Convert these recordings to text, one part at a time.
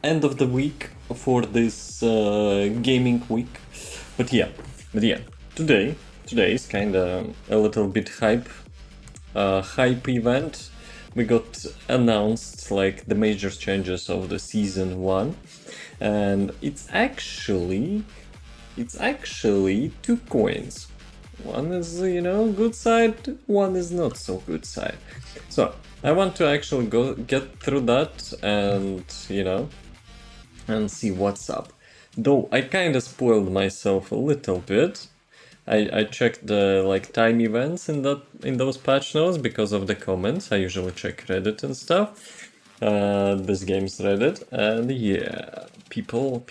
end of the week for this gaming week. But yeah, today is kind of a little bit hype event. We got announced like the major changes of the season 1, and it's actually 2 coins. One is, good side, one is not so good side. So I want to actually get through that and, and see what's up. Though I kind of spoiled myself a little bit. I checked the time events in those patch notes because of the comments. I usually check Reddit and stuff. This game's Reddit, and yeah, people,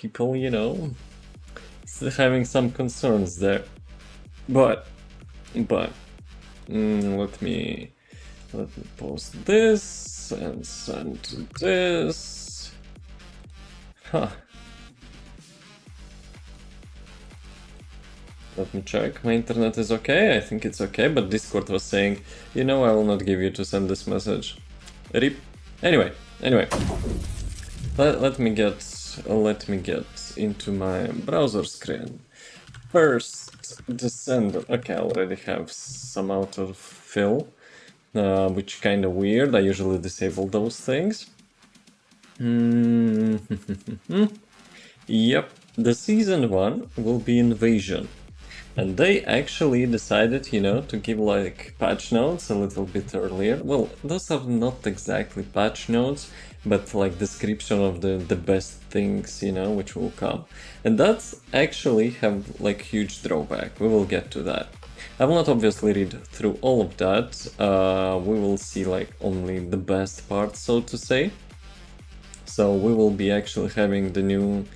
still having some concerns there. But let me post this and send this. Huh. Let me check. My internet is okay. I think it's okay, but Discord was saying, I will not give you to send this message. RIP. Anyway. Let me get into my browser screen. First, Descender. Okay, I already have some autofill, which kind of weird. I usually disable those things. Yep, the season 1 will be Invasion. And they actually decided, to give patch notes a little bit earlier. Well, those are not exactly patch notes, but description of the best things, which will come. And that's actually have huge drawback. We will get to that. I will not obviously read through all of that. We will see only the best part, so to say. So we will be actually having the new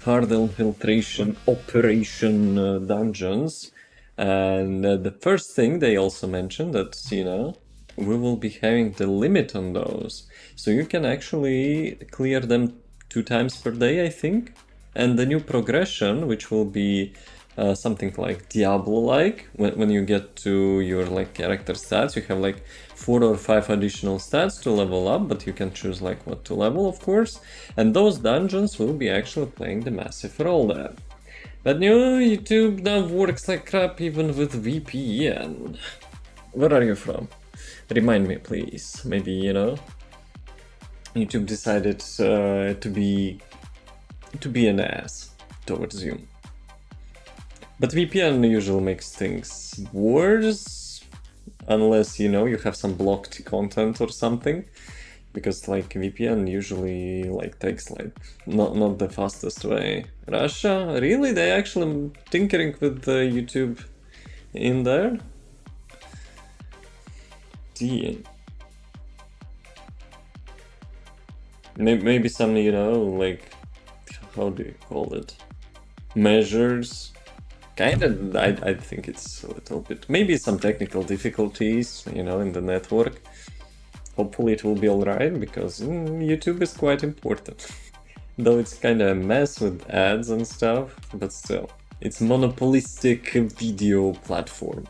hard infiltration operation dungeons, and the first thing they also mentioned that we will be having the limit on those, so you can actually clear them 2 times per day, I think. And the new progression, which will be something like Diablo-like, when you get to your character stats, you have 4 or 5 additional stats to level up, but you can choose what to level, of course. And those dungeons will be actually playing the massive role there. But YouTube now works like crap even with VPN. Where are you from? Remind me, please. Maybe, YouTube decided to be an ass towards you. But VPN usually makes things worse, unless you have some blocked content or something, because VPN usually takes not the fastest way. Russia, really? They actually tinkering with YouTube in there? Damn. Maybe some how do you call it, measures. I think it's a little bit, maybe some technical difficulties, in the network. Hopefully it will be alright, because YouTube is quite important. Though it's kind of a mess with ads and stuff, but still, it's monopolistic video platform.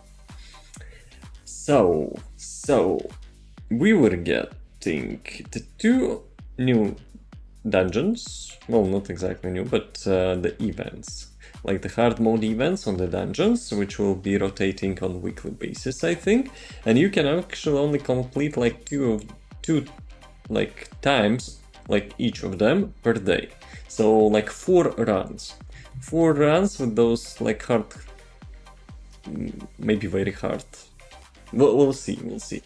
So we were getting the 2 new dungeons, well, not exactly new, but the events. The hard mode events on the dungeons, which will be rotating on weekly basis, I think. And you can actually only complete two times, each of them per day. So 4 runs. 4 runs with those hard, maybe very hard. We'll see.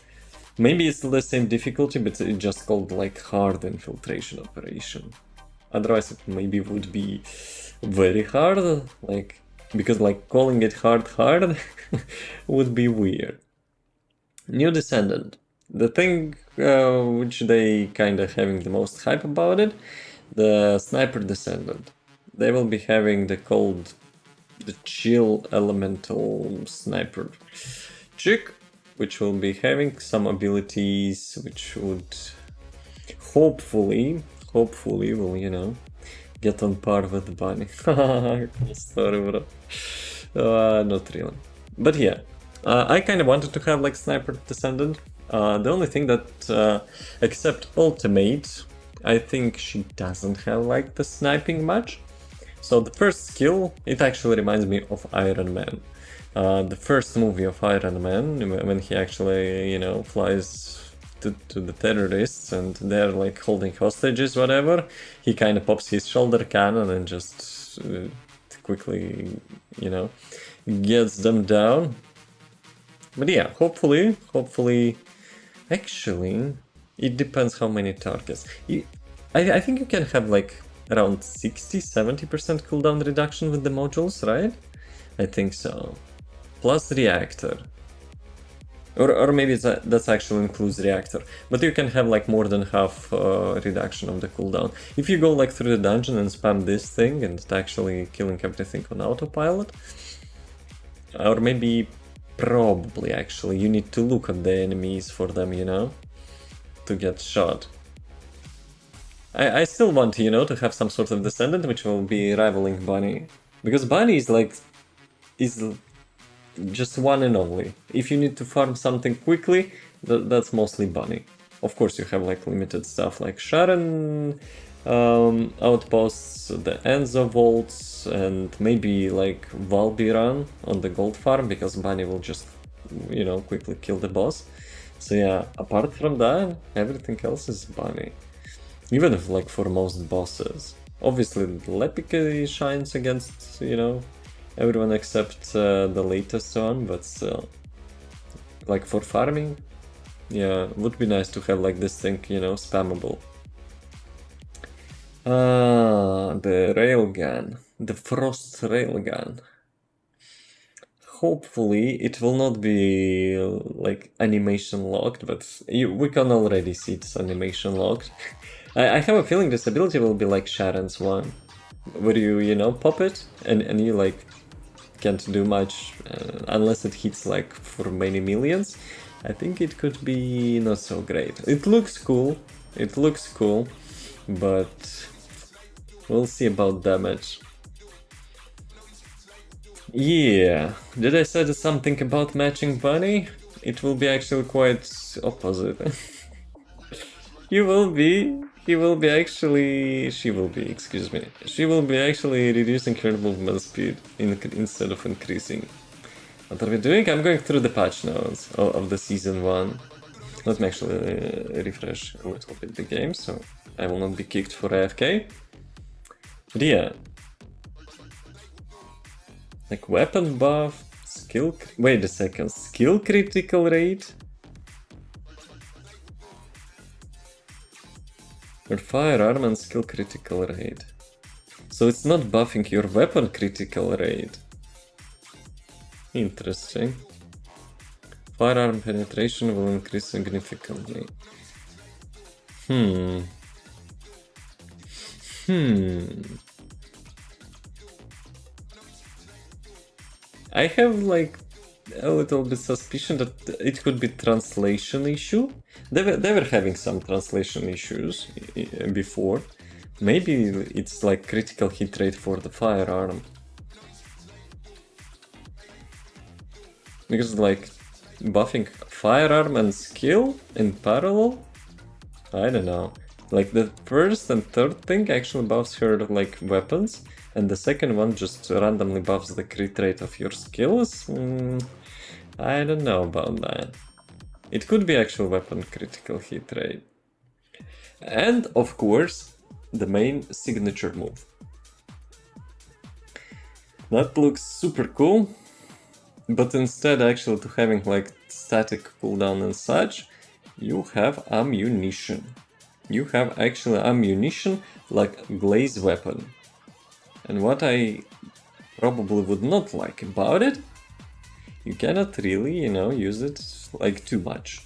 Maybe it's the same difficulty, but it's just called hard infiltration operation. Otherwise it maybe would be very hard, because calling it hard would be weird. New Descendant. The thing which they kind of having the most hype about it, the Sniper Descendant. They will be having the chill elemental sniper chick, which will be having some abilities which would hopefully will, get on par with the bunny. Cool story, bro. Not really. But yeah, I kind of wanted to have Sniper Descendant. The only thing that, except Ultimate, I think she doesn't have like the sniping much. So the first skill, it actually reminds me of Iron Man. The first movie of Iron Man, when he actually, you know, flies to the terrorists and they're like holding hostages, whatever, he kind of pops his shoulder cannon and just quickly, you know, gets them down. But yeah, hopefully, actually, it depends how many targets. I think you can have like around 60-70% cooldown reduction with the modules, right? I think so. Plus reactor. Or maybe that's actually includes reactor. But you can have like more than half reduction of the cooldown. If you go like through the dungeon and spam this thing and it's actually killing everything on autopilot. Or maybe, probably actually, you need to look at the enemies for them, you know? To get shot. I still want, you know, to have some sort of descendant which will be rivaling Bunny. Because Bunny is like... is just one and only. If you need to farm something quickly, that's mostly Bunny. Of course you have like limited stuff like Sharon outposts, the Enzo vaults, and maybe like Valby run on the gold farm, because Bunny will just, you know, quickly kill the boss. So yeah, apart from that, everything else is Bunny. Even if like for most bosses. Obviously Lepike shines against, you know, everyone except the latest one, but still. Like for farming, yeah, would be nice to have like this thing, you know, spammable. The railgun. The frost railgun. Hopefully it will not be like animation locked, but we can already see it's animation locked. I have a feeling this ability will be like Sharon's one, where you know, pop it and you like can't do much unless it hits like for many millions. I think it could be not so great. It looks cool, but we'll see about damage. Yeah, did I say something about matching Bunny? It will be actually quite opposite. He will be actually, she will be actually reducing her movement speed instead of increasing. What are we doing? I'm going through the patch notes of the season 1. Let me actually refresh a little bit the game, so I will not be kicked for AFK. But yeah. Like weapon buff, skill... Wait a second, skill critical rate? Or firearm and skill critical rate. So it's not buffing your weapon critical rate. Interesting. Firearm penetration will increase significantly. I have like a little bit suspicion that it could be translation issue. They were having some translation issues before. Maybe it's like critical hit rate for the firearm. Because like buffing firearm and skill in parallel? I don't know. Like the first and third thing actually buffs her like weapons, and the second one just randomly buffs the crit rate of your skills? I don't know about that. It could be actual weapon critical hit rate. And of course, the main signature move. That looks super cool, but instead actually to having like static cooldown and such, you have ammunition. You have actually ammunition like glaze weapon. And what I probably would not like about it, you cannot really, you know, use it like too much.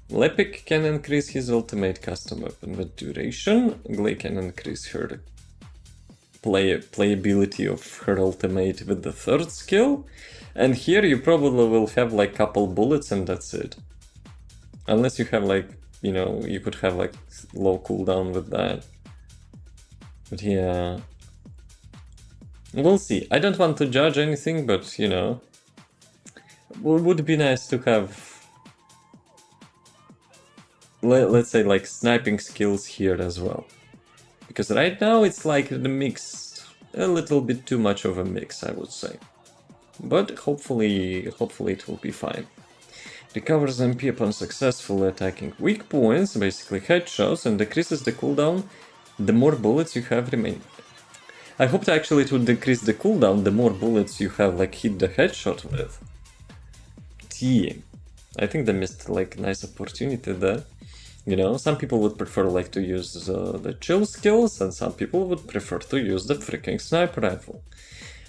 Lepik can increase his ultimate custom weapon with duration. Glay can increase her playability of her ultimate with the third skill. And here you probably will have like couple bullets and that's it. Unless you have like, you know, you could have like low cooldown with that. But yeah, we'll see. I don't want to judge anything, but you know, it would be nice to have let's say like sniping skills here as well. Because right now it's like the mix, a little bit too much of a mix, I would say. But hopefully it will be fine. Recovers MP upon successfully attacking weak points, basically headshots, and decreases the cooldown the more bullets you have remaining. I hoped actually it would decrease the cooldown the more bullets you have like hit the headshot with. I think they missed like a nice opportunity there. You know, some people would prefer like to use the chill skills, and some people would prefer to use the freaking sniper rifle.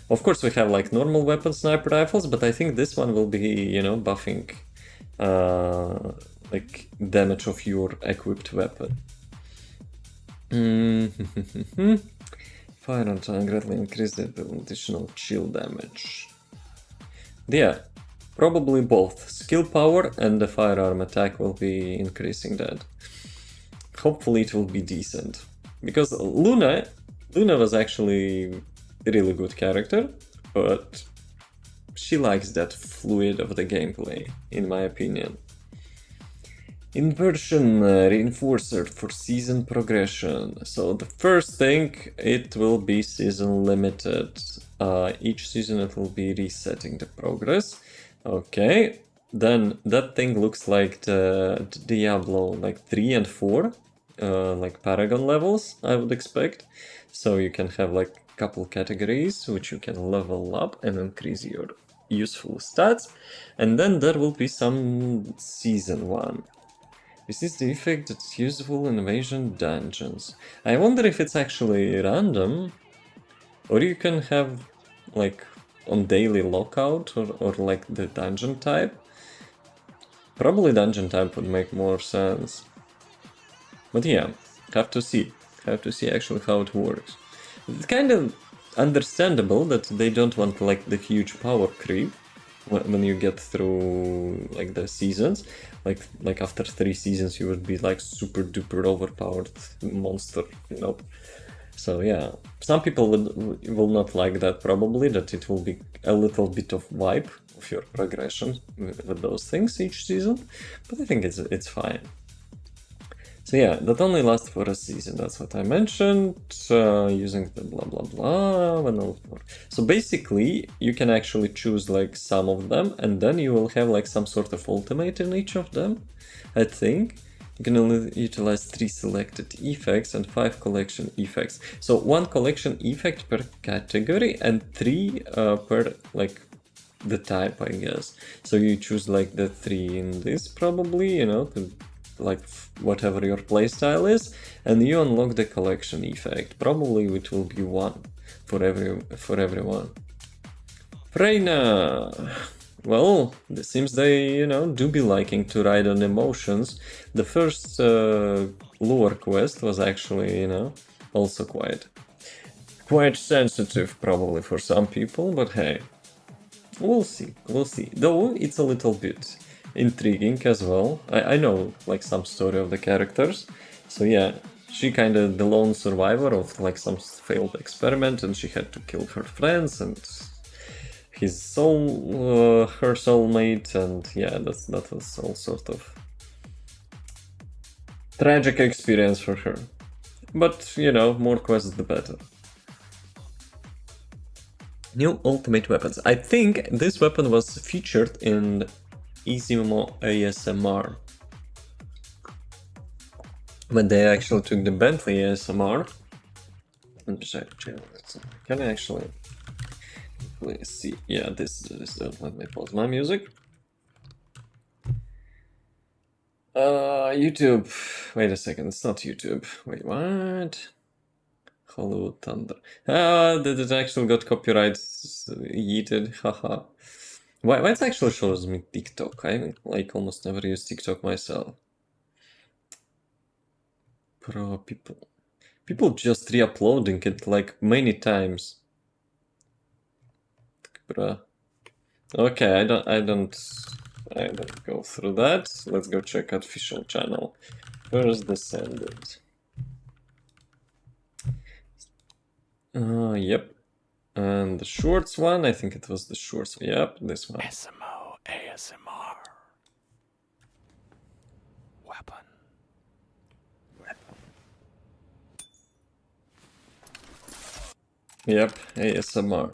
Of course, we have like normal weapon sniper rifles, but I think this one will be, you know, buffing like damage of your equipped weapon. Fire on time greatly increase the additional chill damage. Yeah, probably both skill power and the firearm attack will be increasing that. Hopefully it will be decent. Because Luna was actually a really good character, but she likes that fluid of the gameplay, in my opinion. Inversion reinforcer for season progression. So the first thing, it will be season limited. Each season it will be resetting the progress. Okay, then that thing looks like the Diablo like 3 and 4, like Paragon levels, I would expect. So you can have like a couple categories which you can level up and increase your useful stats. And then there will be some season 1. This is the effect that's useful in invasion dungeons. I wonder if it's actually random, or you can have like on daily lockout, or like the dungeon type. Probably dungeon type would make more sense. But yeah, have to see actually how it works. It's kind of understandable that they don't want like the huge power creep when you get through like the seasons. Like after 3 seasons you would be like super duper overpowered monster, you know. So yeah, some people will not like that probably, that it will be a little bit of vibe of your progression with those things each season, but I think it's fine. So yeah, that only lasts for a season, that's what I mentioned, using the blah blah blah. So basically, you can actually choose like some of them, and then you will have like some sort of ultimate in each of them, I think. You can only utilize 3 selected effects and 5 collection effects. So 1 collection effect per category and 3 per like the type, I guess. So you choose like the 3 in this probably, you know, to like whatever your playstyle is, and you unlock the collection effect. Probably it will be 1 for everyone. Freyna! Well, it seems they, you know, do be liking to ride on emotions. The first lure quest was actually, you know, also quite sensitive probably for some people, but hey, we'll see. Though it's a little bit intriguing as well. I know like some story of the characters, so yeah, she kind of the lone survivor of like some failed experiment, and she had to kill her friends and his soul, her soulmate, and yeah, that was all sort of tragic experience for her. But you know, more quests the better. New ultimate weapons. I think this weapon was featured in 𝑬𝒐𝒊𝒏 ASMR. When they actually took the Bentley ASMR. Can I actually see? Yeah, this don't let me pause my music. YouTube. Wait a second, it's not YouTube. Wait, what? Hollywood Thunder. That it actually got copyright yeeted. Haha. Why it actually shows me TikTok? I like almost never use TikTok myself. Pro people just re-uploading it like many times. Bruh. Okay, I don't go through that. Let's go check out official channel. First Descendant. Yep. And the shorts one, I think it was the shorts. Yep, this one. 𝑬𝒐𝒊𝒏 ASMR. Weapon. Yep, ASMR.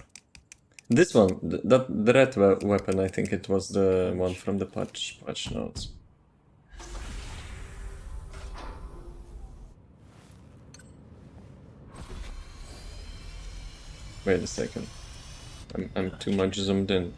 This one, the red weapon, I think it was the one from the patch notes. Wait a second. I'm too much zoomed in.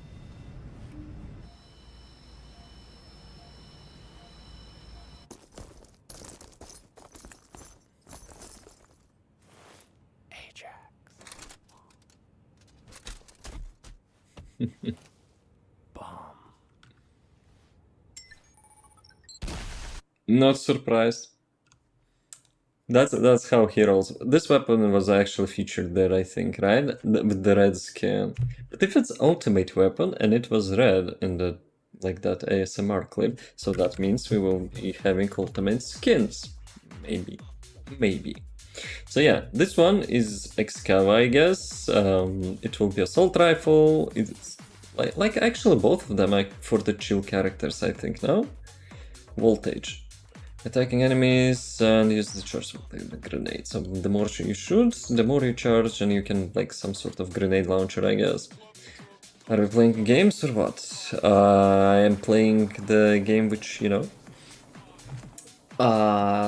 Not surprised. That's how he rolls. This weapon was actually featured there, I think, right? With the red skin. But if it's ultimate weapon and it was red in the like that ASMR clip, so that means we will be having ultimate skins. Maybe. Maybe. So yeah, this one is Excava, I guess. It will be assault rifle. It's like actually both of them for the chill characters, I think, no? Voltage. Attacking enemies and use the charge with the grenade. So the more you shoot, the more you charge, and you can like some sort of grenade launcher, I guess. Are we playing games or what? I am playing the game which, you know,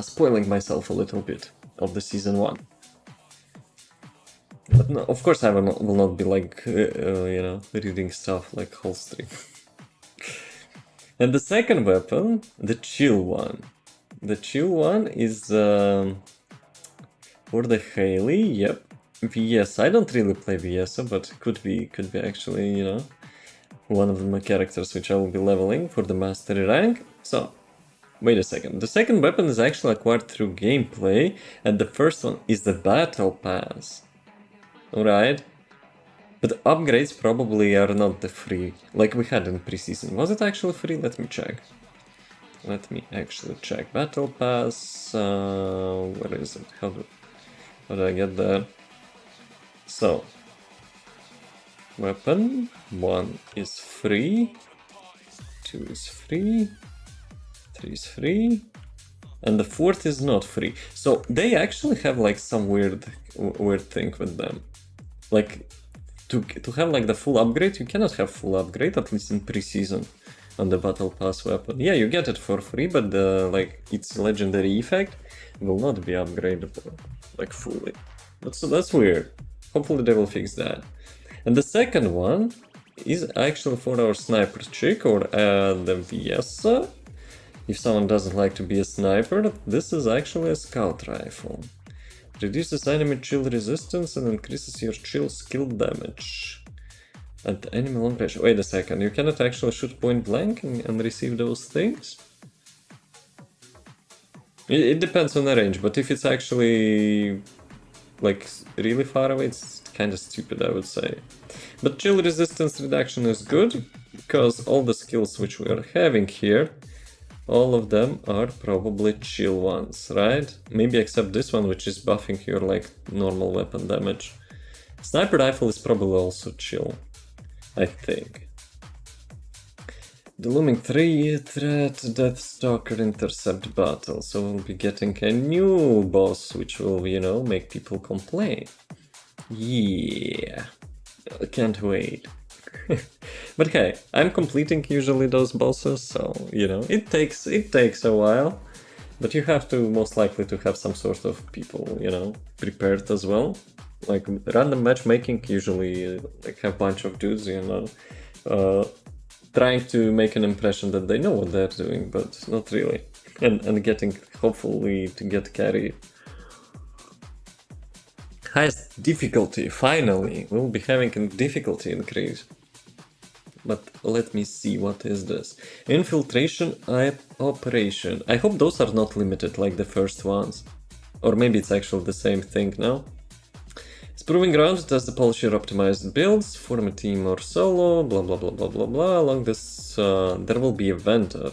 spoiling myself a little bit of the season 1. But no, of course I will not be like, you know, reading stuff like whole stream. And the second weapon, the chill one. The chill one is for the Haley, yep. VS, I don't really play VS, but could be actually, you know, one of my characters which I will be leveling for the mastery rank. So, wait a second. The second weapon is actually acquired through gameplay, and the first one is the battle pass. Alright. But upgrades probably are not the free, like we had in preseason. Was it actually free? Let me check. Let me actually check. Battle Pass, where is it? How do I get there? So, weapon 1 is free, 2 is free, 3 is free, and the 4th is not free. So they actually have like some weird thing with them. Like to have like the full upgrade, you cannot have full upgrade, at least in preseason. On the battle pass weapon. Yeah, you get it for free, but the like its legendary effect will not be upgradable like fully. That's weird. Hopefully they will fix that. And the second one is actually for our sniper chick or the VS. If someone doesn't like to be a sniper, this is actually a scout rifle. Reduces enemy chill resistance and increases your chill skill damage. At the enemy long range. Wait a second, you cannot actually shoot point blank and receive those things? It depends on the range, but if it's actually like really far away, it's kind of stupid, I would say. But chill resistance reduction is good, because all the skills which we are having here, all of them are probably chill ones, right? Maybe except this one, which is buffing your like normal weapon damage. Sniper rifle is probably also chill, I think. The Looming 3 threat, Deathstalker intercept battle. So we'll be getting a new boss, which will, you know, make people complain. Yeah, I can't wait. But hey, I'm completing usually those bosses, so, you know, it takes a while. But you have to most likely to have some sort of people, you know, prepared as well. Like random matchmaking usually like have a bunch of dudes, you know, trying to make an impression that they know what they're doing, but not really. And getting, hopefully, to get carried. Highest difficulty, finally! We'll be having a difficulty increase. But let me see, what is this? Infiltration operation. I hope those are not limited like the first ones. Or maybe it's actually the same thing now. It's proving ground, test the polisher optimized builds, form a team or solo, blah blah blah blah blah blah. Along this, there will be a vendor.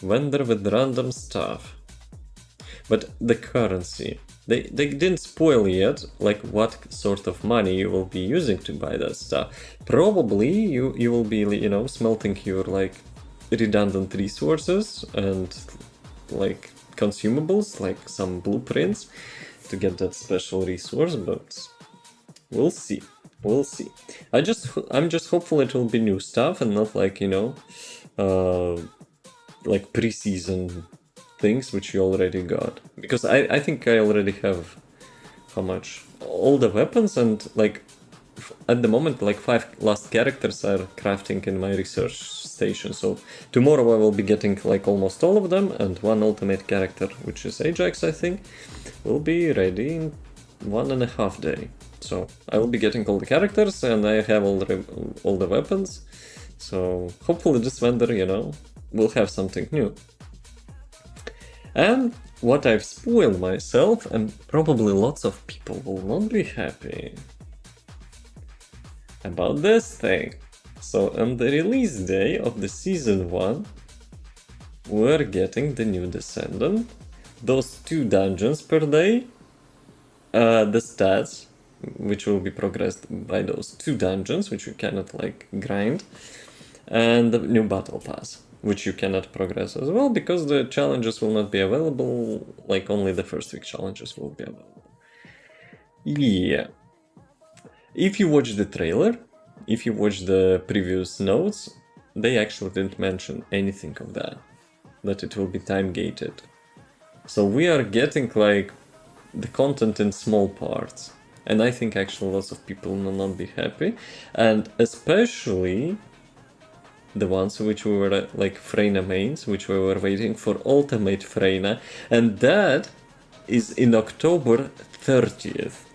Vendor with random stuff. But the currency. They didn't spoil yet, like what sort of money you will be using to buy that stuff. Probably you will be, you know, smelting your like redundant resources and like consumables, like some blueprints to get that special resource, but We'll see. We'll see. I'm just hopeful it will be new stuff and not like, you know, like pre-season things which you already got. Because I think I already have, how much? All the weapons and like at the moment like 5 last characters are crafting in my research station. So tomorrow I will be getting like almost all of them, and one ultimate character, which is Ajax, I think, will be ready in 1.5 days. So I will be getting all the characters and I have all the weapons. So hopefully this vendor, you know, will have something new. And what I've spoiled myself, and probably lots of people will not be happy about this thing. So on the release day of the season 1, we're getting the new Descendant, those 2 dungeons per day, the stats, which will be progressed by those 2 dungeons, which you cannot like grind, and the new battle pass, which you cannot progress as well, because the challenges will not be available, like only the first week challenges will be available. Yeah. If you watch the trailer, if you watch the previous notes, they actually didn't mention anything of that it will be time gated. So we are getting like the content in small parts. And I think actually lots of people will not be happy. And especially the ones which we were like Freyna mains, which we were waiting for Ultimate Freyna. And that is in October 30th.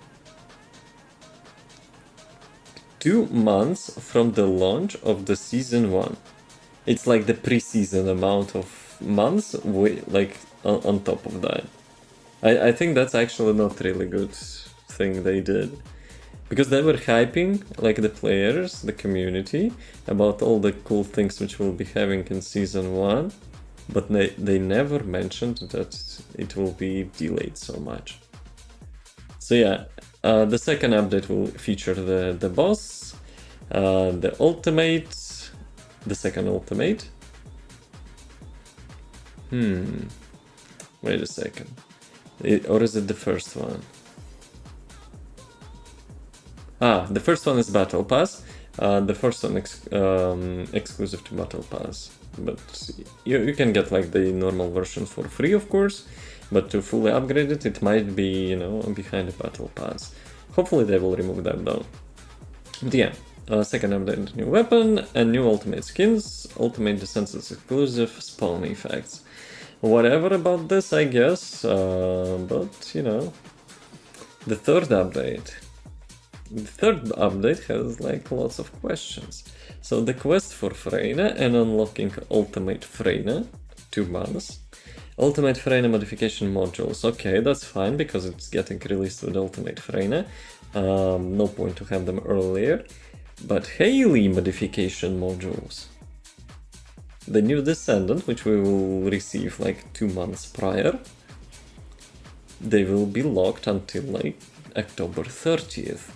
2 months from the launch of the season 1. It's like the pre-season amount of months like on top of that. I think that's actually not really good thing they did. Because they were hyping like the players, the community, about all the cool things which we'll be having in season 1, but they never mentioned that it will be delayed so much. So yeah, the second update will feature the boss, the ultimate, the second ultimate. Wait a second. Or is it the first one? The first one is Battle Pass. The first one exclusive to Battle Pass. But you can get like the normal version for free, of course. But to fully upgrade it, it might be, you know, behind the Battle Pass. Hopefully they will remove that though. But yeah, second update, new weapon and new ultimate skins, ultimate Descendants exclusive spawn effects. Whatever about this, I guess, but you know, the third update has like lots of questions. So the quest for Freyna and unlocking ultimate Freyna, 2 months. Ultimate Freyna modification modules, okay, that's fine because it's getting released with Ultimate Freyna. No point to have them earlier. But Hayley modification modules. The new Descendant, which we will receive like 2 months prior, they will be locked until like October 30th.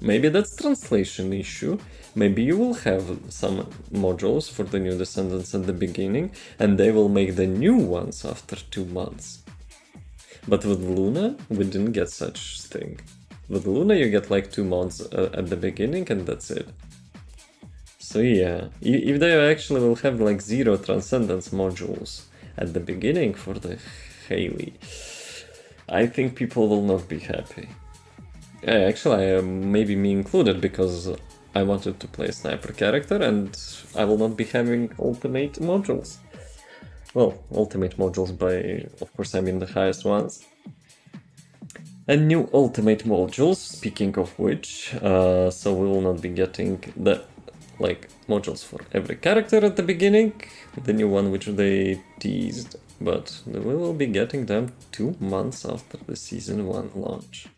Maybe that's translation issue. Maybe you will have some modules for the new Descendants at the beginning, and they will make the new ones after 2 months. But with Luna, we didn't get such thing. With Luna, you get like 2 months at the beginning, and that's it. So yeah, if they actually will have like 0 Transcendence modules at the beginning for the Hayley, I think people will not be happy. Actually, maybe me included, because I wanted to play a sniper character and I will not be having ultimate modules. Well, ultimate modules by, of course, I mean the highest ones. And new ultimate modules, speaking of which, so we will not be getting the like modules for every character at the beginning, the new one which they teased, but we will be getting them 2 months after the season 1 launch.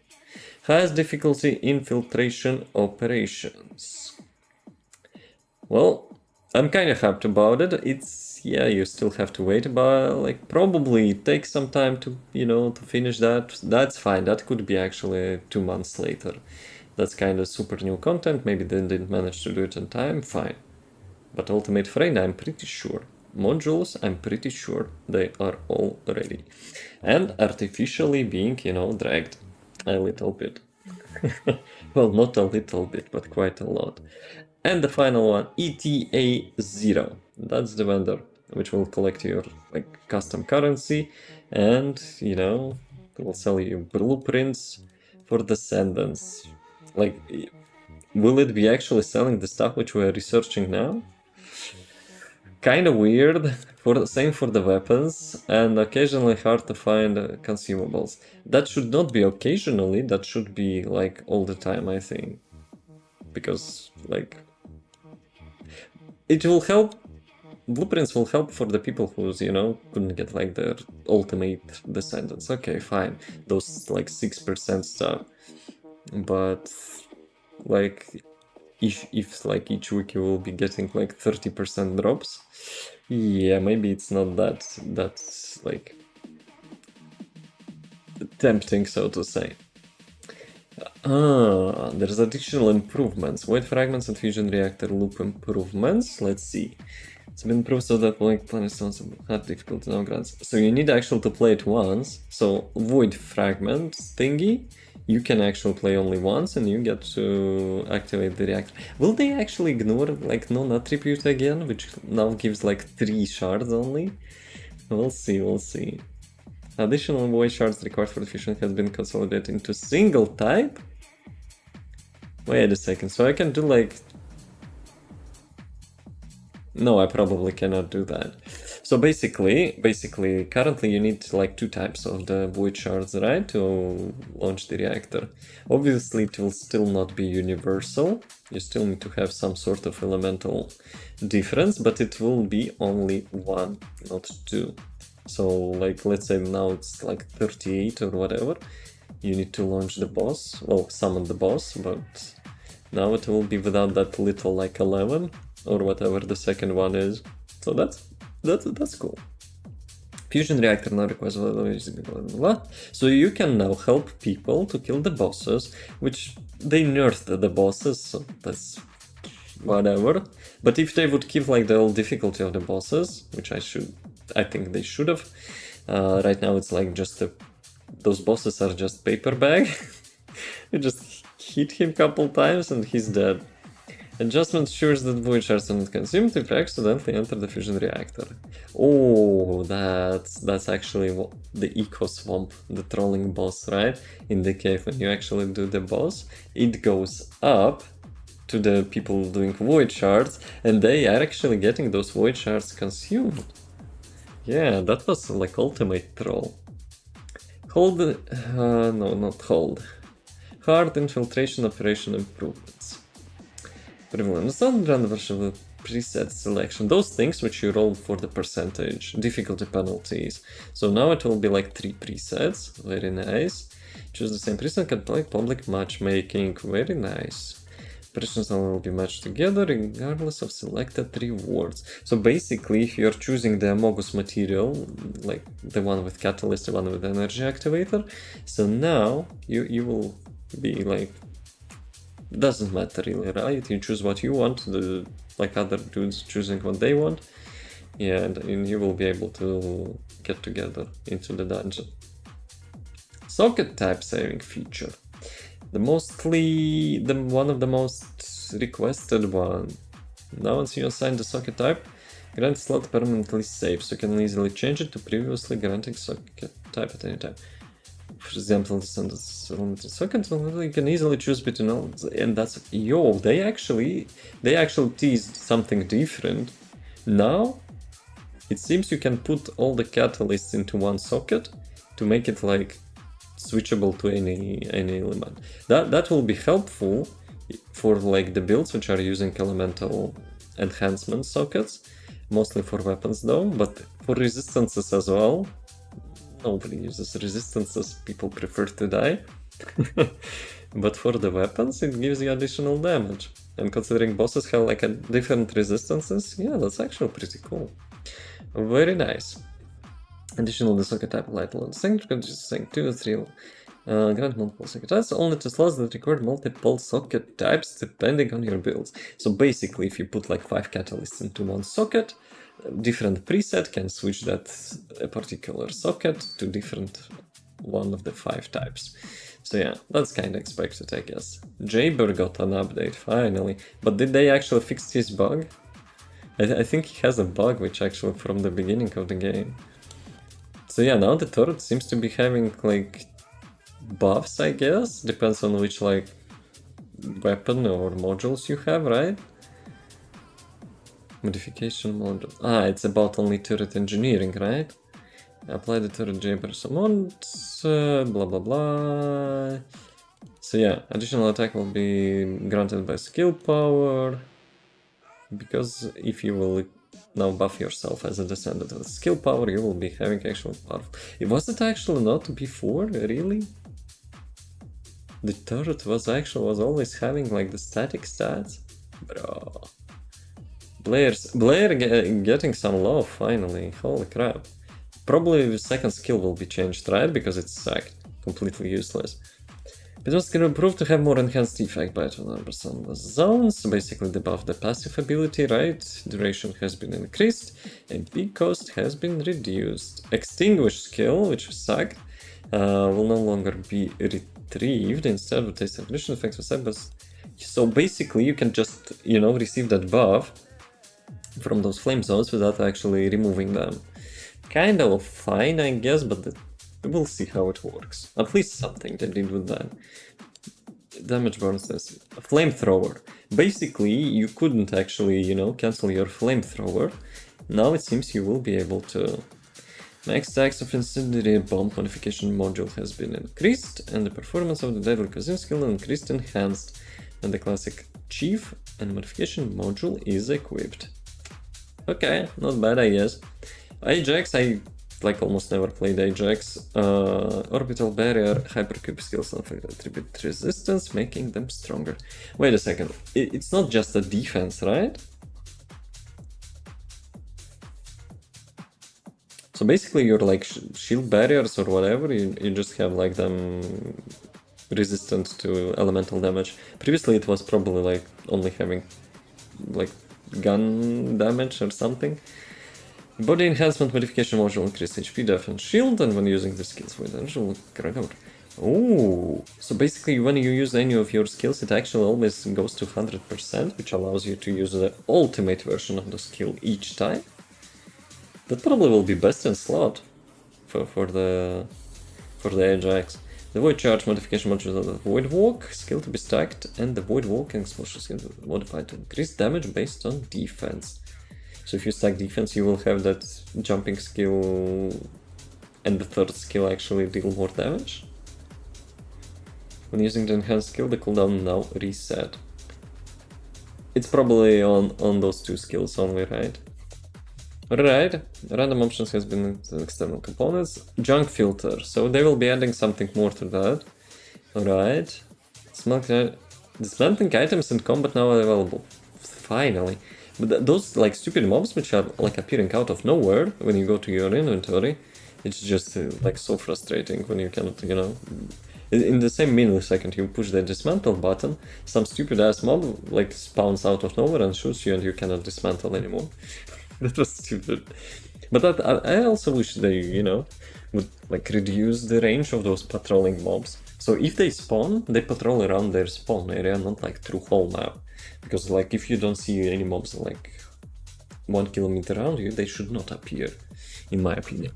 Highest difficulty infiltration operations. Well, I'm kind of hyped about it. It's, yeah, you still have to wait, but like probably it takes some time to, you know, to finish that. That's fine. That could be actually 2 months later. That's kind of super new content. Maybe they didn't manage to do it in time. Fine. But Ultimate Freyna, I'm pretty sure. Modules, I'm pretty sure they are all ready. And artificially being, you know, dragged. A little bit. Well, not a little bit, but quite a lot. And the final one, ETA0. That's the vendor which will collect your like custom currency, and you know, will sell you blueprints for descendants. Like, will it be actually selling the stuff which we're researching now? Kind of weird. Same for the weapons, and occasionally hard to find consumables. That should not be occasionally, that should be like all the time, I think. Because like it will help. Blueprints will help for the people who's, you know, couldn't get like their ultimate descendants. Okay, fine. Those like 6% stuff. But like if like each week you will be getting like 30% drops, yeah, maybe it's not that's like tempting, so to say. There's additional improvements. Void fragments and fusion reactor loop improvements. Let's see. It's been improved so that like planet sounds hard difficult no grants. So you need actually to play it once. So void fragment thingy, you can actually play only once and you get to activate the reactor. Will they actually ignore like non-attribute again, which now gives like 3 shards only? We'll see, we'll see. Additional void shards required for the fusion has been consolidated into single type. Wait a second, so I can do like... No, I probably cannot do that. So basically, currently you need like 2 types of the void shards, right, to launch the reactor. Obviously it will still not be universal. You still need to have some sort of elemental difference, but it will be only 1, not 2. So like, let's say now it's like 38 or whatever. You need to launch the boss, well, summon the boss, but now it will be without that little like 11 or whatever the second one is. So that's cool. Fusion reactor now requires blah, blah, blah. So you can now help people to kill the bosses, which they nerfed the bosses, so that's whatever. But if they would keep like the old difficulty of the bosses, which I think they should have. Right now it's like just those bosses are just paper bag. You just hit him a couple times and he's dead. Adjustment ensures that void shards are not consumed if you accidentally enter the fusion reactor. Oh, that's actually the eco swamp, the trolling boss, right? In the cave, when you actually do the boss, it goes up to the people doing void shards, and they are actually getting those void shards consumed. Yeah, that was like ultimate troll. Hold, no, not hold. Hard infiltration operation improvements. Prevalent random version of preset selection. Those things which you roll for the percentage, difficulty penalties. So now it will be like 3 presets. Very nice. Choose the same preset, can play public matchmaking. Very nice. Operations will be matched together regardless of selected rewards. So basically, if you're choosing the Amogus material, like the one with catalyst, the one with energy activator, so now you will be like, doesn't matter really, right? You choose what you want, like other dudes choosing what they want, yeah, and you will be able to get together into the dungeon. Socket type saving feature. One of the most requested one. Now once you assign the socket type, grant slot permanently saves, so you can easily change it to previously granting socket type at any time. For example, the socket, you can easily choose between all, and that's, yo, they actually teased something different. Now, it seems you can put all the catalysts into one socket to make it like switchable to any element. That will be helpful for like the builds which are using elemental enhancement sockets, mostly for weapons though, but for resistances as well. Nobody uses resistances, people prefer to die. But for the weapons, it gives you additional damage. And considering bosses have like a different resistances, yeah, that's actually pretty cool. Very nice. Additional the socket type light load. Second can just saying 2 or 3. Grant multiple socket types only to slots that require multiple socket types depending on your builds. So basically, if you put like 5 catalysts into one socket, different preset can switch that particular socket to different one of the 5 types. So yeah, that's kind of expected, I guess. 𝒐𝒏 got an update, finally. But did they actually fix his bug? I think he has a bug which actually from the beginning of the game. So yeah, now the turret seems to be having like buffs, I guess. Depends on which like weapon or modules you have, right? Modification module. Ah, it's about only turret engineering, right? Apply the turret 𝒐𝒏 summons, blah blah blah. So yeah, additional attack will be granted by skill power. Because if you will now buff yourself as a descendant with skill power, you will be having actual power. Was it actually not before, really? The turret was always having like the static stats? Bro. Blair getting some love finally, holy crap. Probably the second skill will be changed, right? Because it's sacked, completely useless. It was proved to have more enhanced effect by 200% on the zones, basically debuff the passive ability, right? Duration has been increased, and B cost has been reduced. Extinguish skill, which was sacked, will no longer be retrieved, instead of taste ignition effect was set. So basically you can just, you know, receive that buff from those flame zones without actually removing them. Kind of fine, I guess, but we'll see how it works. At least something they did with that. Damage bonuses. Flamethrower. Basically, you couldn't actually, you know, cancel your flamethrower. Now it seems you will be able to. Max stacks of incendiary bomb modification module has been increased, and the performance of the deadly cousin skill increased enhanced, and the classic chief and modification module is equipped. Okay, not bad, I guess. Ajax, I like almost never played Ajax. Orbital barrier, hypercube skills and attribute resistance, making them stronger. Wait a second, it's not just a defense, right? So basically you're like shield barriers or whatever, you just have like them resistant to elemental damage. Previously it was probably like only having like gun damage or something. Body enhancement modification module increase HP, def, and shield, and when using the skills with angel recover. Oh, so basically when you use any of your skills, it actually always goes to 100%, which allows you to use the ultimate version of the skill each time. That probably will be best in slot for the Ajax. The Void Charge modification module of the Void Walk, skill to be stacked, and the Void Walk and explosion skill modified to increase damage based on defense. So if you stack defense, you will have that jumping skill and the third skill actually deal more damage. When using the enhanced skill, the cooldown now reset. It's probably on those two skills only, right? Alright, random options has been external components. Junk filter, so they will be adding something more to that. Alright. Dismantling items in combat now available. Finally. But those like stupid mobs which are like appearing out of nowhere when you go to your inventory, it's just like so frustrating when you cannot, you know, in the same millisecond you push the dismantle button, some stupid ass mob like spawns out of nowhere and shoots you and you cannot dismantle anymore. That was stupid. But that, I also wish they, you know, would like reduce the range of those patrolling mobs. So if they spawn, they patrol around their spawn area, not like through whole map. Because like if you don't see any mobs like 1 kilometer around you, they should not appear, in my opinion.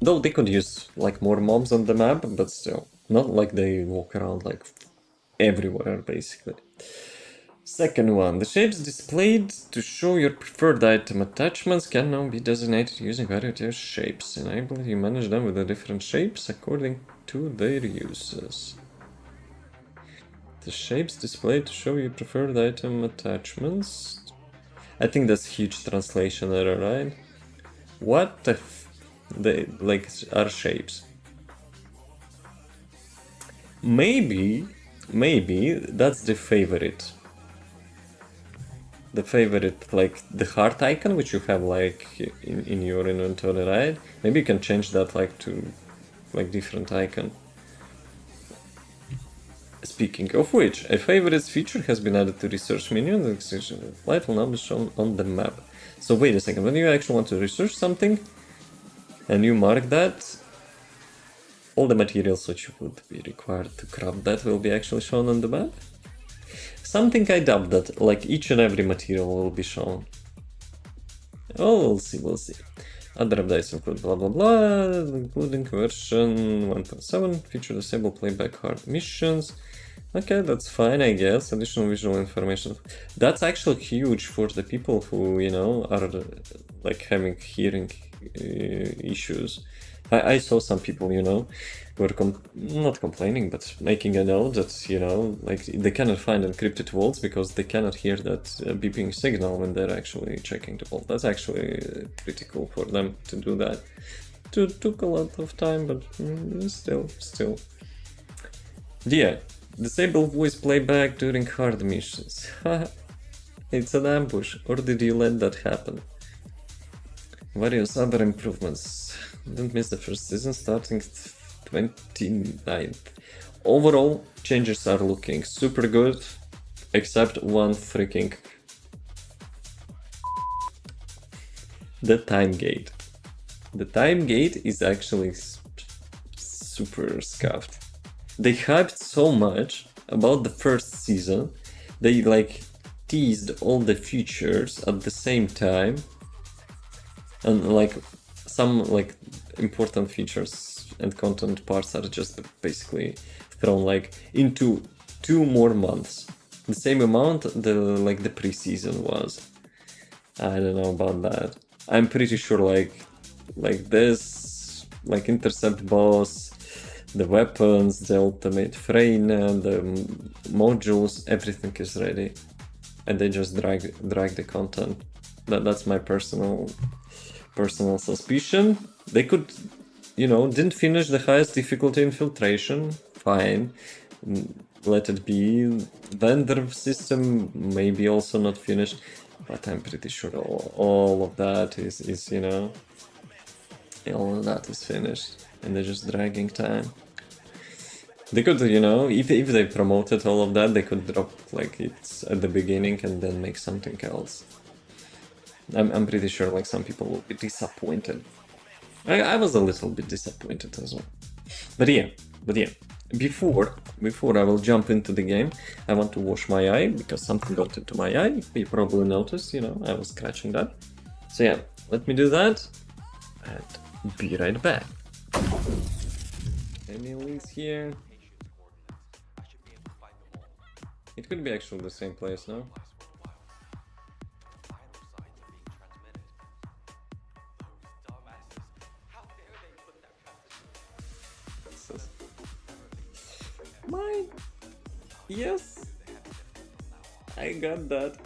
Though they could use like more mobs on the map, but still, not like they walk around like everywhere basically. Second one, the shapes displayed to show your preferred item attachments can now be designated using various shapes. Enable you manage them with the different shapes according to their uses. The shapes displayed to show your preferred item attachments. I think that's huge translation error, right? What the they like are shapes? Maybe that's the favorite. The favorite, like the heart icon, which you have like in your inventory, right? Maybe you can change that like to like different icon. Speaking of which, a favorites feature has been added to research menu and the extension light will now be shown on the map. So wait a second, when you actually want to research something and you mark that, all the materials which would be required to craft that will be actually shown on the map. Something I doubt that, like, each and every material will be shown. Oh, we'll see, we'll see. Other updates include blah blah blah, including version 1.7, feature disable playback hard missions. Okay, that's fine, I guess. Additional visual information. That's actually huge for the people who, you know, are like having hearing issues. I saw some people, you know, were not complaining, but making a note that, you know, like they cannot find encrypted vaults because they cannot hear that beeping signal when they're actually checking the vault. That's actually pretty cool for them to do that. It took a lot of time, but still. Yeah. Disable voice playback during hard missions. It's an ambush, or did you let that happen? Various other improvements. Don't miss the first season starting 29th. Overall, changes are looking super good, except one freaking... the time gate. The time gate is actually super scuffed. They hyped so much about the first season, they like teased all the features at the same time, and like some like important features and content parts are just basically thrown like into 2 more months. The same amount the pre-season was. I don't know about that. I'm pretty sure like this, like intercept boss, the weapons, the ultimate frame, the modules, everything is ready, and they just drag the content. That's my personal suspicion. They could, you know, didn't finish the highest difficulty infiltration. Fine, let it be. Vendor system maybe also not finished, but I'm pretty sure all of that is you know, all of that is finished, and they're just dragging time. They could, you know, if they promoted all of that, they could drop like it's at the beginning and then make something else. I'm pretty sure like some people will be disappointed. I was a little bit disappointed as well. But yeah. Before I will jump into the game, I want to wash my eye because something got into my eye. You probably noticed, you know, I was scratching that. So yeah, let me do that and be right back. Any links here? It could be actually the same place, no? Mine! Yes! I got that.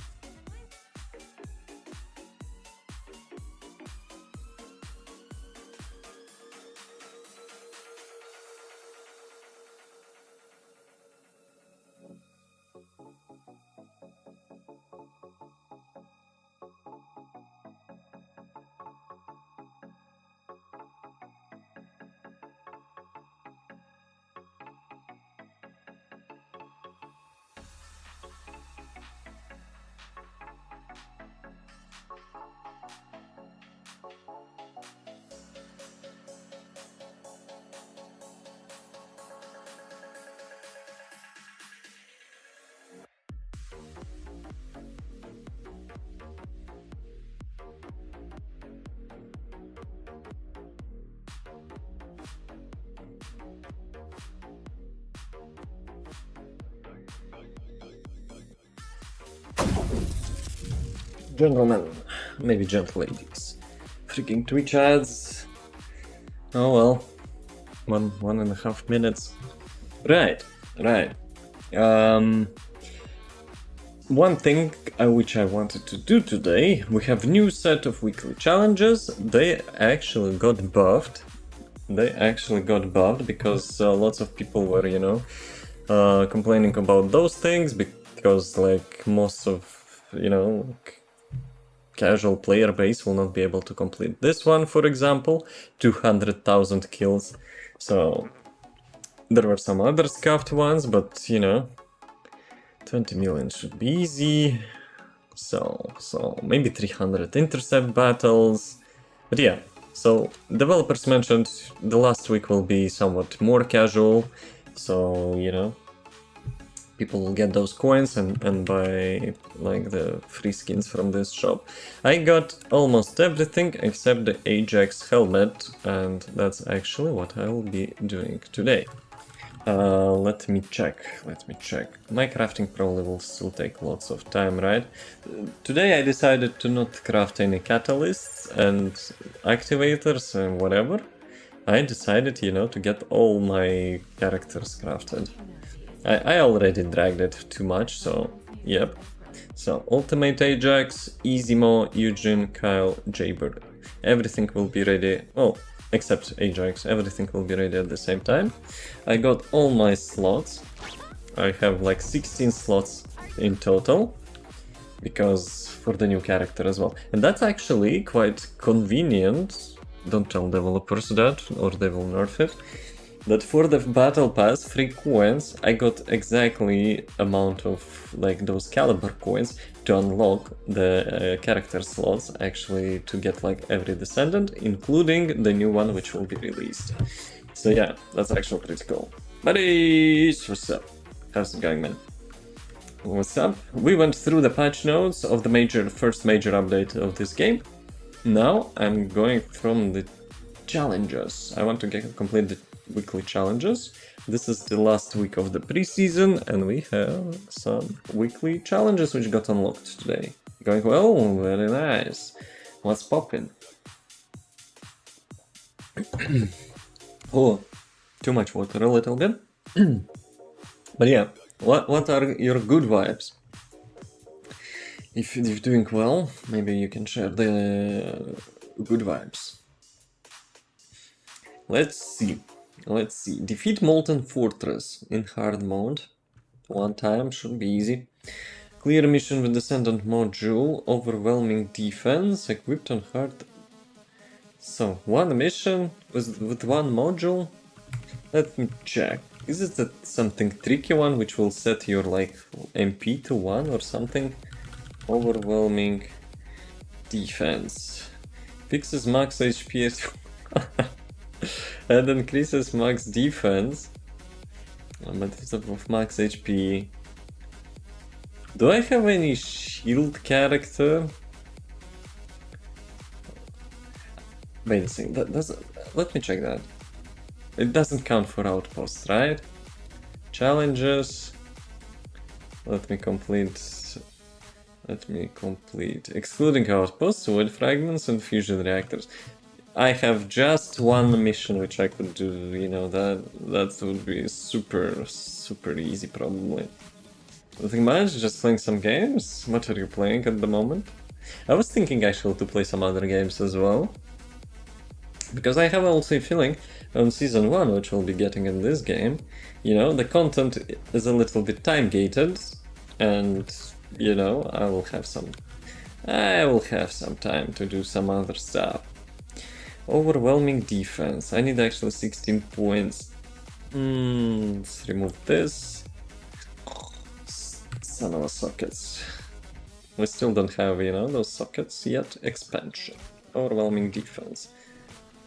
Gentlemen, maybe gentle ladies. Freaking Twitch ads. Oh well. 1.5 minutes. Right. One thing which I wanted to do today, we have new set of weekly challenges. They actually got buffed. Because lots of people were, you know, complaining about those things because like most of, you know, like, casual player base will not be able to complete this one, for example, 200,000 kills. So there were some other scuffed ones, but you know, 20 million should be easy. So maybe 300 intercept battles. But yeah, So developers mentioned the last week will be somewhat more casual, so you know, people will get those coins and buy like the free skins from this shop. I got almost everything except the Ajax helmet, and that's actually what I will be doing today. Let me check. My crafting probably will still take lots of time, right? Today I decided to not craft any catalysts and activators and whatever. I decided, you know, to get all my characters crafted. I already dragged it too much, so yep. So Ultimate Ajax, Easymo, Eugene, Kyle, Jaybird. Everything will be ready. Oh, except Ajax, everything will be ready at the same time. I got all my slots. I have like 16 slots in total, because for the new character as well. And that's actually quite convenient. Don't tell developers that, or they will nerf it. That for the battle pass, 3 coins, I got exactly amount of like those caliber coins to unlock the character slots, actually to get like every descendant, including the new one which will be released. So yeah, that's actually pretty cool. Buddies, what's up? How's it going, man? What's up? We went through the patch notes of the first major update of this game. Now I'm going from the challenges. I want to complete the weekly challenges. This is the last week of the preseason, and we have some weekly challenges which got unlocked today. Going well, very nice. What's poppin'? Oh, too much water a little bit. But yeah, what are your good vibes? If you're doing well, maybe you can share the good vibes. Let's see. Defeat Molten Fortress in hard mode. One time, should be easy. Clear mission with Descendant module. Overwhelming defense. Equipped on hard. So, one mission with one module. Let me check. Is it something tricky one which will set your like MP to 1 or something? Overwhelming defense. Fixes max HP and increases max defense. But it's of max HP. Do I have any shield character? Wait a second, that doesn't. Let me check that. It doesn't count for outposts, right? Challenges. Let me complete. Excluding outposts, wood fragments, and fusion reactors. I have just one mission which I could do, you know, that would be super easy probably. Nothing much, just playing some games. What are you playing at the moment? I was thinking actually to play some other games as well. Because I have also a feeling on Season 1, which we'll be getting in this game, you know, the content is a little bit time gated, and, you know, I will have some time to do some other stuff. Overwhelming defense. I need actually 16 points. Let's remove this. Son of a sockets. We still don't have, you know, those sockets yet. Expansion. Overwhelming defense.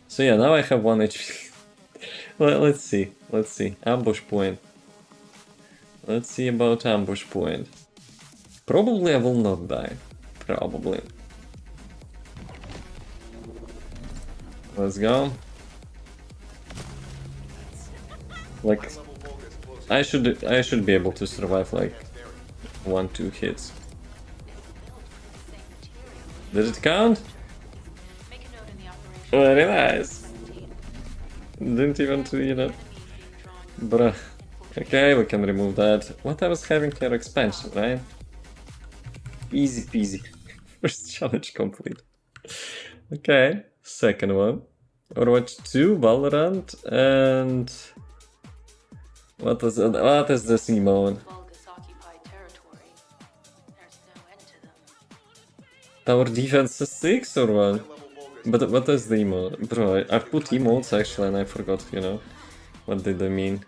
So yeah, now I have 1 HP. Well, let's see. Ambush point. Let's see about ambush point. Probably I will not die. Probably. Let's go. Like, I should be able to survive like 1-2 hits. Did it count? Very nice. Didn't even do, you know. Bruh. Okay, we can remove that. What I was having here, expansion, right? Easy peasy. First challenge complete. Okay, second one. Overwatch 2, Valorant, and what is the C mode? Tower defense is 6 or what? But what is the emote? Bro, I put emotes actually and I forgot, you know, what did they mean.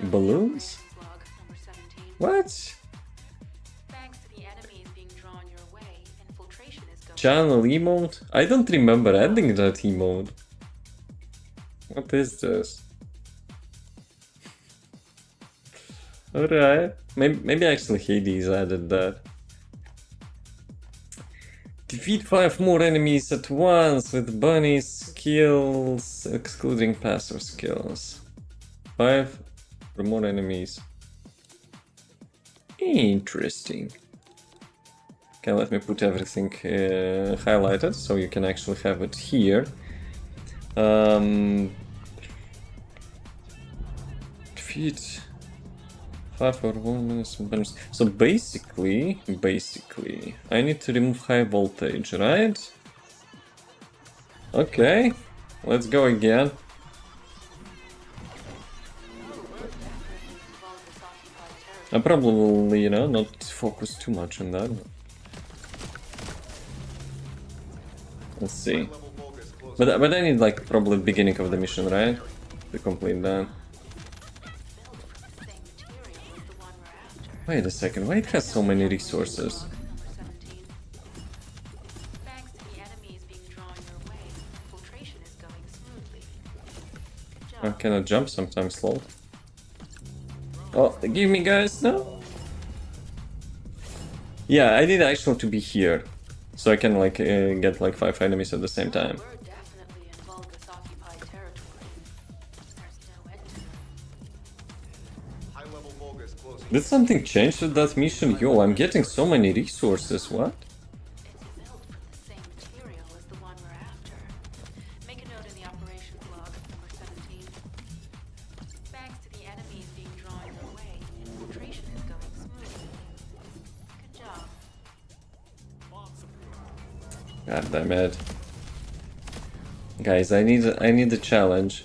Balloons? What? channel emote? I don't remember adding that emote. What is this? Alright. Maybe actually Hades added that. Defeat 5 more enemies at once with bunny skills, excluding passive skills. 5 or more enemies. Interesting. Okay, let me put everything highlighted so you can actually have it here. Defeat 5 or 1 minutes bonus. So basically, I need to remove high voltage, right? Okay, let's go again. I probably will, you know, not focus too much on that. Let's see. But I need like probably the beginning of the mission, right? To complete that. Wait a second, why it has so many resources? Oh, can I jump sometimes slow? Oh, give me guys, no? Yeah, I need actually to be here. So I can like get like 5 enemies at the same time. Did something change with that mission? Yo, I'm getting so many resources, what? God damn it. Guys, I need a challenge.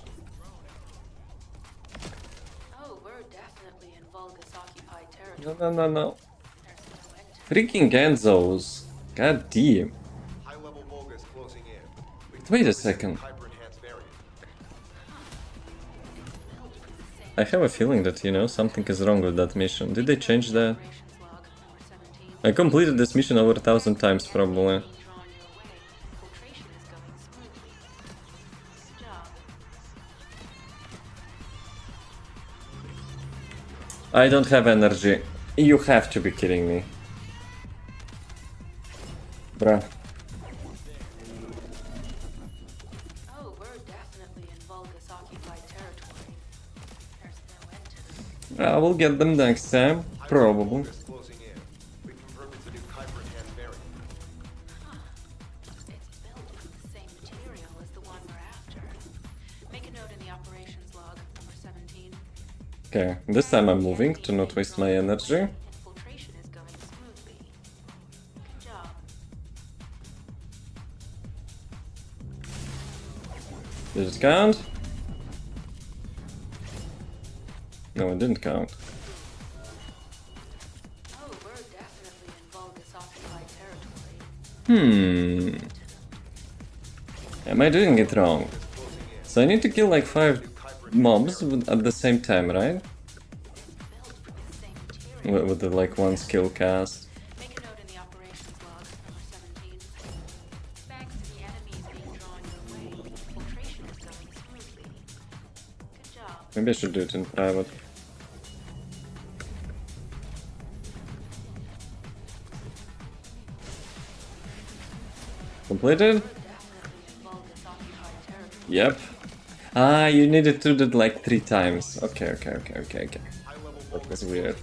No. Freaking Enzos. God damn. Wait a second. I have a feeling that, you know, something is wrong with that mission. Did they change that? I completed this mission over 1,000 times, probably. I don't have energy. You have to be kidding me. Bruh. I will get them next time, probably. Okay, this time I'm moving to not waste my energy. Did it count? No, it didn't count. Am I doing it wrong? So I need to kill like 5 mobs at the same time, right? With the like 1 skill cast. Maybe I should do it in private. Completed? Yep. Ah, you needed to do it like 3 times. Okay. That was weird.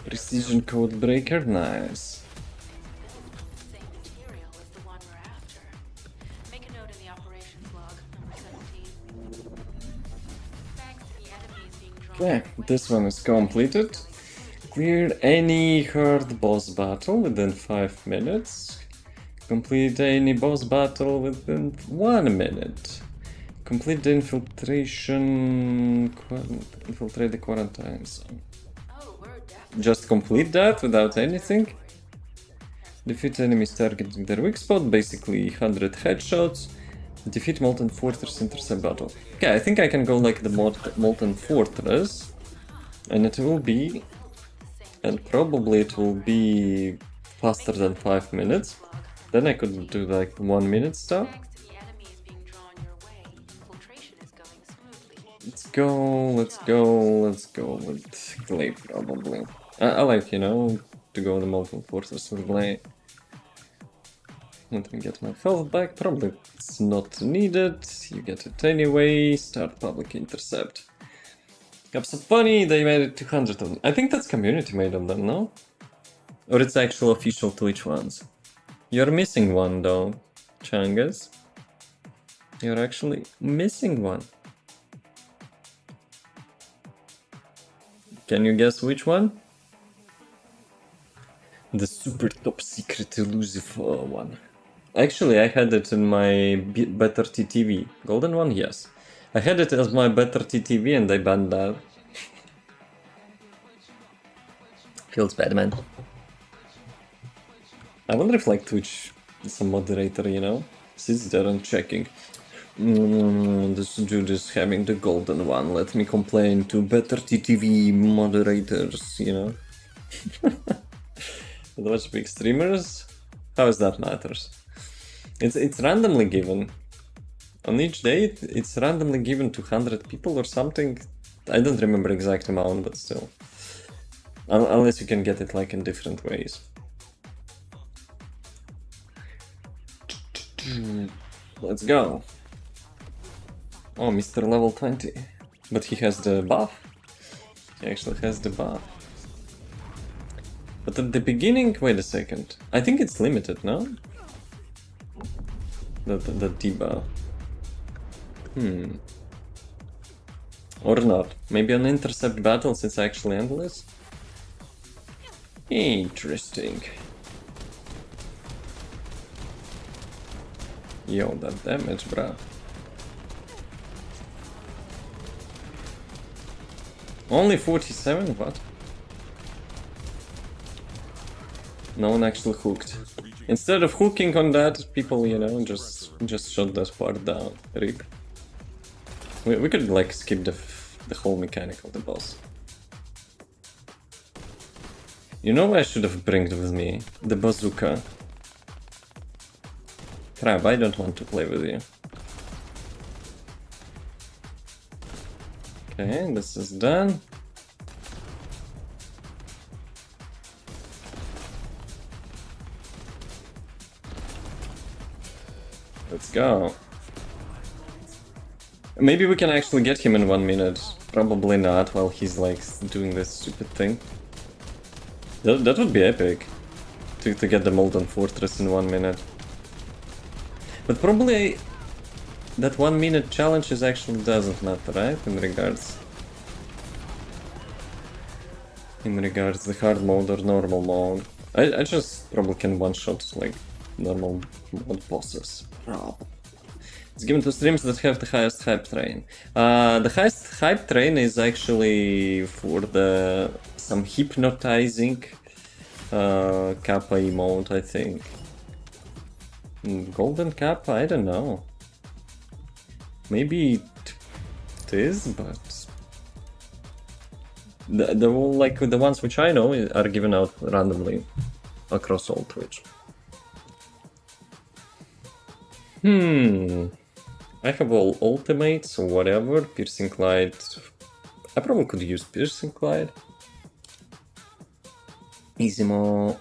Precision code breaker, nice. Okay, this one is completed. Clear any hard boss battle within 5 minutes. Complete any boss battle within 1 minute. Complete the infiltration... infiltrate the quarantine zone. Just complete that without anything. Defeat enemies targeting their weak spot, basically 100 headshots. Defeat Molten Fortress intercept battle. Okay, I think I can go like the Molten Fortress. And it will be... and probably it will be faster than 5 minutes. Then I could do like 1 minute stuff. Let's go with Glaive probably. I like, you know, to go the Molten Fortress with Glaive. Let me get my health back. Probably it's not needed. You get it anyway. Start public intercept. Cups of Bunny, they made it 200 of them. I think that's community made of them, no? Or it's actual official Twitch ones. You're missing one though, Changas. You're actually missing one. Can you guess which one? The super top secret elusive one. Actually, I had it in my Better TTV. Golden one? Yes. I had it as my Better TTV and they banned that. Feels bad, man. I wonder if like Twitch is a moderator, you know? Sits there and checking. This dude is having the golden one. Let me complain to Better TTV moderators, you know? Watch big streamers? How is that matters? It's randomly given. On each day, it's randomly given to 100 people or something. I don't remember exact amount, but still. Unless you can get it like in different ways. Let's go. Oh, Mr. Level 20. But he has the buff. He actually has the buff. But at the beginning, wait a second. I think it's limited, no? The debuff. Or not. Maybe an intercept battle since it's actually endless? Interesting. Yo, that damage, bruh. Only 47? What? No one actually hooked. Instead of hooking on that, people, you know, just shot that part down. RIP. We could like skip the whole mechanic of the boss. You know what I should have brought with me? The bazooka. Crap, I don't want to play with you. Okay, this is done. Let's go. Maybe we can actually get him in 1 minute. Probably not while he's like doing this stupid thing. That would be epic. To get the Molten Fortress in 1 minute. But probably that 1 minute challenge is actually doesn't matter, right? In regards the hard mode or normal mode. I just probably can one-shot like normal mode bosses. It's given to streams that have the highest hype train. The highest hype train is actually for some hypnotizing Kappa emote, I think. Golden Kappa? I don't know. Maybe it is, but the ones which I know are given out randomly across all Twitch. I have all ultimates or whatever. Piercing Light. I probably could use Piercing Light. Izimo.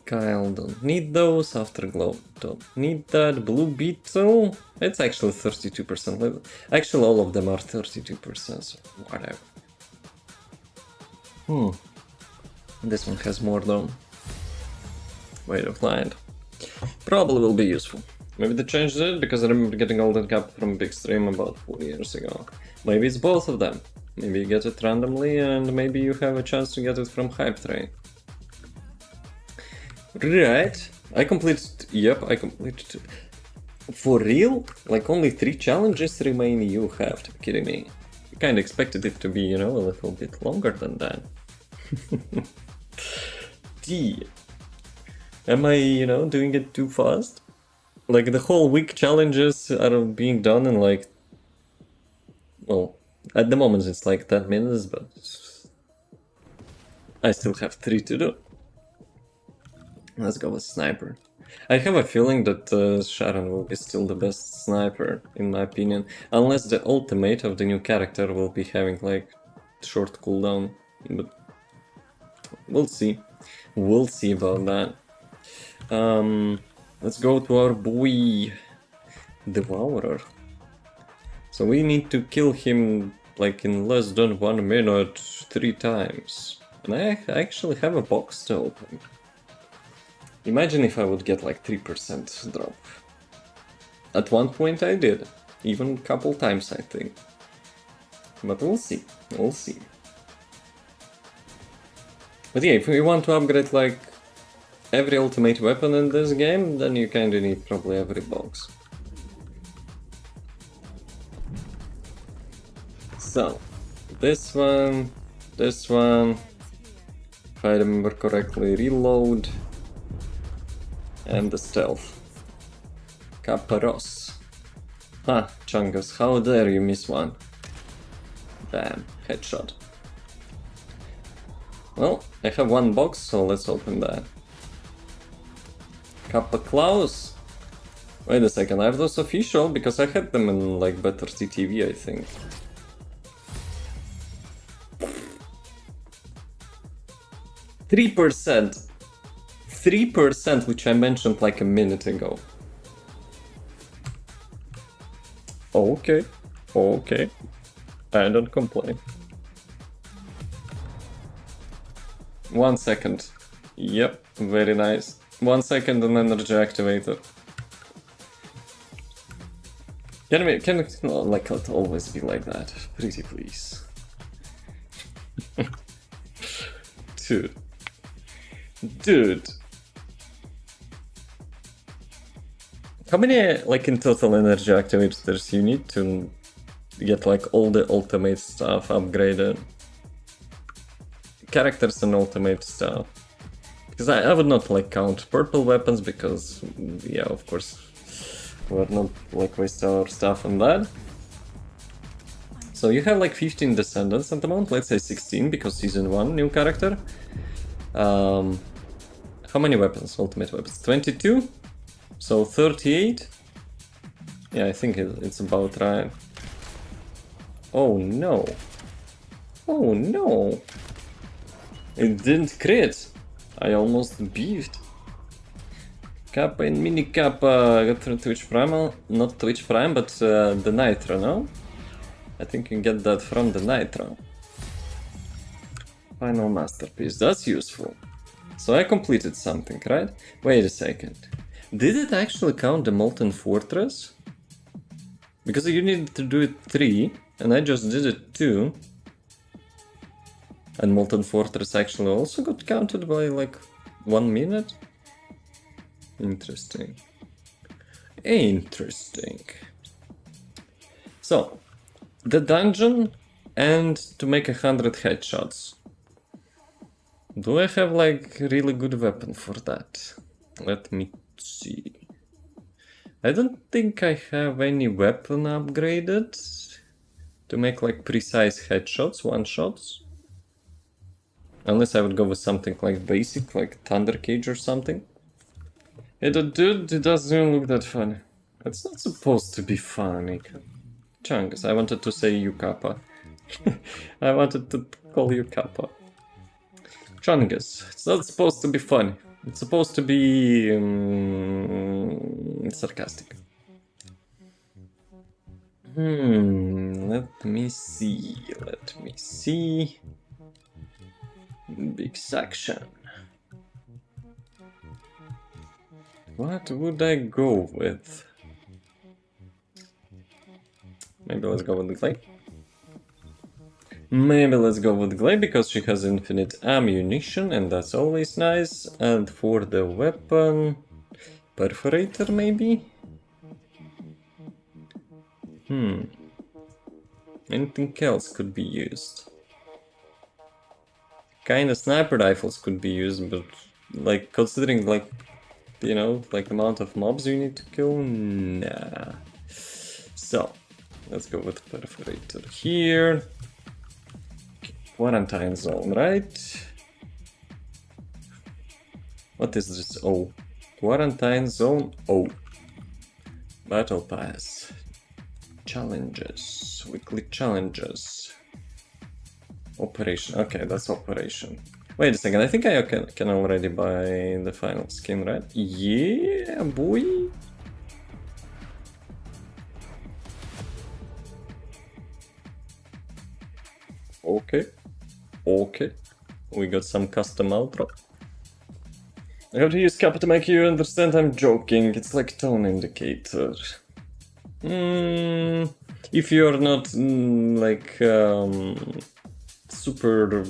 Kyle, don't need those. Afterglow, don't need that. Blue Beetle. It's actually 32% level. Actually, all of them are 32%, so whatever. This one has more though. Weight of Light. Probably will be useful. Maybe they changed it because I remember getting Golden Cap from a big stream about 4 years ago. Maybe it's both of them. Maybe you get it randomly and maybe you have a chance to get it from Hype Train. Right. I completed... Yep, I completed... For real? Like only 3 challenges remain? You have to be kidding me. I kinda expected it to be, you know, a little bit longer than that. Am I, you know, doing it too fast? Like the whole week challenges are being done in like... Well, at the moment it's like 10 minutes, but... I still have 3 to do. Let's go with sniper. I have a feeling that Sharon will be still the best sniper, in my opinion, unless the ultimate of the new character will be having like short cooldown, but we'll see. We'll see about that. Let's go to our boy Devourer. So we need to kill him like in less than 1 minute 3 times. And I actually have a box to open. Imagine if I would get like 3% drop. At one point I did, even a couple times I think. But we'll see, we'll see. But yeah, if we want to upgrade like every ultimate weapon in this game, then you kinda need probably every box. So, this one, if I remember correctly, reload, and the stealth. Kaparos. Ha, Chungus, how dare you miss one? Bam, headshot. Well, I have one box, so let's open that. Kappa Klaus. Wait a second, are those official? Because I had them in like better TTV, I think. %. 3%, which I mentioned like a minute ago. Okay, okay. I don't complain. 1 second. Yep, very nice. 1 second and energy activator. Can it like it always be like that? Pretty please. Dude. How many like in total energy activators you need to get like all the ultimate stuff upgraded? Characters and ultimate stuff. Because I would not like count purple weapons because yeah, of course we're not like waste our stuff on that. So you have like 15 descendants at the moment, let's say 16 because season 1 new character. How many weapons? Ultimate weapons? 22? So 38? Yeah, I think it's about right. Oh no. Oh no. It didn't crit. I almost beefed. Kappa and Mini Kappa got through Twitch Prime, not Twitch Prime, but the Nitro, no? I think you get that from the Nitro. Final masterpiece, that's useful. So I completed something, right? Wait a second. Did it actually count the Molten Fortress? Because you needed to do it 3, and I just did it 2. And Molten Fortress actually also got counted by like 1 minute? Interesting. Interesting. So, the dungeon and to make 100 headshots. Do I have like really good weapon for that? Let me see. I don't think I have any weapon upgraded to make like precise headshots, one-shots. Unless I would go with something like basic, like Thunder Cage or something. It doesn't look that funny. It's not supposed to be funny. Chungus, I wanted to say you Kappa. I wanted to call you Kappa. Chungus, it's not supposed to be funny. It's supposed to be sarcastic. Let me see. Big section. What would I go with? Maybe let's go with the Glade. Maybe let's go with Glade because she has infinite ammunition and that's always nice. And for the weapon, perforator maybe? Anything else could be used. Kinda sniper rifles could be used, but like considering like, you know, like amount of mobs you need to kill, nah. So, let's go with perforator here. Quarantine zone, right? What is this? Oh. Quarantine zone. Oh. Battle pass. Challenges. Weekly challenges. Operation. Okay, that's operation. Wait a second. I think I can already buy the final skin, right? Yeah, boy. Okay. Okay. We got some custom outro. I have to use kappa to make you understand I'm joking. It's like tone indicator. If you're not like super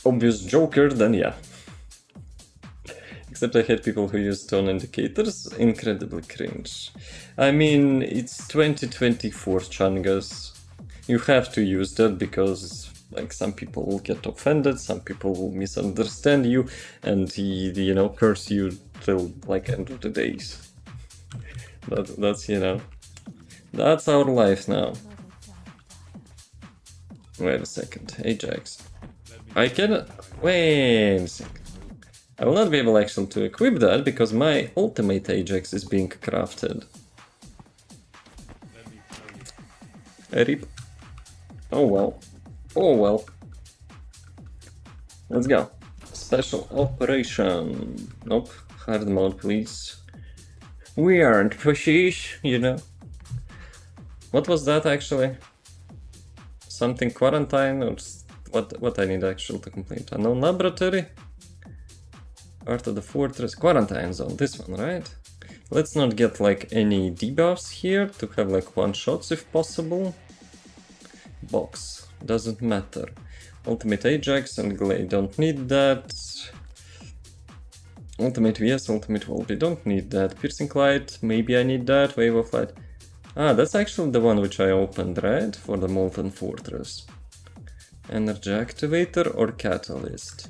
obvious joker, then yeah. Except I hate people who use tone indicators. Incredibly cringe. I mean, it's 2024, Changas. You have to use that because like some people will get offended, some people will misunderstand you, and you know, curse you till like end of the days. That's you know, that's our life now. Wait a second, Ajax. I cannot. Wait a second. I will not be able actually to equip that because my ultimate Ajax is being crafted. RIP. Oh well. Oh well. Let's go. Special operation. Nope. Hard mode, please. We aren't pushies, you know. What was that actually? Something quarantine or what I need actually to complete? Unknown laboratory? Part of the fortress. Quarantine zone, this one, right? Let's not get like any debuffs here to have like one shots if possible. Box. Doesn't matter. Ultimate Ajax and Glade. Don't need that. Ultimate VS, Ultimate Volby. Don't need that. Piercing Light. Maybe I need that. Wave of Light. Ah, that's actually the one which I opened, right? For the Molten Fortress. Energy Activator or Catalyst?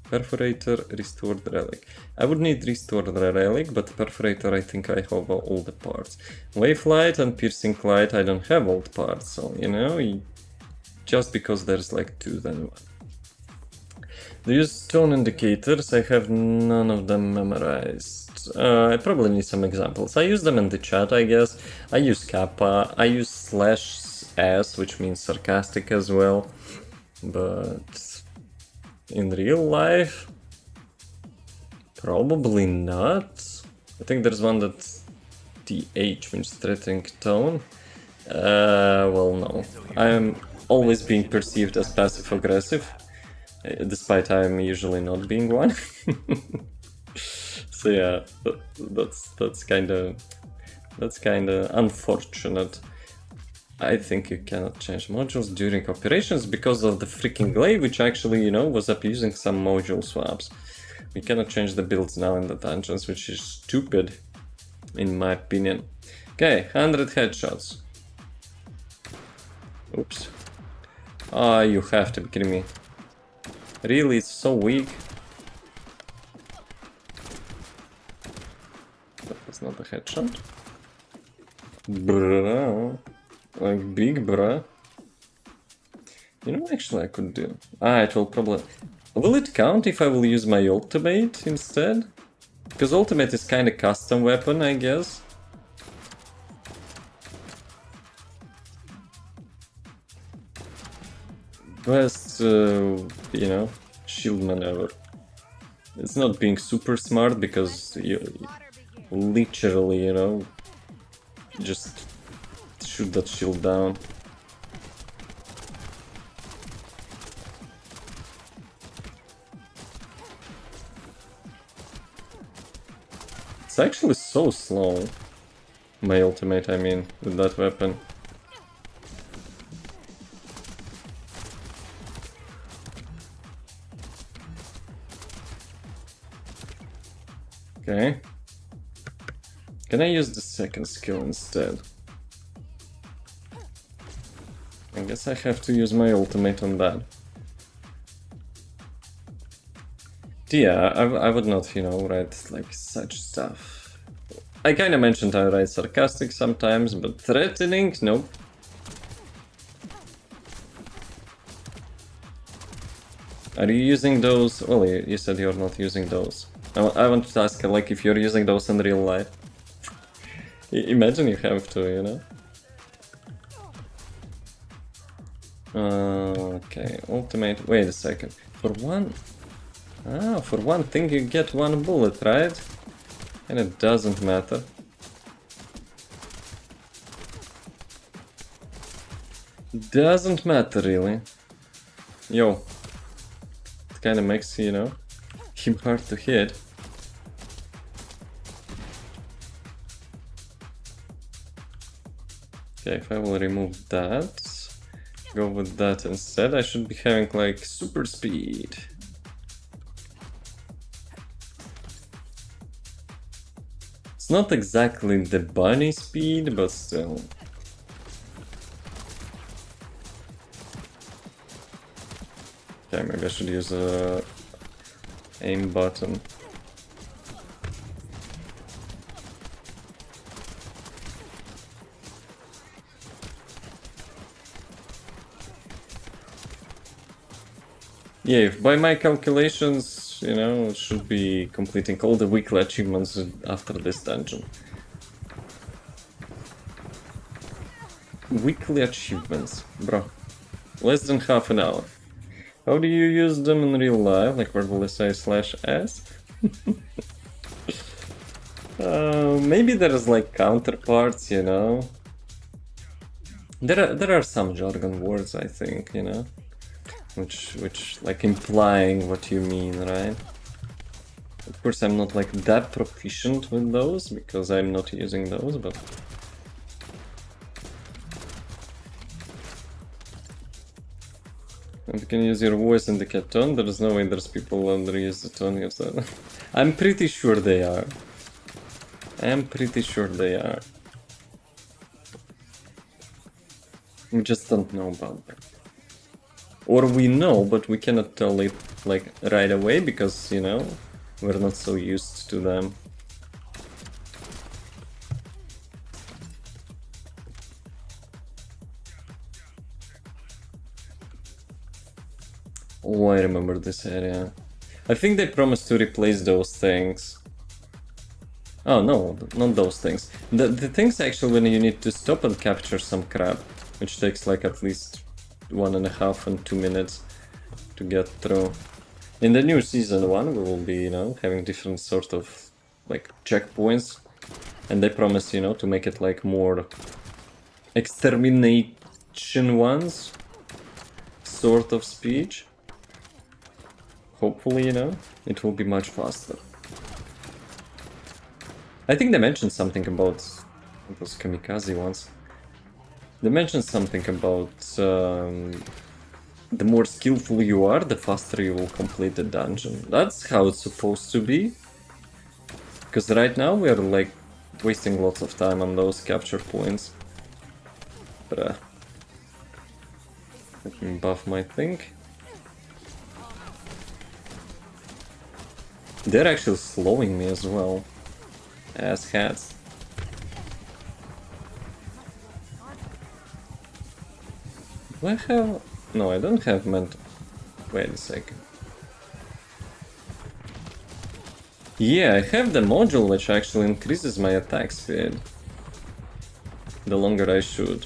Perforator, Restored Relic. I would need Restored Relic, but Perforator I think I have all the parts. Wave Light and Piercing Light I don't have all the parts, so you know, just because there's like two then one. Do you use tone indicators? I have none of them memorized. I probably need some examples. I use them in the chat, I guess. I use kappa, I use /s, which means sarcastic as well, but in real life, probably not. I think there's one that's TH, means threatening tone. Well, no. I'm always being perceived as passive-aggressive, despite I'm usually not being one. So yeah, that's kind of unfortunate. I think you cannot change modules during operations because of the freaking glaive, which actually, you know, was abusing some module swaps. We cannot change the builds now in the dungeons, which is stupid, in my opinion. Okay, 100 headshots. Oops. Ah, you have to be kidding me. Really, it's so weak. That was not a headshot. Bruh. Like big bruh. You know, actually I could do. Ah, it will probably... Will it count if I will use my ultimate instead? Because ultimate is kind of custom weapon, I guess. Best, you know, shield maneuver. It's not being super smart because you literally, you know, just shoot that shield down. It's actually so slow. My ultimate, I mean, with that weapon. Okay. Can I use the second skill instead? I guess I have to use my ultimate on that. Yeah, I would not, you know, write like such stuff. I kinda mentioned I write sarcastic sometimes, but threatening? Nope. Are you using those? Well, you said you're not using those. I want to ask, like, if you're using those in real life. Imagine you have to, you know? Okay, ultimate. Wait a second. For one thing you get one bullet, right? And it doesn't matter. Doesn't matter, really. Yo. It kinda makes, you know, him hard to hit. Okay, if I will remove that, go with that instead, I should be having like super speed. It's not exactly the bunny speed, but still. Okay, maybe I should use a aim button. Yeah, if by my calculations, you know, it should be completing all the weekly achievements after this dungeon. Weekly achievements, bro. Less than half an hour. How do you use them in real life? Like, where will I say /s? Maybe there's like counterparts, you know. There are some jargon words, I think, you know, which like implying what you mean, right? Of course, I'm not like that proficient with those because I'm not using those, but. And you can use your voice in the cat tone. There's no way there's people under use the tone of that. I'm pretty sure they are. I'm pretty sure they are. We just don't know about them. Or we know, but we cannot tell it like right away because, you know, we're not so used to them. Oh, I remember this area. I think they promised to replace those things. Oh no, not those things. The things actually when you need to stop and capture some crap, which takes like at least 1.5 and 2 minutes to get through. In the new season 1 we will be, you know, having different sort of like checkpoints, and they promise, you know, to make it like more extermination ones sort of speech. Hopefully, you know, it will be much faster. I think they mentioned something about those kamikaze ones. They mentioned something about the more skillful you are, the faster you will complete the dungeon. That's how it's supposed to be. Because right now we are like wasting lots of time on those capture points. But let me buff my thing. They're actually slowing me as well. Ass hats. Do I have... No, I don't have mental... Wait a second. Yeah, I have the module which actually increases my attack speed. The longer I shoot.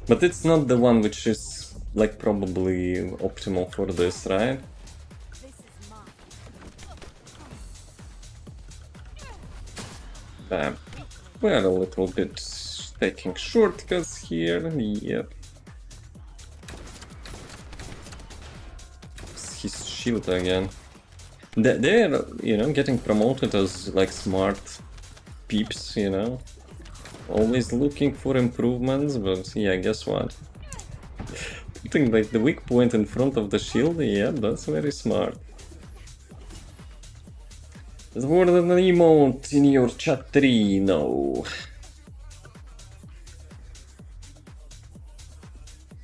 But it's not the one which is like probably optimal for this, right? Bam. We're a little bit taking shortcuts here, yep. His shield again. They're, you know, getting promoted as like smart peeps, you know. Always looking for improvements, but yeah, guess what? Putting like the weak point in front of the shield, yeah, that's very smart. There's more than an emote in your chat tree, no.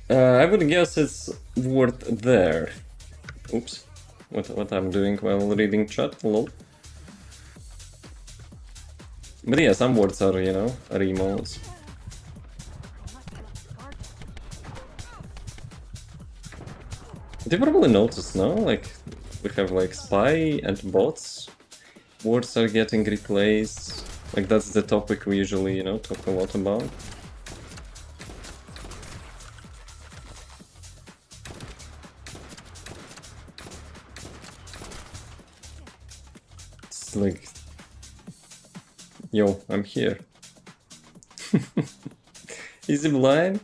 I would guess it's worth there. Oops. What I'm doing while reading chat, lol. But yeah, some words are, you know, are emotes. You probably noticed, no? Like, we have like spy and bots. Words are getting replaced. Like, that's the topic we usually, you know, talk a lot about. It's like, yo, I'm here. Easy blind.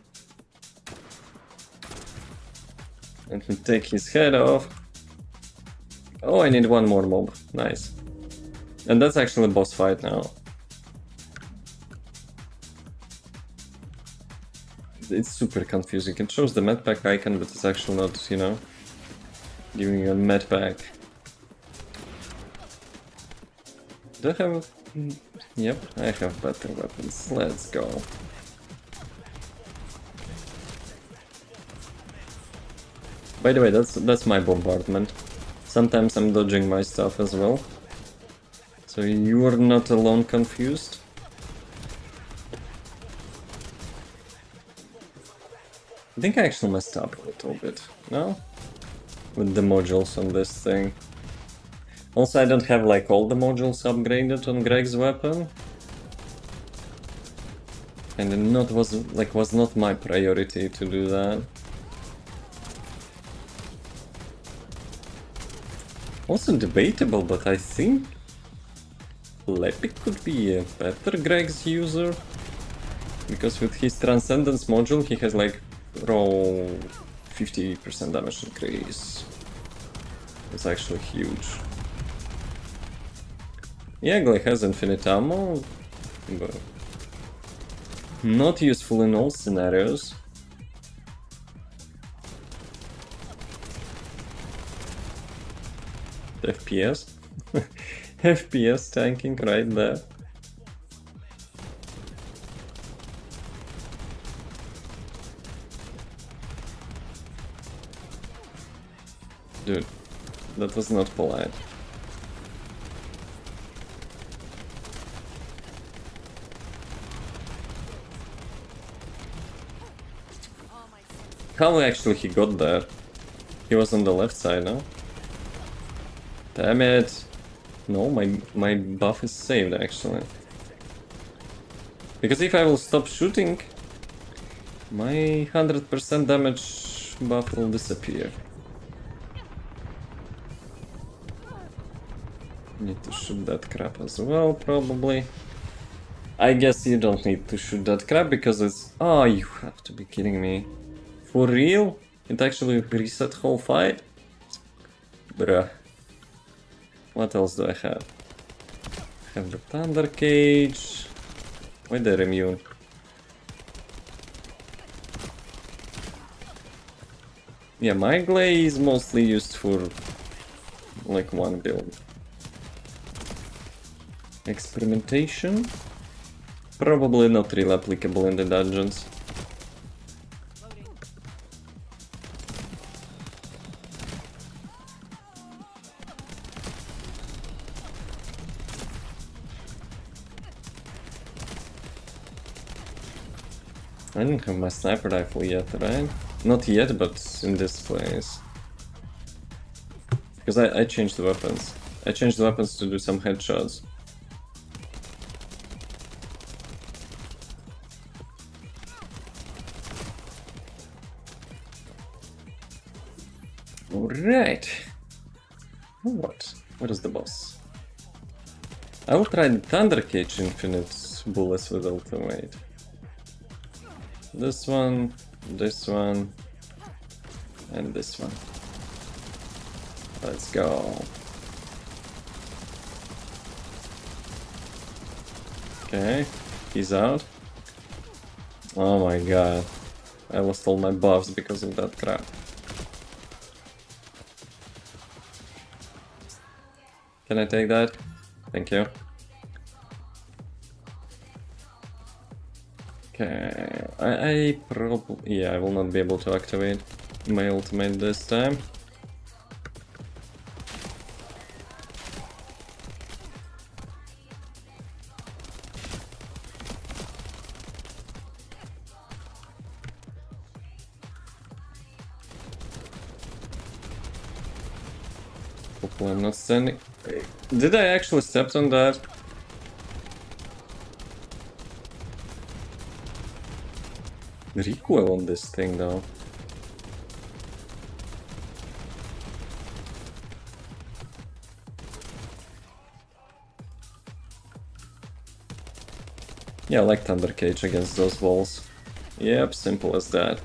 And we take his head off. Oh, I need one more mob. Nice. And that's actually a boss fight now. It's super confusing. It shows the medpack icon, but it's actually not, you know, giving you a medpack. Do I have... Yep, I have better weapons. Let's go. By the way, that's my bombardment. Sometimes I'm dodging my stuff as well. So you are not alone confused. I think I actually messed up a little bit, no? With the modules on this thing. Also, I don't have like all the modules upgraded on Greg's weapon. And it was not my priority to do that. Also debatable, but I think 𝒐𝒊𝒏 could be a better Greg's user. Because with his Transcendence module, he has like raw 50% damage increase. It's actually huge. Yeah, Gleg has infinite ammo, but not useful in all scenarios. FPS? FPS tanking right there. Dude, that was not polite. How actually he got there? He was on the left side, no? Damn it! No, my buff is saved actually. Because if I will stop shooting, my 100% damage buff will disappear. Need to shoot that crap as well, probably. I guess you don't need to shoot that crap because it's... Oh, you have to be kidding me. For real? It actually reset whole fight? Bruh. What else do I have? I have the Thunder Cage. Why they're immune? Yeah, my Glay is mostly used for like one build. Experimentation? Probably not really applicable in the dungeons. I didn't have my sniper rifle yet, right? Not yet, but in this place. Because I changed the weapons. I changed the weapons to do some headshots. Alright. What? What is the boss? I will try the Thunder Cage infinite bullets with ultimate. This one, and this one. Let's go. Okay, he's out. Oh my god. I lost all my buffs because of that crap. Can I take that? Thank you. Okay, I probably... Yeah, I will not be able to activate my ultimate this time. Hopefully I'm not standing. Did I actually step on that? Recoil on this thing though. Yeah, I like Thunder Cage against those walls. Yep, simple as that.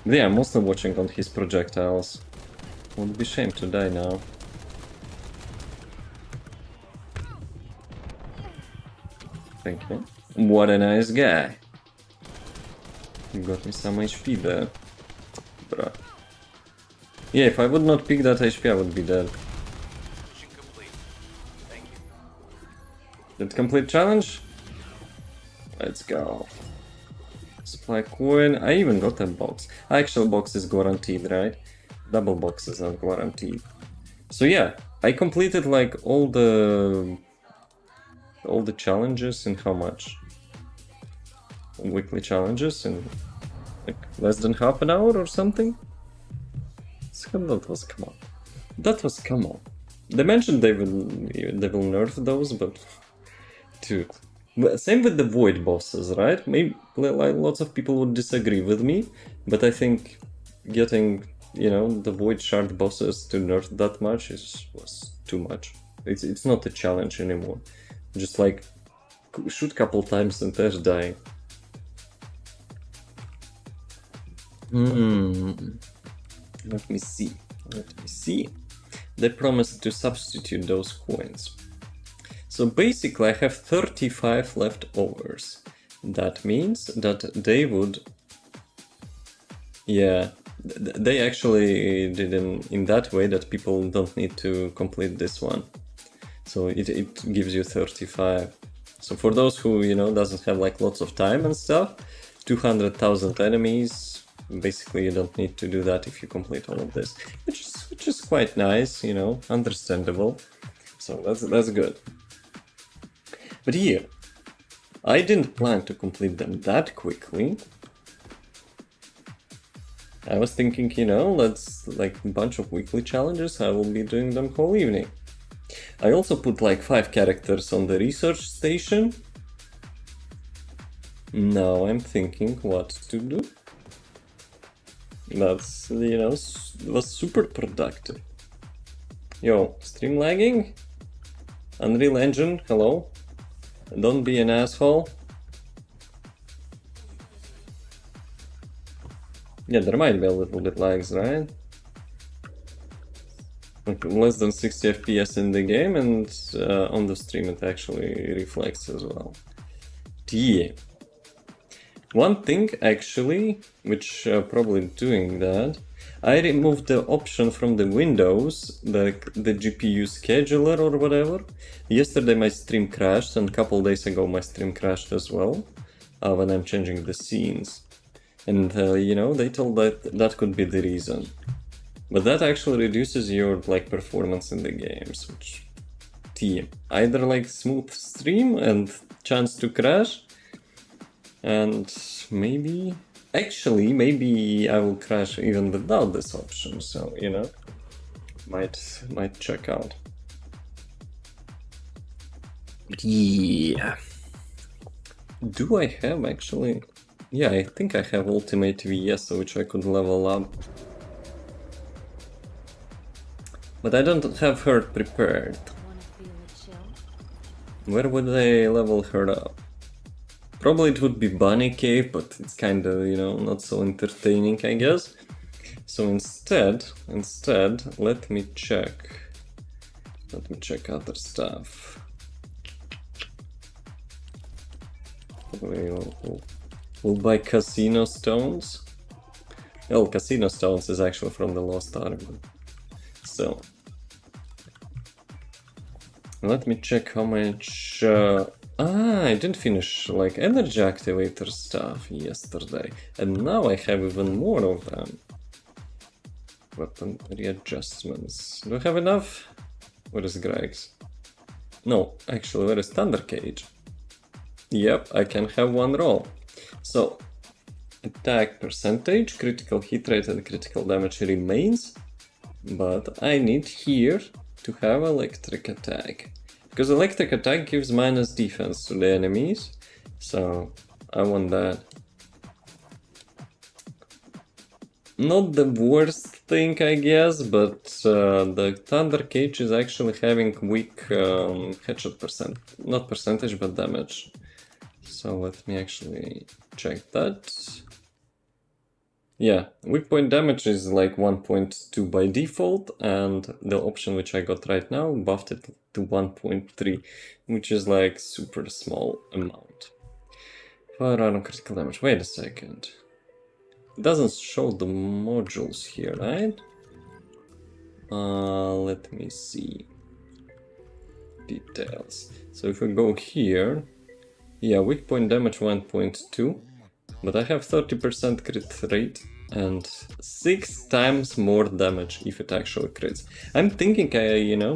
Yeah, I'm mostly watching on his projectiles. Would be shame to die now. Thank you. What a nice guy. You got me some HP there. Bruh. Yeah, if I would not pick that HP, I would be dead. Did complete challenge? Let's go. Supply coin. I even got a box. Actual box is guaranteed, right? Double boxes are guaranteed. So yeah, I completed like all the challenges in how much? Weekly challenges in like less than half an hour or something? That was come on. That was come on. They mentioned they will nerf those, but dude. Same with the void bosses, right? Maybe like, lots of people would disagree with me, but I think getting, you know, the void shard bosses to nerf that much was too much. It's not a challenge anymore. Just like shoot couple times and they're dying. Let me see. They promised to substitute those coins. So basically I have 35 leftovers. That means that they would... Yeah, they actually did in that way that people don't need to complete this one. So it gives you 35. So for those who, you know, doesn't have like lots of time and stuff, 200,000 enemies, basically you don't need to do that if you complete all of this. Which is quite nice, you know, understandable. So that's good. But yeah, I didn't plan to complete them that quickly. I was thinking, you know, let's like a bunch of weekly challenges, I will be doing them whole evening. I also put like 5 characters on the research station. Now I'm thinking what to do. That's, you know, was super productive. Yo, stream lagging? Unreal Engine, hello? Don't be an asshole. Yeah, there might be a little bit lags, right? Like less than 60 FPS in the game, and on the stream it actually reflects as well. Yeah. One thing actually, which probably doing that, I removed the option from the Windows, the GPU scheduler or whatever. Yesterday my stream crashed, and a couple days ago my stream crashed as well, when I'm changing the scenes. And you know, they told that could be the reason. But that actually reduces your like performance in the games, which either like smooth stream and chance to crash, and maybe I will crash even without this option. So you know, might check out. Yeah. Do I have actually? Yeah, I think I have Ultimate VS, which I could level up. But I don't have her prepared. Where would I level her up? Probably it would be Bunny Cave, but it's kinda, you know, not so entertaining, I guess. So instead, let me check other stuff. We'll buy Casino Stones. Oh, Casino Stones is actually from the Lost Ark. So, let me check how much... I didn't finish like energy activator stuff yesterday, and now I have even more of them. Weapon readjustments. Do I have enough? Where is Greg's? No, actually, where is Thunder Cage? Yep, I can have one roll. So, attack percentage, critical hit rate and critical damage remains. But I need here to have electric attack. Because electric attack gives minus defense to the enemies. So, I want that. Not the worst thing, I guess, but the Thunder Cage is actually having weak headshot percent. Not percentage, but damage. So let me actually check that. Yeah, weak point damage is like 1.2 by default, and the option which I got right now buffed it to 1.3, which is like super small amount. Firearm critical damage. Wait a second. It doesn't show the modules here, right? Let me see. Details. So if we go here, yeah, weak point damage 1.2, but I have 30% crit rate and 6 times more damage if it actually crits. I'm thinking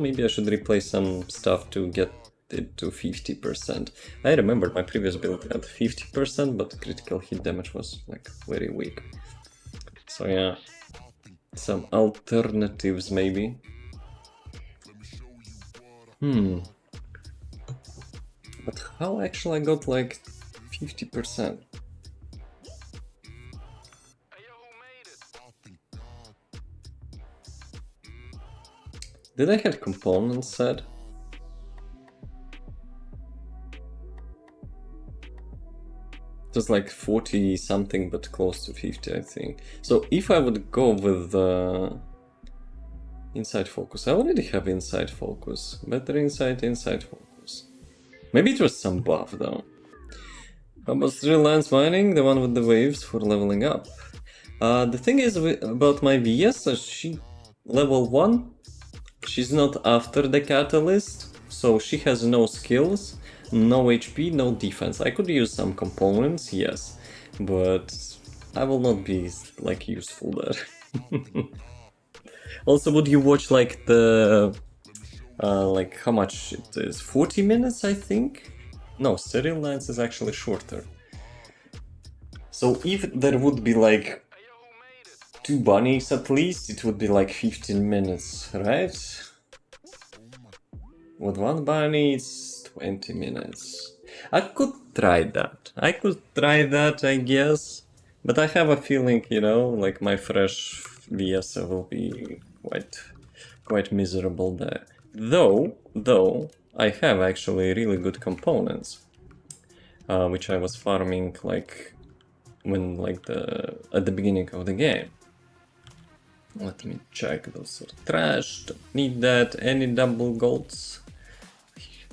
maybe I should replace some stuff to get it to 50%. I remember my previous build had 50%, but critical hit damage was like very weak. So yeah, some alternatives maybe. But how actually I got like 50%? Did I have components set? It was like 40 something, but close to 50, I think. So if I would go with inside focus, I already have inside focus. Better inside focus. Maybe it was some buff though. How about 3 lines mining? The one with the waves for leveling up. The thing is about my VS, she level 1. She's not after the catalyst, so she has no skills. No HP, no defense. I could use some components, yes, but I will not be like useful there. Also, would you watch like the like how much it is? 40 minutes, I think. No, serial lines is actually shorter. So if there would be like 2 bunnies at least, it would be like 15 minutes, right? With 1 bunny, it's 20 minutes. I could try that. I guess. But I have a feeling, like my fresh VS will be quite miserable there. Though, I have actually really good components. Which I was farming like when at the beginning of the game. Let me check, those are trash, don't need that. Any double golds?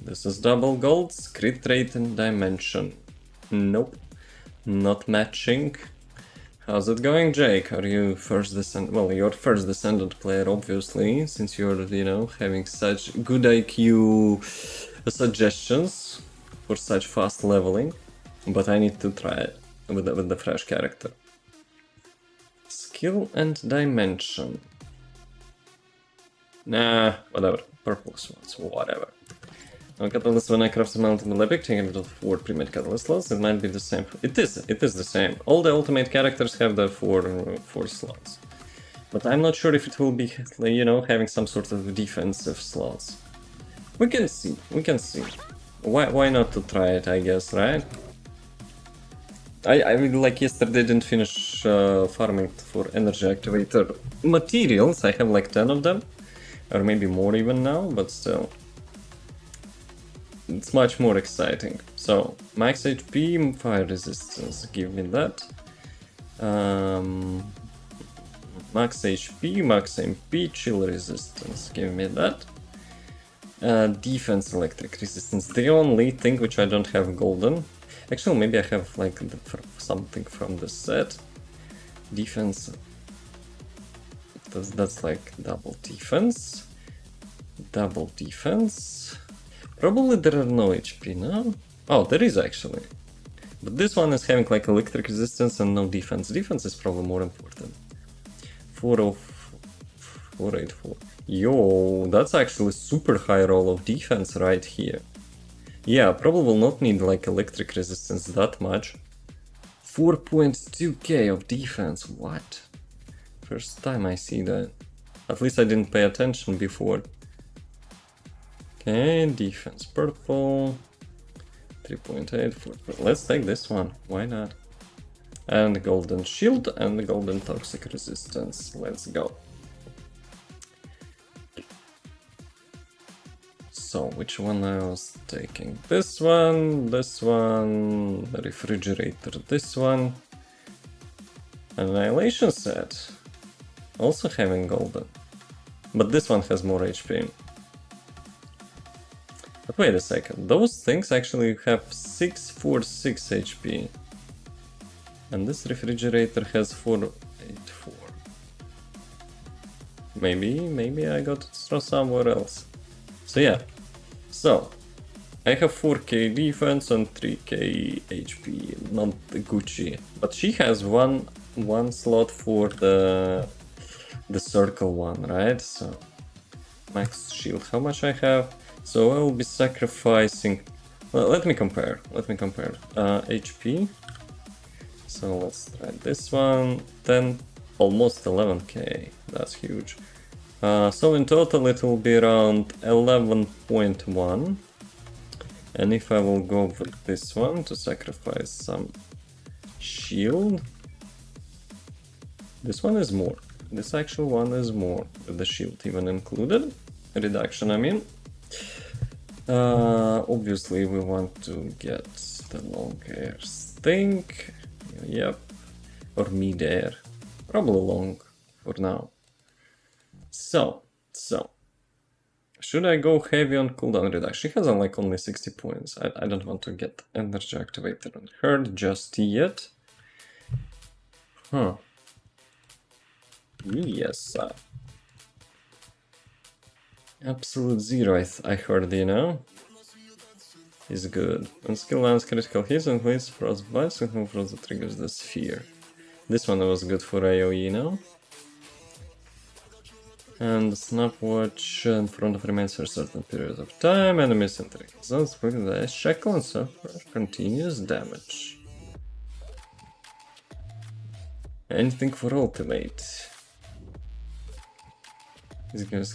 This is double golds, crit rate and dimension. Nope, not matching. How's it going, Jake? Are you first descendant? Well, you're first descendant player, obviously, since you're, having such good IQ suggestions for such fast leveling. But I need to try it with the fresh character. Skill and dimension. Nah, whatever. Purple slots, whatever. Now, catalyst when I craft a ultimate epic, taking it of 4 pre-made catalyst slots, it might be the same. It is the same. All the ultimate characters have the 4 slots. But I'm not sure if it will be, having some sort of defensive slots. We can see. Why not to try it, I guess, right? I really like yesterday didn't finish farming for energy activator materials. I have like 10 of them, or maybe more even now, but still. It's much more exciting. So, max HP, fire resistance, give me that. Max HP, max MP, chill resistance, give me that. Defense, electric resistance, the only thing which I don't have golden. Actually, maybe I have like something from the set. Defense, that's like double defense. Probably there are no HP, no? Oh, there is actually. But this one is having like electric resistance and no defense. Defense is probably more important. 484. Yo, that's actually super high roll of defense right here. Yeah, probably will not need like electric resistance that much. 4.2k of defense, what? First time I see that. At least I didn't pay attention before. Okay, defense purple. 3.8, 4. Let's take this one, why not? And golden shield and golden toxic resistance. Let's go. So, which one I was taking? This one, the refrigerator, this one. Annihilation set. Also having golden. But this one has more HP. But wait a second, those things actually have 646 HP. And this refrigerator has 484. Maybe I got it from somewhere else. So yeah, so I have 4k defense and 3k HP, not the Gucci. But she has one slot for the circle one, right? So max shield, how much I have? So I will be sacrificing. Well, let me compare. HP. So let's try this one. 10, almost 11k. That's huge. So in total it will be around 11.1. And if I will go with this one to sacrifice some shield, this one is more. This actual one is more, with the shield even included. Reduction, I mean. Obviously we want to get the long air stink. Yep. Or mid air. Probably long for now. So. Should I go heavy on cooldown reduction? She has like only 60 points. I don't want to get energy activated on her just yet. Huh. Yes. Absolute zero, I heard, you know? Is good. And skill lands critical hits and hits frostbite, and who frost that triggers the sphere. This one was good for AoE, you know? And the snapwatch in front of remains for a certain period of time, enemies entering zones with the ice shackle and suffer continuous damage. Anything for ultimate. These guys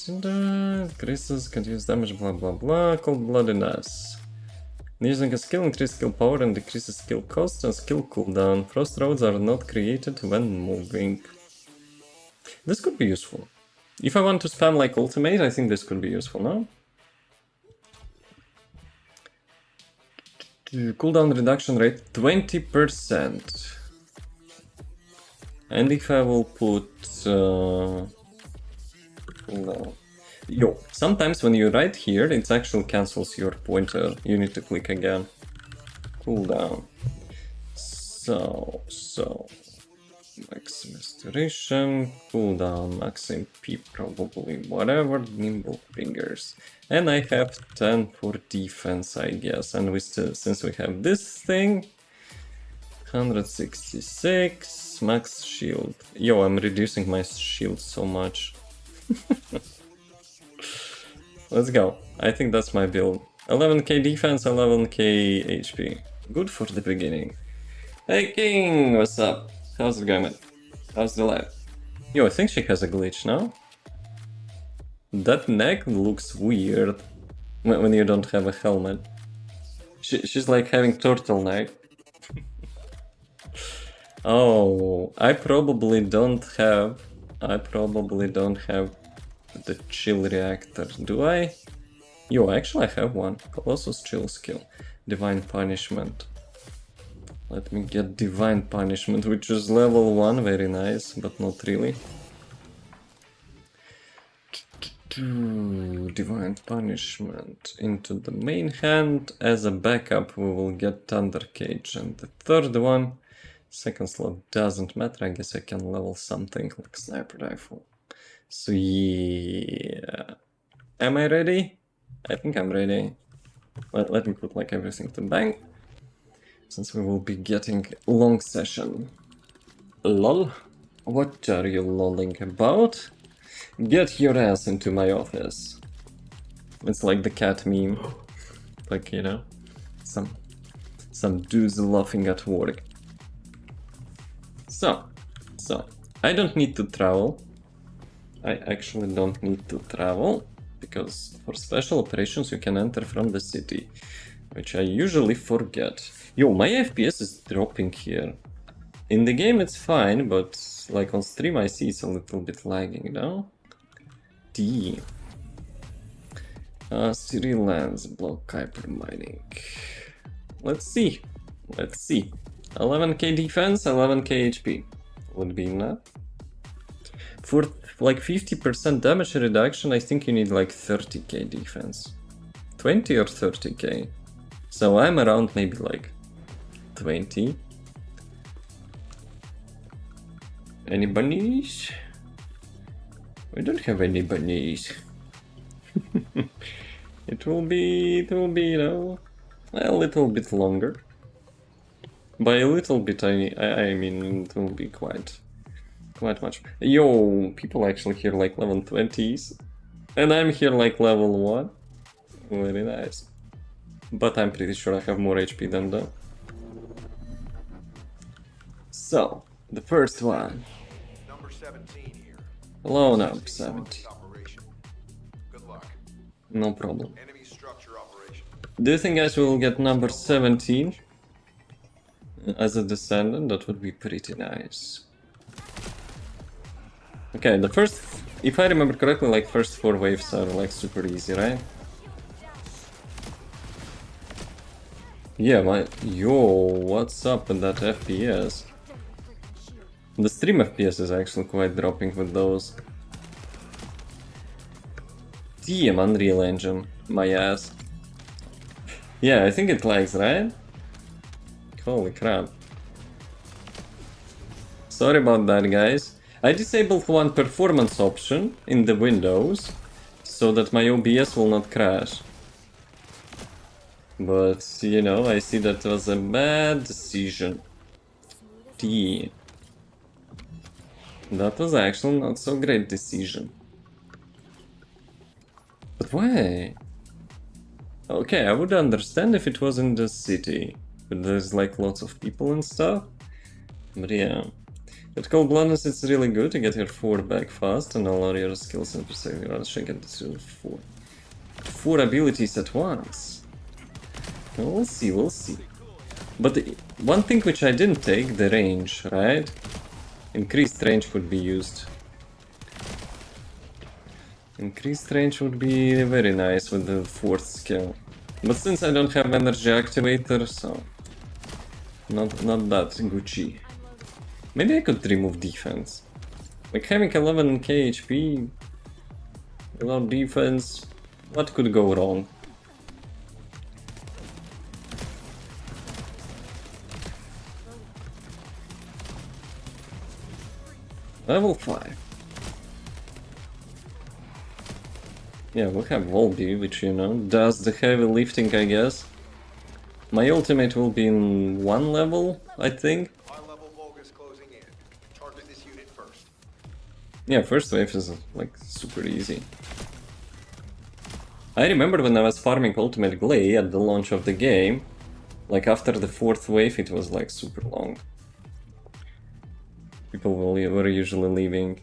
increases continuous damage, blah blah blah, cold bloodiness. Using a skill increases skill power and decreases skill cost and skill cooldown. Frost roads are not created when moving. This could be useful. If I want to spam like ultimate, I think this could be useful, no? Cooldown reduction rate 20%. And if I will put cooldown. Yo, sometimes when you write here, it actually cancels your pointer. You need to click again. Cooldown. So max restoration, cooldown, max MP, probably whatever, nimble fingers. And I have 10 for defense, I guess. And we still, since we have this thing, 166 max shield. Yo, I'm reducing my shield so much. Let's go. I think that's my build. 11k defense, 11k HP. Good for the beginning. Hey King, what's up? How's it going, man? How's the life? Yo, I think she has a glitch now. That neck looks weird when you don't have a helmet. She's like having turtleneck. Oh, I probably don't have the chill reactor, do I? Yo, actually I have one. Colossus chill skill. Divine punishment. Let me get Divine Punishment, which is level 1, very nice, but not really. Divine Punishment into the main hand. As a backup, we will get Thunder Cage. And the third one, second slot doesn't matter. I guess I can level something like Sniper Rifle. So yeah. Am I ready? I think I'm ready. Let me put like everything to bank. Since we will be getting long session. Lol. What are you lolling about? Get your ass into my office. It's like the cat meme. Like, you know, some dudes laughing at work. So, I don't need to travel. I actually don't need to travel, because for special operations you can enter from the city, which I usually forget. Yo, my FPS is dropping here. In the game it's fine, but like on stream I see it's a little bit lagging now. D. City lands, block hypermining. Let's see. 11k defense, 11k HP. Would be enough. For like 50% damage reduction, I think you need like 30k defense. 20 or 30k. So I'm around maybe like 20. Any bunnies? We don't have any bunnies. It will be, you know, a little bit longer. By a little bit, I mean it will be quite much. Yo, people actually here like level 20s, and I'm here like level 1. Very nice. But I'm pretty sure I have more HP than them. So, the first one. Number 17 here. Hello, number 17. Good luck. No problem. Enemy structure operation. Do you think guys will get number 17 as a descendant? That would be pretty nice. Okay, the first, if I remember correctly, like first 4 waves are like super easy, right? Yeah, yo, what's up with that FPS? The stream FPS is actually quite dropping with those. Damn, Unreal Engine, my ass. Yeah, I think it lags, right? Holy crap. Sorry about that, guys. I disabled one performance option in the Windows so that my OBS will not crash. But, you know, I see that was a bad decision. D. That was actually not so great decision. But why? Okay, I would understand if it was in the city, but there's like lots of people and stuff. But yeah. With Cold Blindness it's really good to get your 4 back fast and all your skills and perceive your should get to 4 abilities at once. We'll see. But one thing which I didn't take, the range, right? Increased range could be used. Increased range would be very nice with the 4th skill. But since I don't have energy activator, so not that Gucci. Maybe I could remove defense. Like having 11k HP without defense, what could go wrong? Level 5. Yeah, we have 𝑣𝒊𝒏, which, you know, does the heavy lifting, I guess. My ultimate will be in 1 level, I think. High-level Volga's closing in. Target this unit first. Yeah, first wave is like super easy. I remember when I was farming Ultimate Glay at the launch of the game, like after the 4th wave it was like super long. People were usually leaving.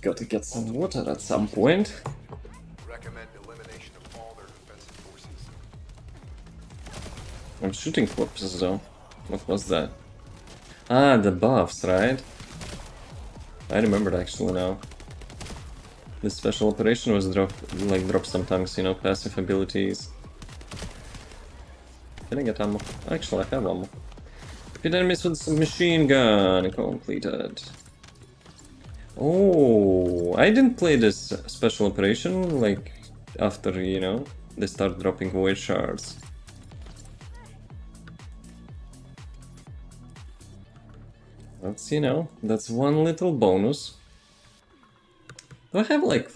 Gotta get some water at some point. Recommend elimination of all their defensive forces. I'm shooting corpses though. What was that? Ah, the buffs, right? I remembered actually now. This special operation was drop sometimes, you know, passive abilities. Can I get ammo? Actually, I have ammo. Hit enemies with some machine gun completed. Oh, I didn't play this special operation, like, after, you know, they start dropping void shards. That's, you know, that's one little bonus. Do I have, like,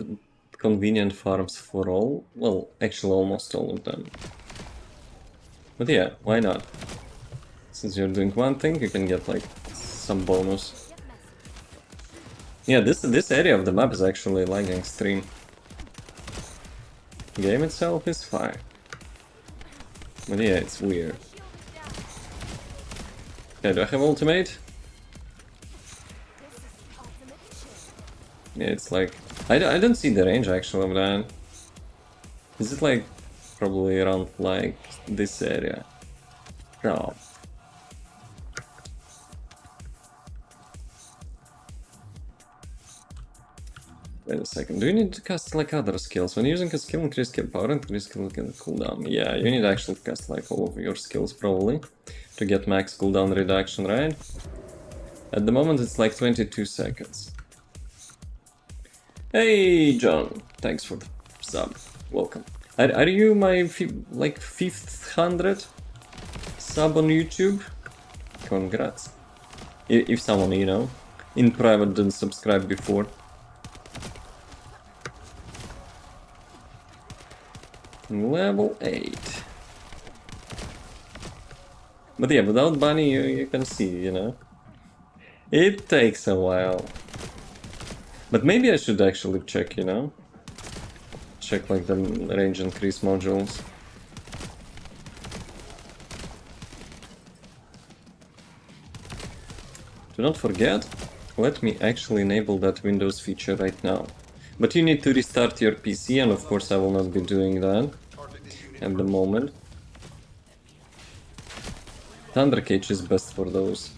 convenient farms for all? Well, actually almost all of them. But yeah, why not? Since you're doing one thing, you can get, like, some bonus. Yeah, this area of the map is actually lagging stream. Game itself is fine. But yeah, it's weird. Okay, do I have ultimate? Yeah, it's like... I don't see the range actually of that. Is it like... probably around like this area? No. Wait a second, do you need to cast like other skills? When using a skill, increase skill power, increase skill cooldown. Yeah, you need to actually cast like all of your skills probably to get max cooldown reduction, right? At the moment it's like 22 seconds. Hey John, thanks for the sub, welcome. Are you my like 500 sub on YouTube? Congrats. If someone, you know, in private didn't subscribe before. Level 8. But yeah, without Bunny you can see, you know. It takes a while. But maybe I should actually check, you know. Check like the range increase modules. Do not forget, let me actually enable that Windows feature right now. But you need to restart your PC, and of course I will not be doing that at the moment. Thunder Cage is best for those.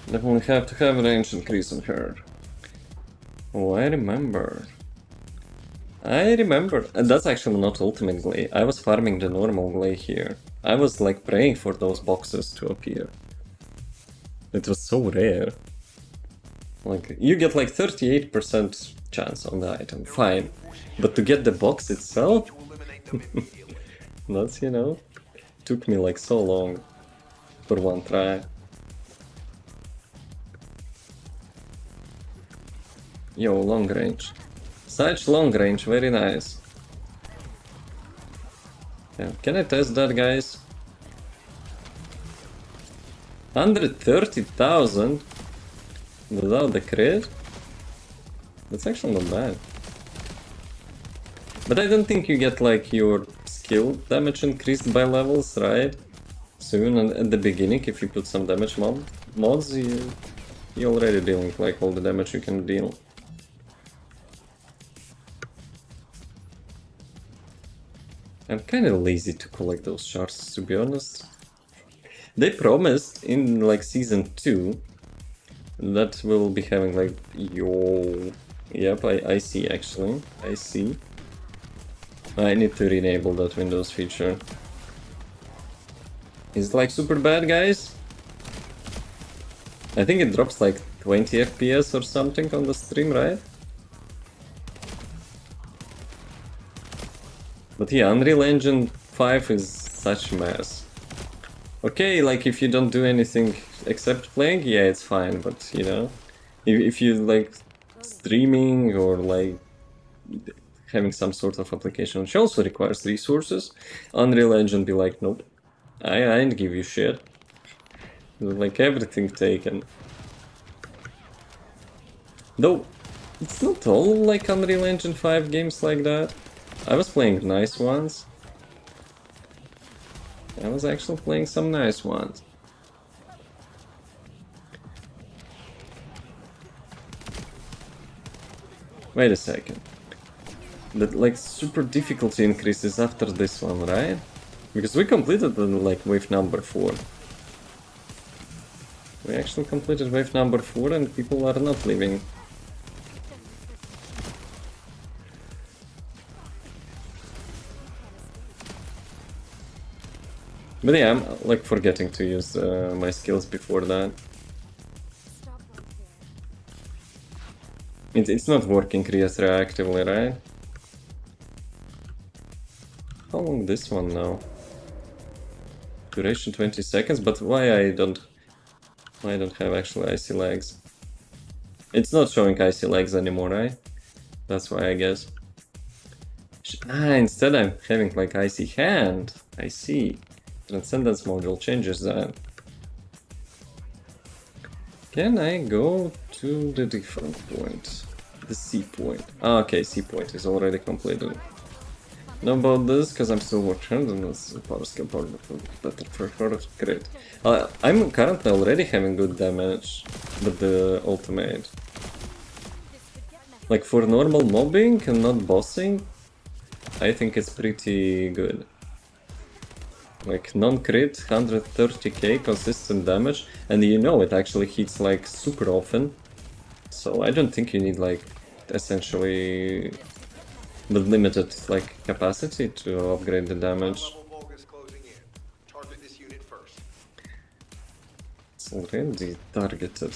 Definitely have to have range increase on her. Oh, I remember. And that's actually not ultimate glay. I was farming the normal glay here. I was like praying for those boxes to appear. It was so rare. Like, you get like 38% chance on the item, fine. But to get the box itself? That's, you know, took me like so long for one try. Yo, long range. Such long range, very nice. Yeah, can I test that, guys? 130,000 without the crit? That's actually not bad. But I don't think you get like your skill damage increased by levels, right? So even at the beginning, if you put some damage mods, you're already dealing like all the damage you can deal. I'm kinda lazy to collect those shards, to be honest. They promised in like season 2 that we'll be having like yo. Yep, I see actually. I see. I need to re-enable that Windows feature. Is it like super bad, guys? I think it drops like 20 FPS or something on the stream, right? But yeah, Unreal Engine 5 is such a mess. Okay, like if you don't do anything except playing, yeah, it's fine, but you know, if you like streaming or like having some sort of application which also requires resources, Unreal Engine be like, nope, I ain't give you shit. Like everything taken. Though, it's not all like Unreal Engine 5 games like that. I was playing nice ones. I was actually playing some nice ones. Wait a second. That like super difficulty increases after this one, right? Because we completed the like wave number 4. We actually completed wave number 4 and people are not leaving. But yeah, I'm like forgetting to use my skills before that. It's not working retroactively, right? How long this one now? Duration 20 seconds, but why I don't have actually icy legs? It's not showing icy legs anymore, right? That's why, I guess. Instead I'm having like icy hand. I see. Transcendence module changes that. Can I go to the different point? The C point. Ah, okay, C point is already completed. Know about this because I'm still watching, and it's power skill part better for crit. I'm currently already having good damage with the ultimate. Like for normal mobbing and not bossing, I think it's pretty good. Like non-crit, 130k consistent damage, and you know it actually hits like super often. So I don't think you need like essentially the limited like capacity to upgrade the damage. Level Volk is closing in. Target this unit first. It's already targeted.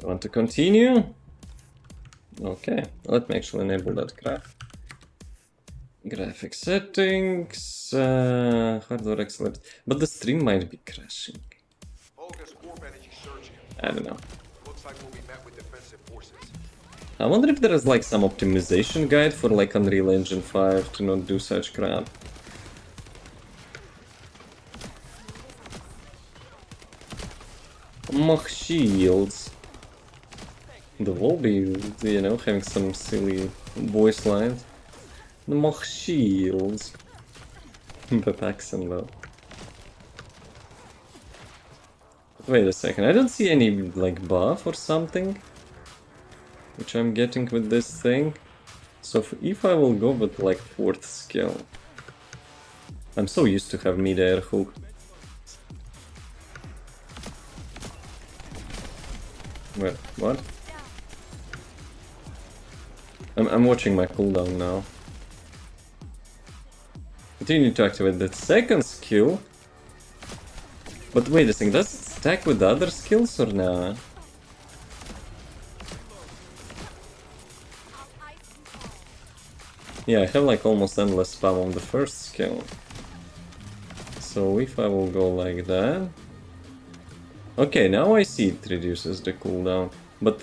Want to continue? Okay, let me actually enable that graph. Graphic settings, hardware excellent, but the stream might be crashing. Volk's warp energy surging. I don't know. Looks like we'll be met with defensive forces. I wonder if there is like some optimization guide for like Unreal Engine 5 to not do such crap. Mach shields. The will be, you know, having some silly voice lines. The Mach shields. That accent though. Wait a second, I don't see any like buff or something which I'm getting with this thing. So if I will go with like 4th skill, I'm so used to have mid-air hook. Wait, what? I'm watching my cooldown now. Continue to activate the 2nd skill. But wait a second, does it stack with the other skills or nah? Yeah, I have like almost endless spam on the 1st skill. So if I will go like that... Okay, now I see it reduces the cooldown, but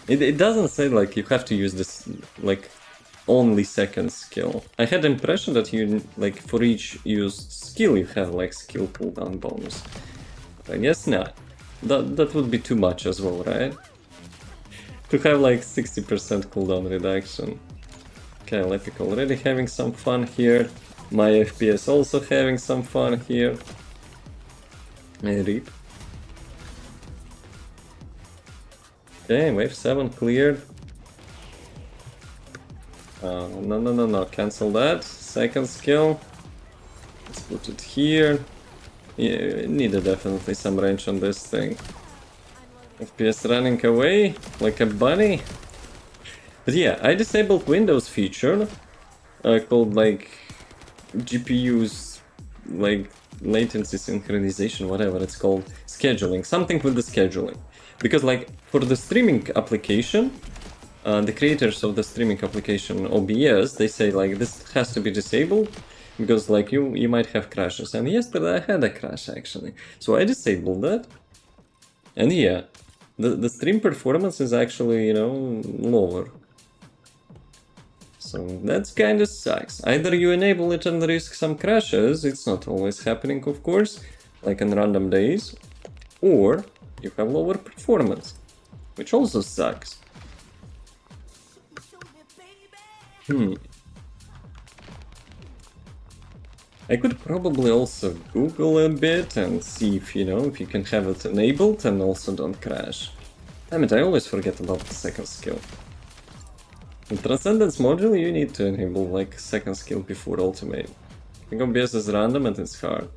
it doesn't say like you have to use this like only 2nd skill. I had the impression that you like for each used skill you have like skill cooldown bonus. I guess not. That would be too much as well, right? To have like 60% cooldown reduction. Okay, Lepic already having some fun here. My FPS also having some fun here. RIP. Okay, wave 7 cleared. No, cancel that. 2nd skill. Let's put it here. Yeah, it needed definitely some range on this thing. FPS running away like a bunny. But yeah, I disabled Windows feature called like GPU's like latency synchronization, whatever it's called, scheduling, something with the scheduling. Because like for the streaming application, the creators of the streaming application OBS, they say like this has to be disabled because like you might have crashes. And yesterday I had a crash actually, so I disabled that. And yeah, the stream performance is actually, you know, lower. So that kinda sucks. Either you enable it and risk some crashes, it's not always happening of course, like on random days, or you have lower performance, which also sucks. I could probably also Google a bit and see if, you know, if you can have it enabled and also don't crash. Damn it, I always forget about the 2nd skill. In Transcendence module, you need to enable like 2nd skill before ultimate. I think OBS is random and it's hard.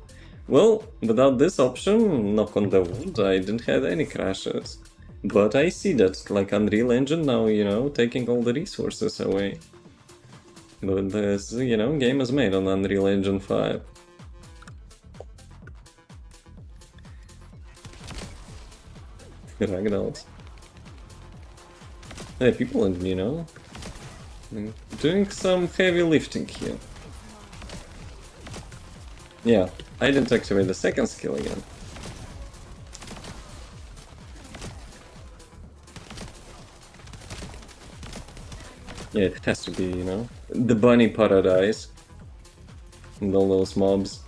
Well, without this option, knock on the wood, I didn't have any crashes. But I see that like Unreal Engine now, you know, taking all the resources away. But this, you know, game is made on Unreal Engine 5. Ragdolls. Hey, people, you know, doing some heavy lifting here. Yeah, I didn't activate the 2nd skill again. Yeah, it has to be, you know, the bunny paradise. and all those mobs.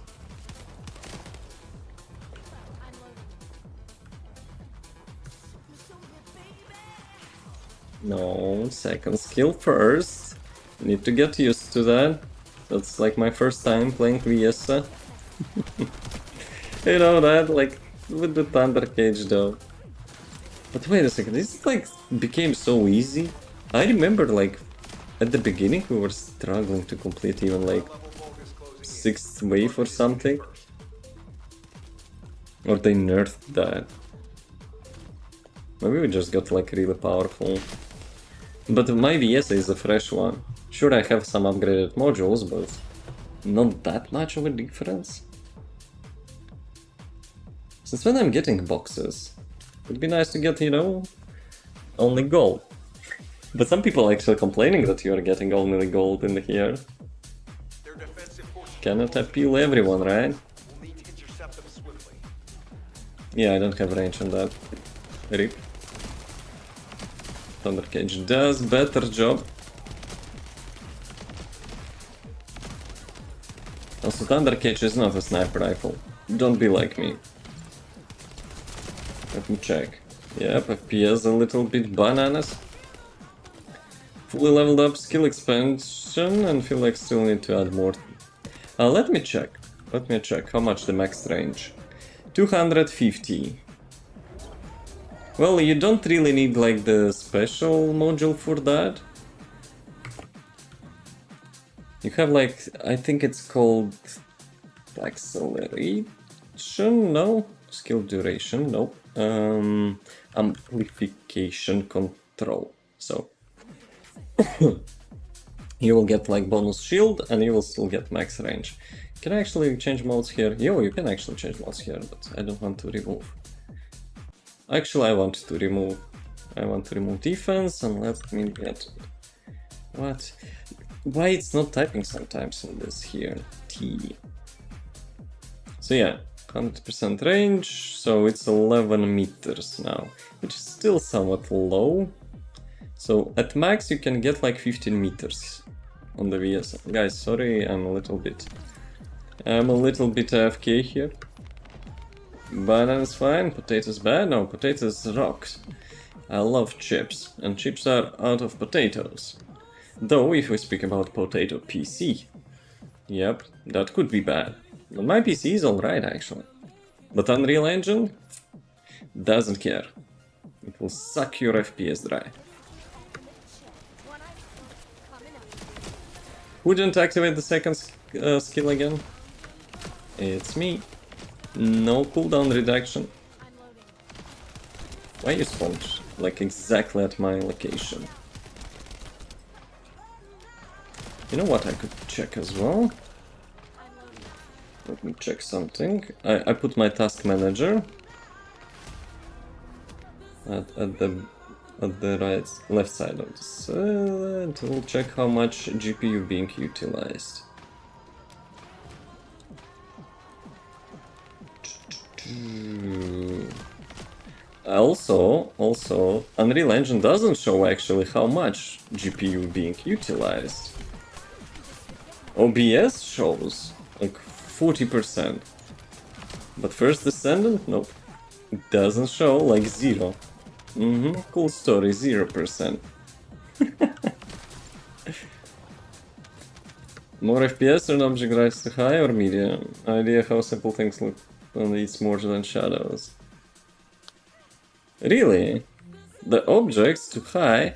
No, second skill first. Need to get used to that. That's like my first time playing 𝑣𝒐𝒎𝒖𝒏. You know that, like, with the Thunder Cage though. But wait a second, this like became so easy. I remember like at the beginning we were struggling to complete even like 6th wave or something. Or they nerfed that. Maybe we just got like really powerful. But my 𝑣𝒐𝒎💄 is a fresh one. Sure, I have some upgraded modules, but not that much of a difference. Since when I'm getting boxes, it'd be nice to get, you know, only gold. But some people are actually complaining that you are getting only gold in here. Cannot appeal everyone, right? Yeah, I don't have range on that. RIP. Thunder Cage does better job. Also, Thunder Cage is not a sniper rifle. Don't be like me. Let me check. Yep, FPS a little bit bananas. Fully leveled up skill expansion and feel like still need to add more. Let me check. Let me check how much the max range. 250. Well, you don't really need like the special module for that. You have like, I think it's called acceleration, no? Skill duration, no. Amplification control. So you will get like bonus shield and you will still get max range. Can I actually change modes here? Yo, you can actually change modes here, but I don't want to remove. Actually, I want to remove. I want to remove defense and let me get. What? Why it's not typing sometimes in this here? T. So yeah, 100% range. So it's 11 meters now, which is still somewhat low. So at max you can get like 15 meters on the 𝑣𝒐𝒎💄. Guys, sorry, I'm a little bit AFK here. Bananas fine, potatoes bad? No, potatoes rocks. I love chips, and chips are out of potatoes. Though, if we speak about potato PC, yep, that could be bad. But my PC is alright actually. But Unreal Engine doesn't care. It will suck your FPS dry. Who didn't activate the second skill again? It's me. No cooldown reduction. Why you spawned like exactly at my location? You know what I could check as well? Let me check something. I put my task manager at the left side of this. And we'll check how much GPU being utilized. Also, Unreal Engine doesn't show actually how much GPU being utilized. OBS shows like 40%. But First Descendant, nope. It doesn't show, like 0. Cool story, 0%. More FPS or object rise to high or medium? Idea how simple things look when it's more than shadows. Really? The objects to high?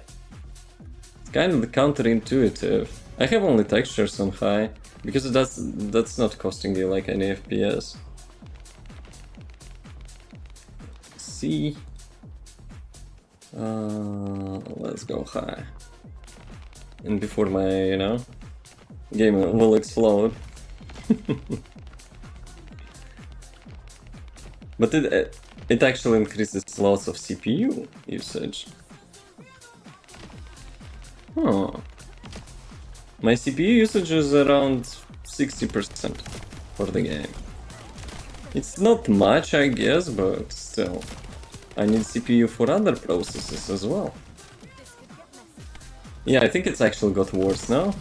It's kind of counterintuitive. I have only textures on high, because that's not costing you like any FPS. See? Let's go high. And before my, you know, game will explode. But it actually increases lots of CPU usage. Huh. My CPU usage is around 60% for the game. It's not much, I guess, but still. I need CPU for other processes as well. Yeah, I think it's actually got worse now.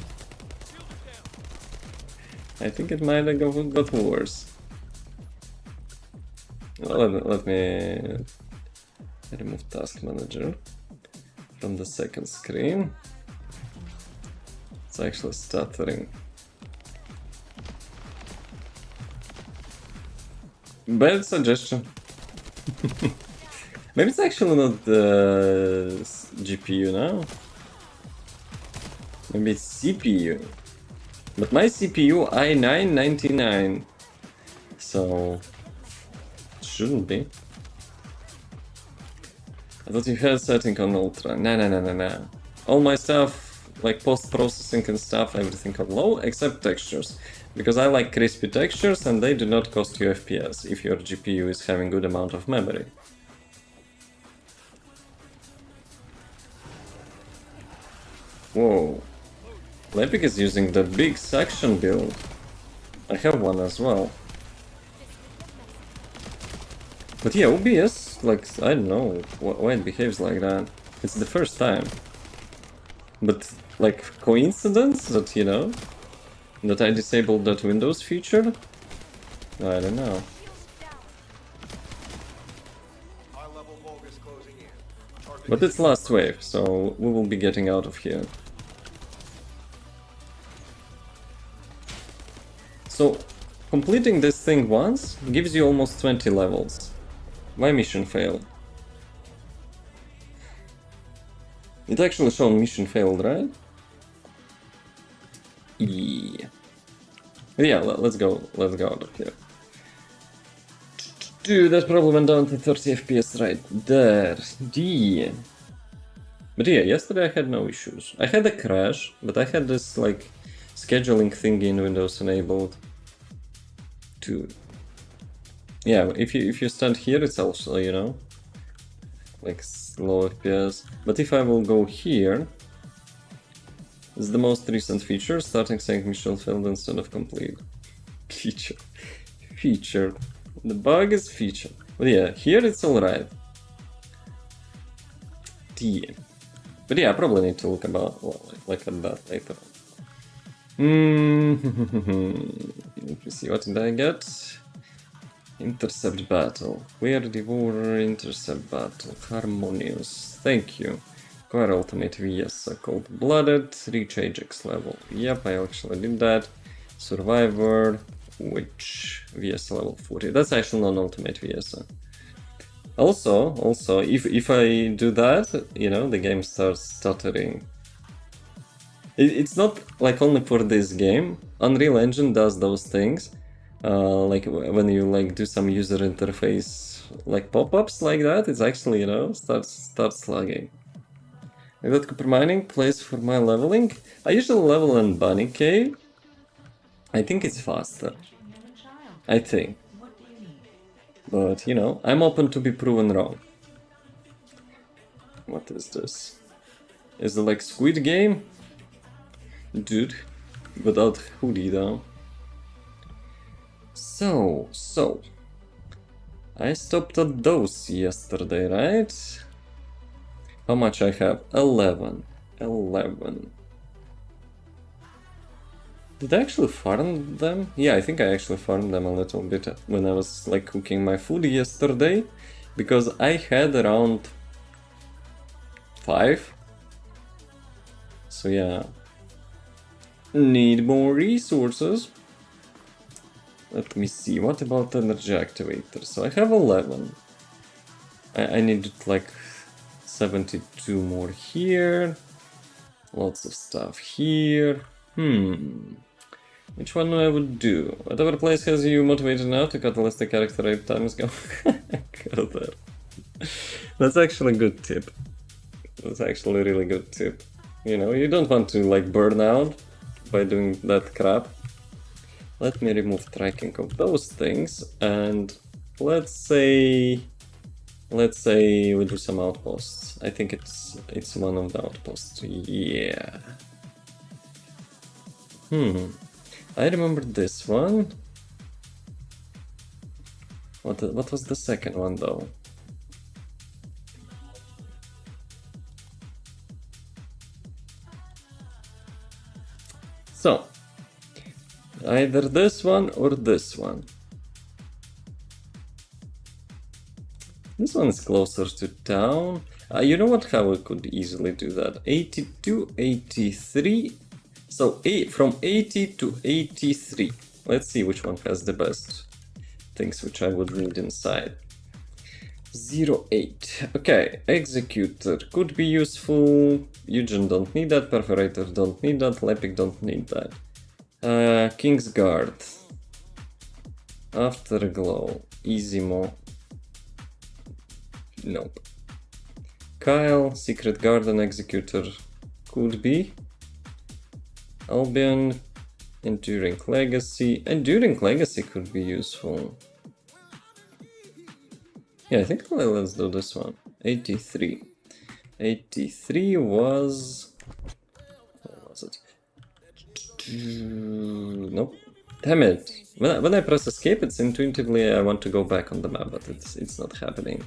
I think it might have got worse. Let me remove Task Manager from the second screen. It's actually stuttering. Bad suggestion. Maybe it's actually not the GPU now. Maybe it's CPU. But my CPU i9-99. So it shouldn't be. I thought you had setting on ultra. Nah. All my stuff, like post-processing and stuff, everything on low, except textures. Because I like crispy textures and they do not cost you FPS if your GPU is having good amount of memory. Whoa. Lepic is using the big suction build. I have one as well. But yeah, OBS, like, I don't know why it behaves like that. It's the first time. But, like, coincidence that, you know, that I disabled that Windows feature? I don't know. High-level bogus closing in. Target But it's last wave, so we will be getting out of here. So, completing this thing once gives you almost 20 levels. Why mission failed? It actually shown mission failed, right? Yeah. Yeah, let's go out of here. Dude, that probably went down to 30 FPS right there. Yeah. But yeah, yesterday I had no issues. I had a crash, but I had this like scheduling thing in Windows enabled. Dude. Yeah, if you stand here, it's also, you know, like low FPS. But if I will go here, it's the most recent feature, starting saying mission failed instead of complete. Feature. The bug is feature. But yeah, here it's alright. Yeah. But yeah, I probably need to look about like at that later. Let me see, what did I get? Intercept battle. Queer Devourer Intercept battle. Harmonious. Thank you. Queer Ultimate VS Cold Blooded. Reach Ajax level. Yep, I actually did that. Survivor. Which VS level 40. That's actually non-ultimate VS. Also, if I do that, you know, the game starts stuttering. It's not like only for this game. Unreal Engine does those things. Like when you like do some user interface like pop-ups like that, it's actually, you know, starts lagging. I got copper mining place for my leveling. I usually level in Bunny Cave. I think it's faster. I think. But, you know, I'm open to be proven wrong. What is this? Is it like Squid Game? Dude, without hoodie though. So, I stopped at those yesterday, right? How much I have? 11. Did I actually farm them? Yeah, I think I actually farmed them a little bit when I was like cooking my food yesterday, because I had around 5. So yeah. Need more resources. Let me see, what about energy activator? So I have 11. I need like 72 more here. Lots of stuff here. Which one I would do? Whatever place has you motivated now to catalyst the character 8 times, go. Go there. That's actually a good tip. That's actually a really good tip. You know, you don't want to like burn out by doing that crap. Let me remove tracking of those things, and let's say we do some outposts. I think it's one of the outposts. Yeah. I remember this one. What was the second one though? So, Either this one or this one. This one is closer to town. You know what? How we could easily do that? 82, 83. So from 80 to 83. Let's see which one has the best things which I would read inside. 08. Okay, executor could be useful. Eugen don't need that. Perforator don't need that. Lepic don't need that. King's Guard. Afterglow. Easymo. Nope. Kyle, Secret Garden Executor could be. Albion, Enduring Legacy. Enduring Legacy could be useful. Yeah, I think let's do this one. 83. 83 was... What was it? Nope. Damn it. When I press escape, it's intuitively I want to go back on the map, but it's not happening.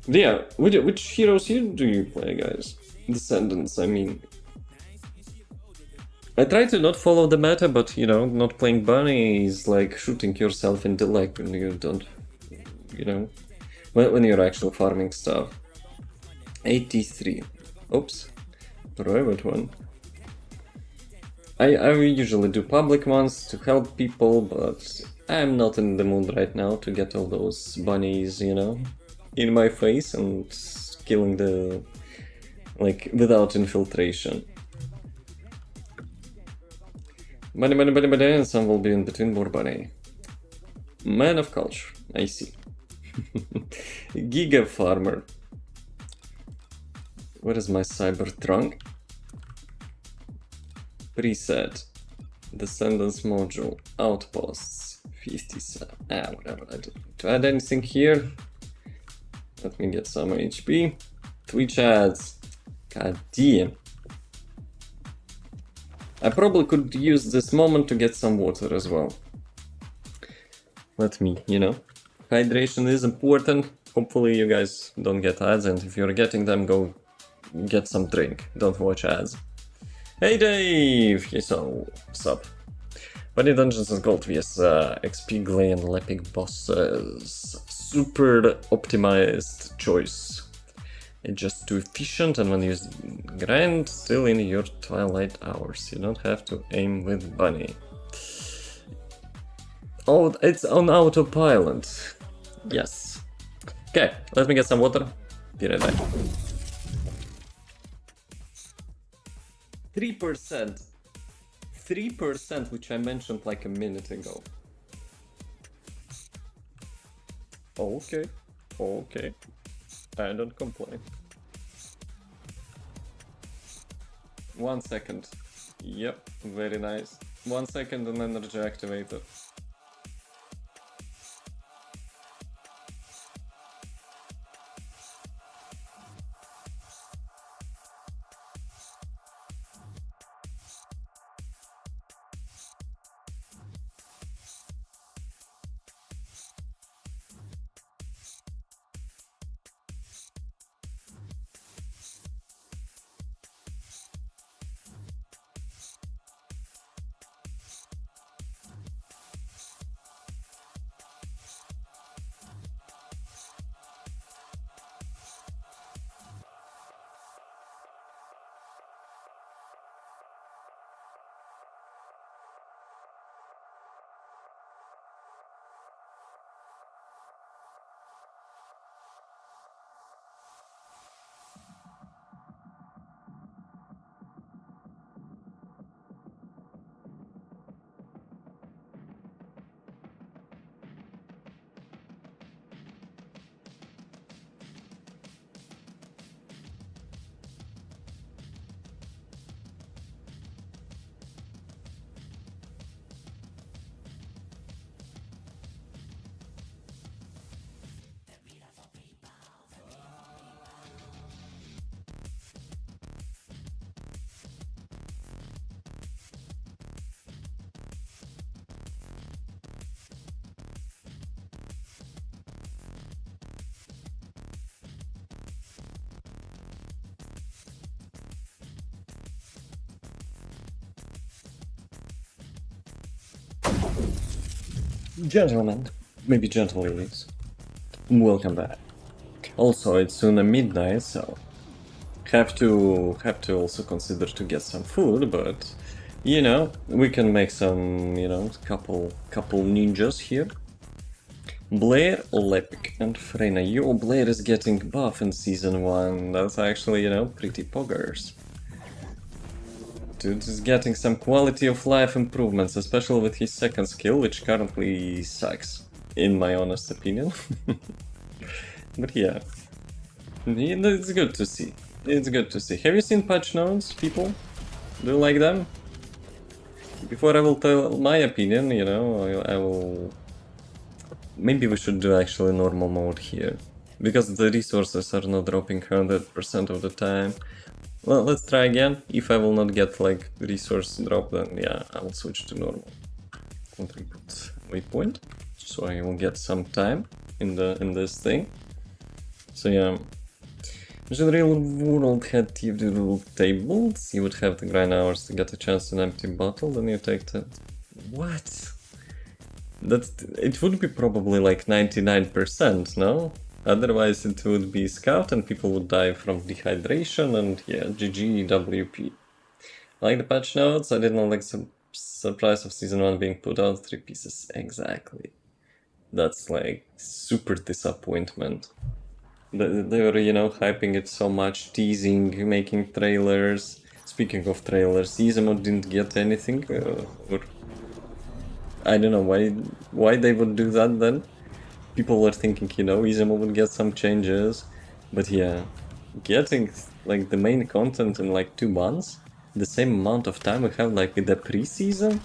Yeah, which heroes here do you play, guys? Descendants, I mean. I try to not follow the meta, but you know, not playing Bunny is like shooting yourself in the leg when you don't, you know, when you're actually farming stuff. 83. Oops. Private one. I usually do public ones to help people, but I'm not in the mood right now to get all those bunnies, you know, in my face and killing the, like, without infiltration. Bunny, bunny, bunny, bunny, and some will be in between more bunny. Man of culture, I see. Giga farmer. Where is my cyber trunk? Preset. Descendants module. Outposts. 57. Whatever. I don't need to add anything here. Let me get some HP. Twitch ads. God damn. I probably could use this moment to get some water as well. Let me, you know. Hydration is important. Hopefully you guys don't get ads, and if you're getting them, go get some drink. Don't watch ads. Hey Dave! Hey, so, what's up? Bunny Dungeons and Gold vs XP Glay and Lepic bosses. Super optimized choice. It's just too efficient, and when you grind, still in your twilight hours. You don't have to aim with Bunny. Oh, it's on autopilot. Yes. Okay, let me get some water. Be right back. 3%. 3%, which I mentioned like a minute ago. Okay. Okay. I don't complain. 1 second. Yep, very nice. 1 second and energy activated. Gentlemen, maybe gentle ladies, welcome back. Also, it's soon a midnight, so have to also consider to get some food, but you know, we can make some, you know, couple ninjas here. Blair, Lepic, and Freyna. Yo, Blair is getting buff in season 1. That's actually, you know, pretty poggers. Dude is getting some quality of life improvements, especially with his second skill, which currently sucks, in my honest opinion. But yeah, it's good to see. It's good to see. Have you seen patch notes, people? Do you like them? Before I will tell my opinion, you know, I will... Maybe we should do actually normal mode here, because the resources are not dropping 100% of the time. Well, let's try again. If I will not get like resource drop, then yeah, I will switch to normal. Contribute waypoint, so I will get some time in this thing. So yeah, if the real world had the rule tables, you would have to grind hours to get a chance to an empty bottle. Then you take the what? That it would be probably like 99%, no? Otherwise it would be scout and people would die from dehydration and yeah, GG WP. Like the patch notes, I did not like some surprise of season 1 being put out 3 pieces. Exactly. That's like super disappointment. They were, you know, hyping it so much, teasing, making trailers. Speaking of trailers, Izamo didn't get anything, or I don't know why they would do that then. People were thinking, you know, Izamo would get some changes, but yeah, getting like the main content in like 2 months, the same amount of time we have like with the pre-season.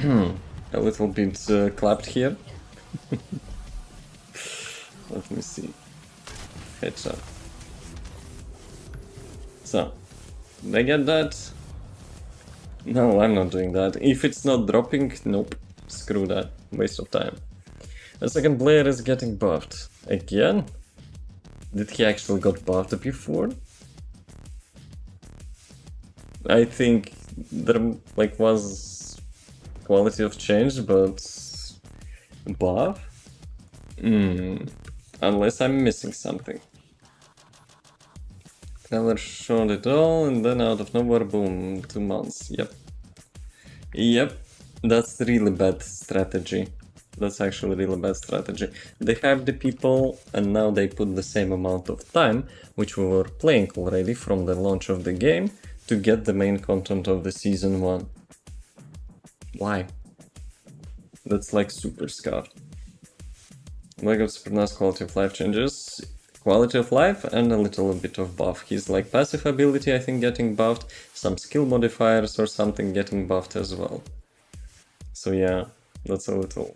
A little bit clapped here. Let me see. Headshot. So, did I get that? No, I'm not doing that. If it's not dropping, nope. Screw that. Waste of time. The second player is getting buffed. Again? Did he actually got buffed before? I think there like was quality of change, but buff? Unless I'm missing something. Never showed it all, and then out of nowhere, boom, 2 months. Yep. That's really bad strategy. That's actually really bad strategy. They have the people, and now they put the same amount of time, which we were playing already from the launch of the game, to get the main content of the season 1. Why? That's like super scuffed. Like of super nice quality of life changes. Quality of life and a little bit of buff. His like passive ability, I think, getting buffed. Some skill modifiers or something getting buffed as well. So yeah, that's a little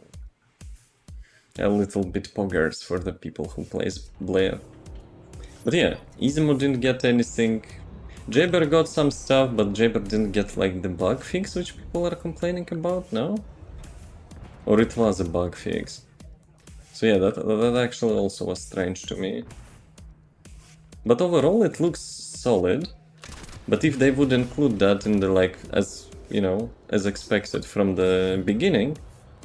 bit poggers for the people who plays Blair. But yeah, Izamo didn't get anything. Jaber got some stuff, but Jaber didn't get like the bug fix which people are complaining about, no? Or it was a bug fix. So yeah, that actually also was strange to me. But overall it looks solid. But if they would include that in the like, as you know, as expected from the beginning,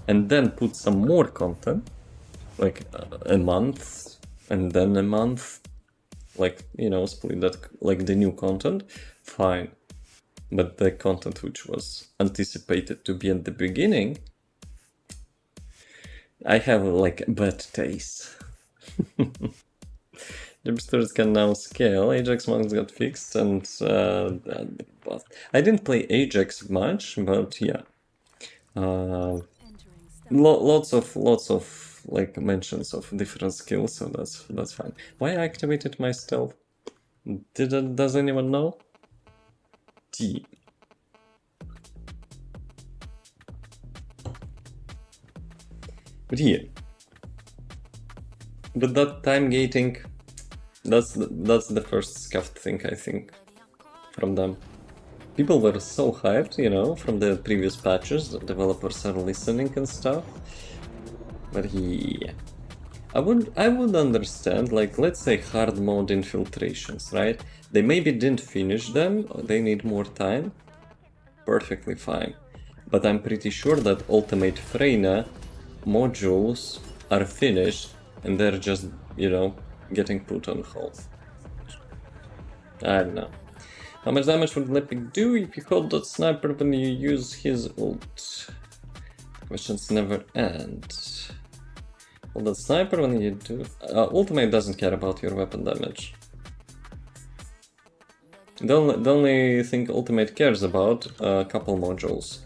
and then put some more content, like a month, and then a month, like, you know, split that, like the new content, fine. But the content which was anticipated to be at the beginning, I have like bad taste. Gibsters can now scale. Ajax monks got fixed, and I didn't play Ajax much, but yeah, lots of like mentions of different skills, so that's fine. Why I activated my stealth? Does anyone know? T. But here, but that time gating, that's the first scuffed thing, I think, from them. People were so hyped, you know, from the previous patches, the developers are listening and stuff. But yeah, I would understand, like, let's say hard mode infiltrations, right? They maybe didn't finish them, or they need more time. Perfectly fine. but I'm pretty sure that Ultimate Freyna modules are finished and they're just, you know, getting put on hold. I don't know. How much damage would 𝑣𝒐𝒊𝒏 do if you hold that sniper when you use his ult? Questions never end. Hold that sniper when you do... ultimate doesn't care about your weapon damage. The only thing ultimate cares about a couple modules.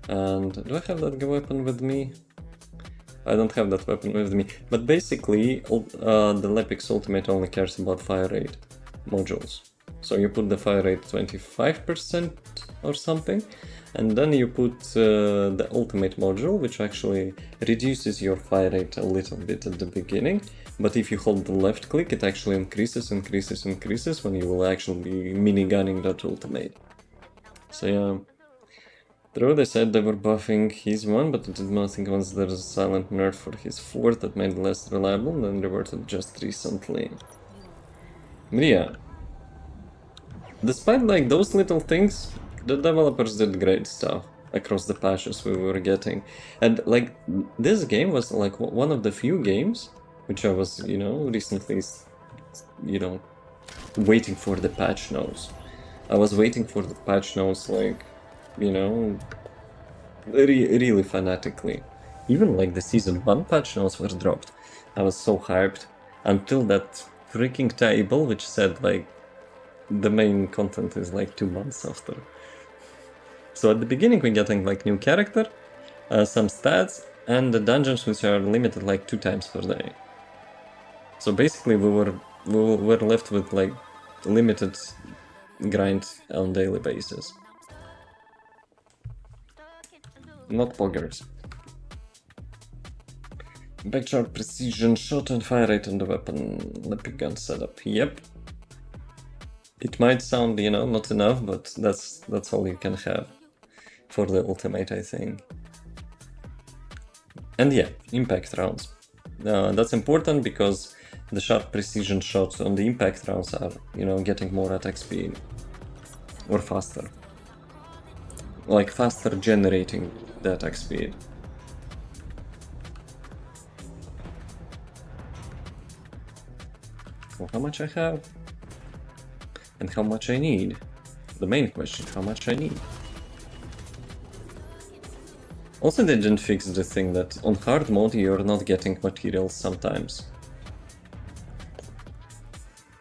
And do I have that weapon with me? I don't have that weapon with me. But basically, the 𝒐𝒊𝒏's ultimate only cares about fire rate modules. So you put the fire rate 25% or something, and then you put the ultimate module, which actually reduces your fire rate a little bit at the beginning. But if you hold the left click, it actually increases when you will actually be minigunning that ultimate. So yeah. True, they said they were buffing his one, but I did not think once there's a silent nerf for his fourth that made it less reliable, then reverted just recently. But yeah. Despite like those little things, the developers did great stuff across the patches we were getting. And like, this game was like one of the few games which I was, you know, recently, you know, waiting for the patch notes. I was waiting for the patch notes, like, you know, really fanatically. Even like the season 1 patch notes were dropped. I was so hyped until that freaking table which said like the main content is like 2 months after. So at the beginning we're getting like new character, some stats, and the dungeons which are limited like 2 times per day. So basically we were left with like limited grind on daily basis. Not poggers. Backcharge precision shot and fire rate on the weapon. 𝒐𝒏 gun setup. Yep. It might sound, you know, not enough, but that's all you can have for the ultimate, I think. And yeah, impact rounds. That's important because the sharp precision shots on the impact rounds are, you know, getting more attack speed. Or faster. Like faster generating the attack speed. So how much I have? And how much I need? The main question, how much I need? Also, they didn't fix the thing that on hard mode you're not getting materials sometimes.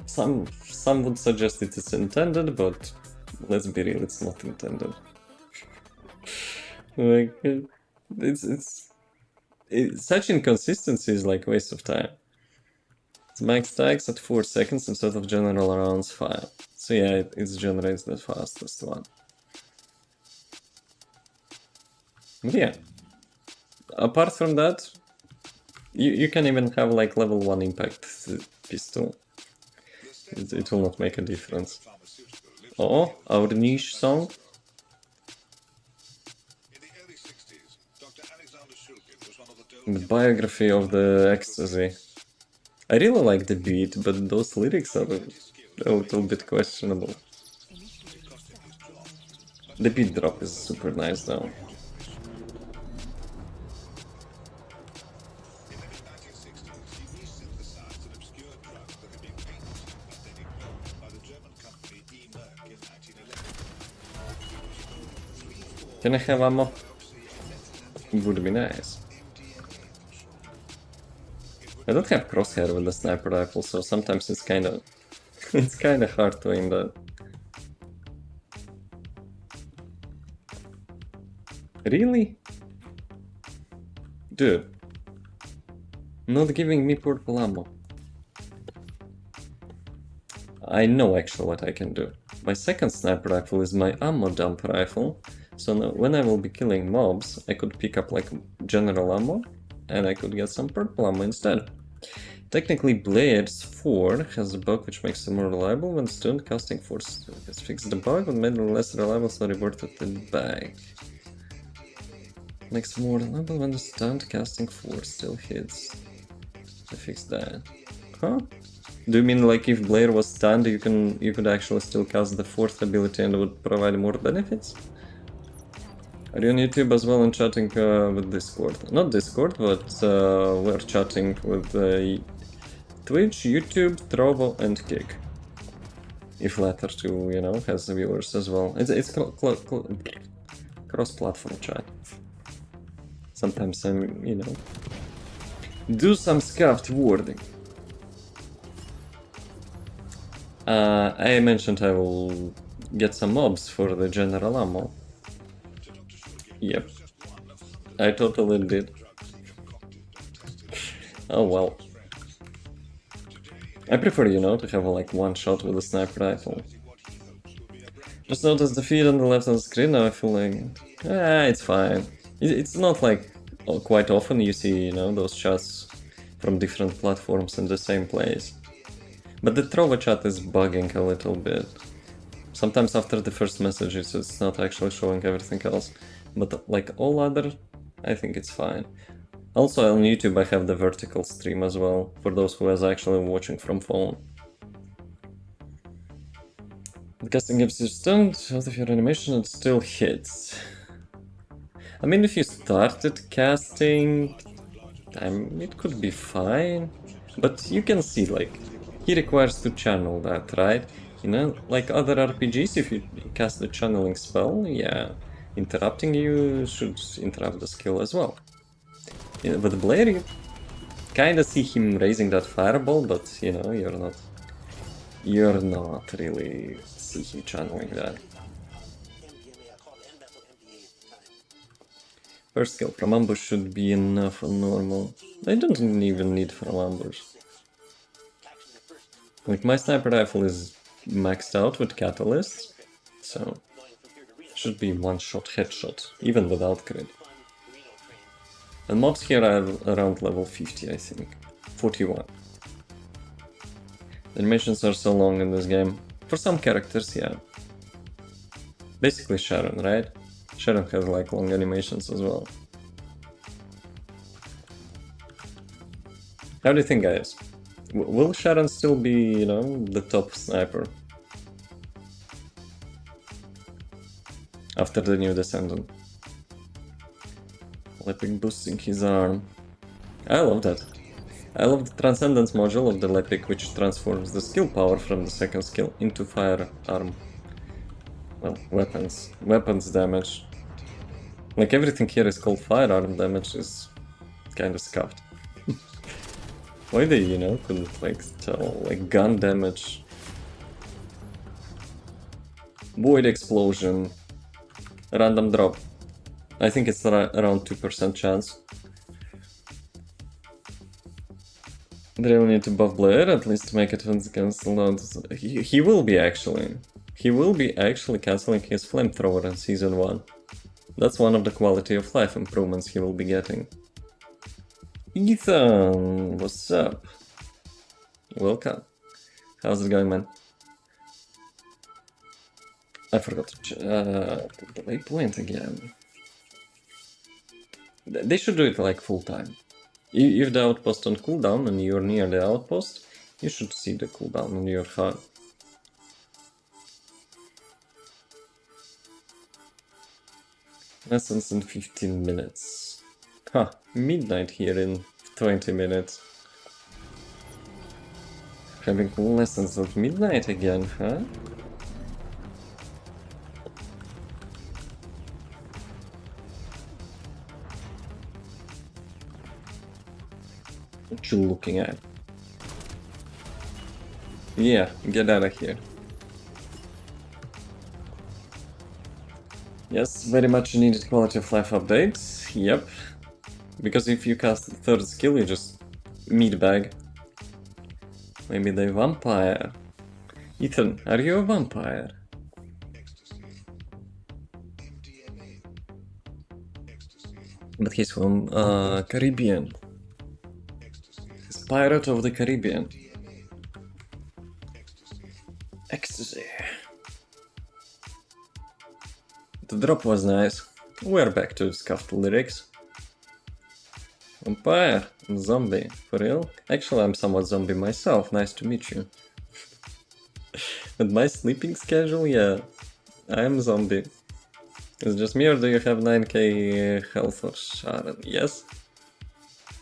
Some would suggest it is intended, but let's be real, it's not intended. Like, such inconsistency is like waste of time. It's max stacks at 4 seconds instead of general rounds 5. So yeah, it generates the fastest one. But yeah, apart from that, you can even have like level 1 impact pistol. It will not make a difference. Oh, our niche song. The biography of the ecstasy. I really like the beat, but those lyrics are a little bit questionable. The beat drop is super nice though. Can I have ammo? Would be nice. I don't have crosshair with the sniper rifle, so sometimes it's kind of hard to aim that. Really? Dude. Not giving me purple ammo. I know actually what I can do. My second sniper rifle is my ammo dump rifle, so now when I will be killing mobs, I could pick up like general ammo, and I could get some purple ammo instead. Technically, Blades 4 has a bug which makes it more reliable when stunned. Casting force has fixed the bug but made it less reliable, so reverted it back. Makes it more reliable when the stunned casting force still hits. I fixed that. Huh? Do you mean like if Blair was stunned, you could actually still cast the fourth ability and it would provide more benefits? Are you on YouTube as well and chatting with Discord? Not Discord, but we're chatting with Twitch, YouTube, Trovo, and Kick. If latter two, you know, has viewers as well. It's cross-platform chat. Sometimes I'm, you know, do some scuffed wording. I mentioned I will get some mobs for the general ammo. Yep. I totally did. Oh well. I prefer, you know, to have like one shot with a sniper rifle. Just notice the feed on the left on the screen, now I feel like... it's fine. It's not like quite often you see, you know, those shots from different platforms in the same place. But the Trovo chat is bugging a little bit. Sometimes after the first messages it's not actually showing everything else. But like all other, I think it's fine. Also on YouTube I have the vertical stream as well, for those who is actually watching from phone. The casting gives you stunned, out of your animation it still hits. I mean, if you started casting, it could be fine. But you can see, like, he requires to channel that, right? You know, like other RPGs, if you cast the channeling spell, yeah, interrupting you should interrupt the skill as well. Yeah, with Blair, you kinda see him raising that fireball, but, you know, you're not really see him channeling that. First skill from ambush should be enough on normal. I don't even need from ambush. Like, my sniper rifle is maxed out with catalysts, so should be one-shot headshot, even without crit. And mobs here are around level 50, I think. 41. The animations are so long in this game. For some characters, yeah. Basically Sharon, right? Sharon has like long animations as well. How do you think, guys? Will Sharon still be, you know, the top sniper? After the new Descendant. Lepic boosting his arm. I love that. I love the Transcendence module of the Lepic, which transforms the skill power from the second skill into firearm. Well, weapons. Weapons damage. Like, everything here is called firearm damage is kind of scuffed. Why they, you know, couldn't like tell, like, gun damage, void explosion, random drop. I think it's around 2% chance. They will need to buff Blair at least to make it cancelled. He will be actually. He will be actually cancelling his flamethrower in Season 1. That's one of the quality of life improvements he will be getting. Ethan, what's up? Welcome. How's it going, man? I forgot to the waypoint again. They should do it like full time. If the outpost on cooldown and you're near the outpost, you should see the cooldown on your HUD. Lessons in 15 minutes. Huh, midnight here in 20 minutes. Having lessons at midnight again, huh? What you looking at? Yeah, get out of here. Yes, very much needed quality of life updates. Yep. Because if you cast the third skill, you just meat bag. Maybe the vampire. Ethan, are you a vampire? But he's from Caribbean. He's Pirate of the Caribbean. Ecstasy. The drop was nice. We're back to scuffed lyrics. Vampire, zombie, for real? Actually, I'm somewhat zombie myself, nice to meet you. With my sleeping schedule, yeah, I am zombie. Is it just me or do you have 9k health for Sharon? Yes?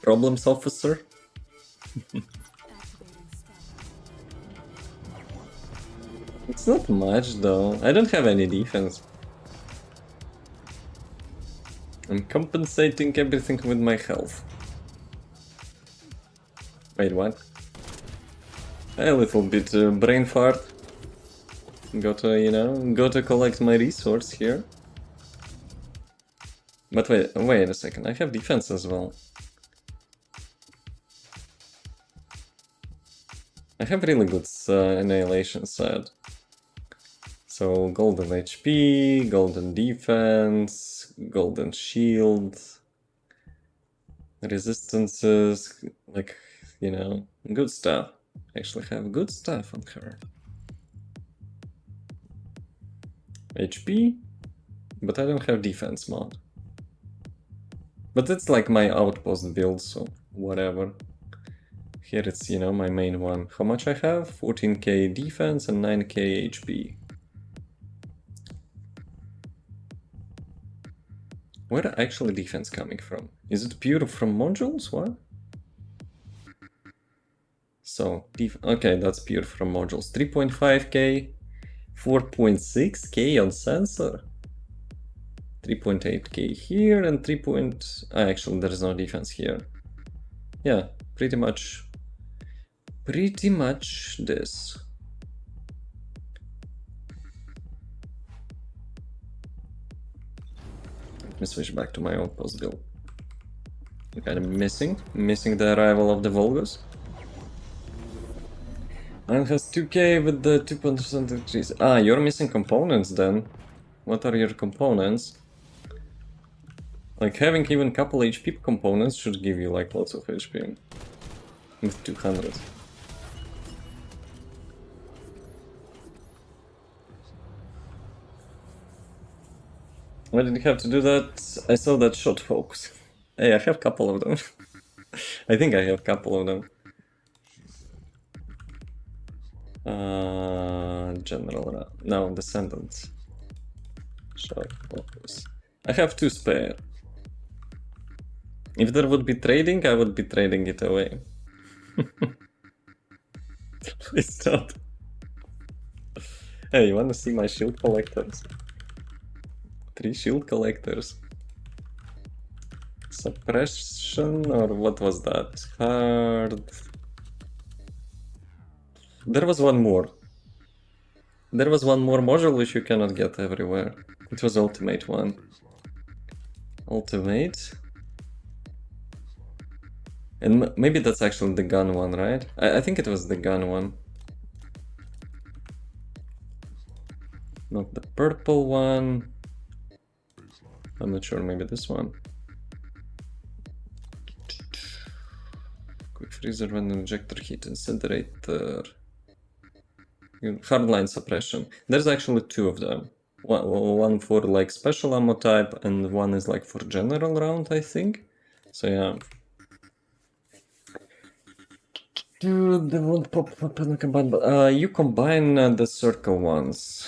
Problems, officer? It's not much though. I don't have any defense. I'm compensating everything with my health. Wait, what? A little bit brain fart. Gotta collect my resource here. But wait a second, I have defense as well. I have really good annihilation set. So golden HP, golden defense, golden shield, resistances, like, good stuff. Actually have good stuff on her. HP, but I don't have defense mod. But it's like my outpost build, so whatever. Here it's, my main one. How much I have? 14k defense and 9k HP. Where actually defense coming from? Is it pure from modules? What? So, okay, that's pure from modules. 3.5k, 4.6k on sensor, 3.8k here, and actually, there is no defense here. Yeah, pretty much this. Let me switch back to my outpost build. I'm kind of missing the arrival of the Volgas. And has 2k with the 2% increase. Ah, you're missing components then. What are your components? Like having even a couple HP components should give you like lots of HP. With 200. Why did you have to do that? I saw that shot focus. Hey, I have a couple of them. I think I have a couple of them. General, no, Descendants. Shot focus. I have 2 spare. If there would be trading, I would be trading it away. Please don't. Hey, you wanna see my shield collectors? 3 shield collectors. Suppression, or what was that? Hard. There was one more. There was one more module which you cannot get everywhere. It was ultimate one. Ultimate. And maybe that's actually the gun one, right? I think it was the gun one. Not the purple one. I'm not sure, maybe this one. Quick freezer when injector hit incinerator. Hardline suppression. There's actually 2 of them. One for like special ammo type and one is like for general round, I think. So yeah. Dude, they won't pop up in the combine, but you combine the circle ones.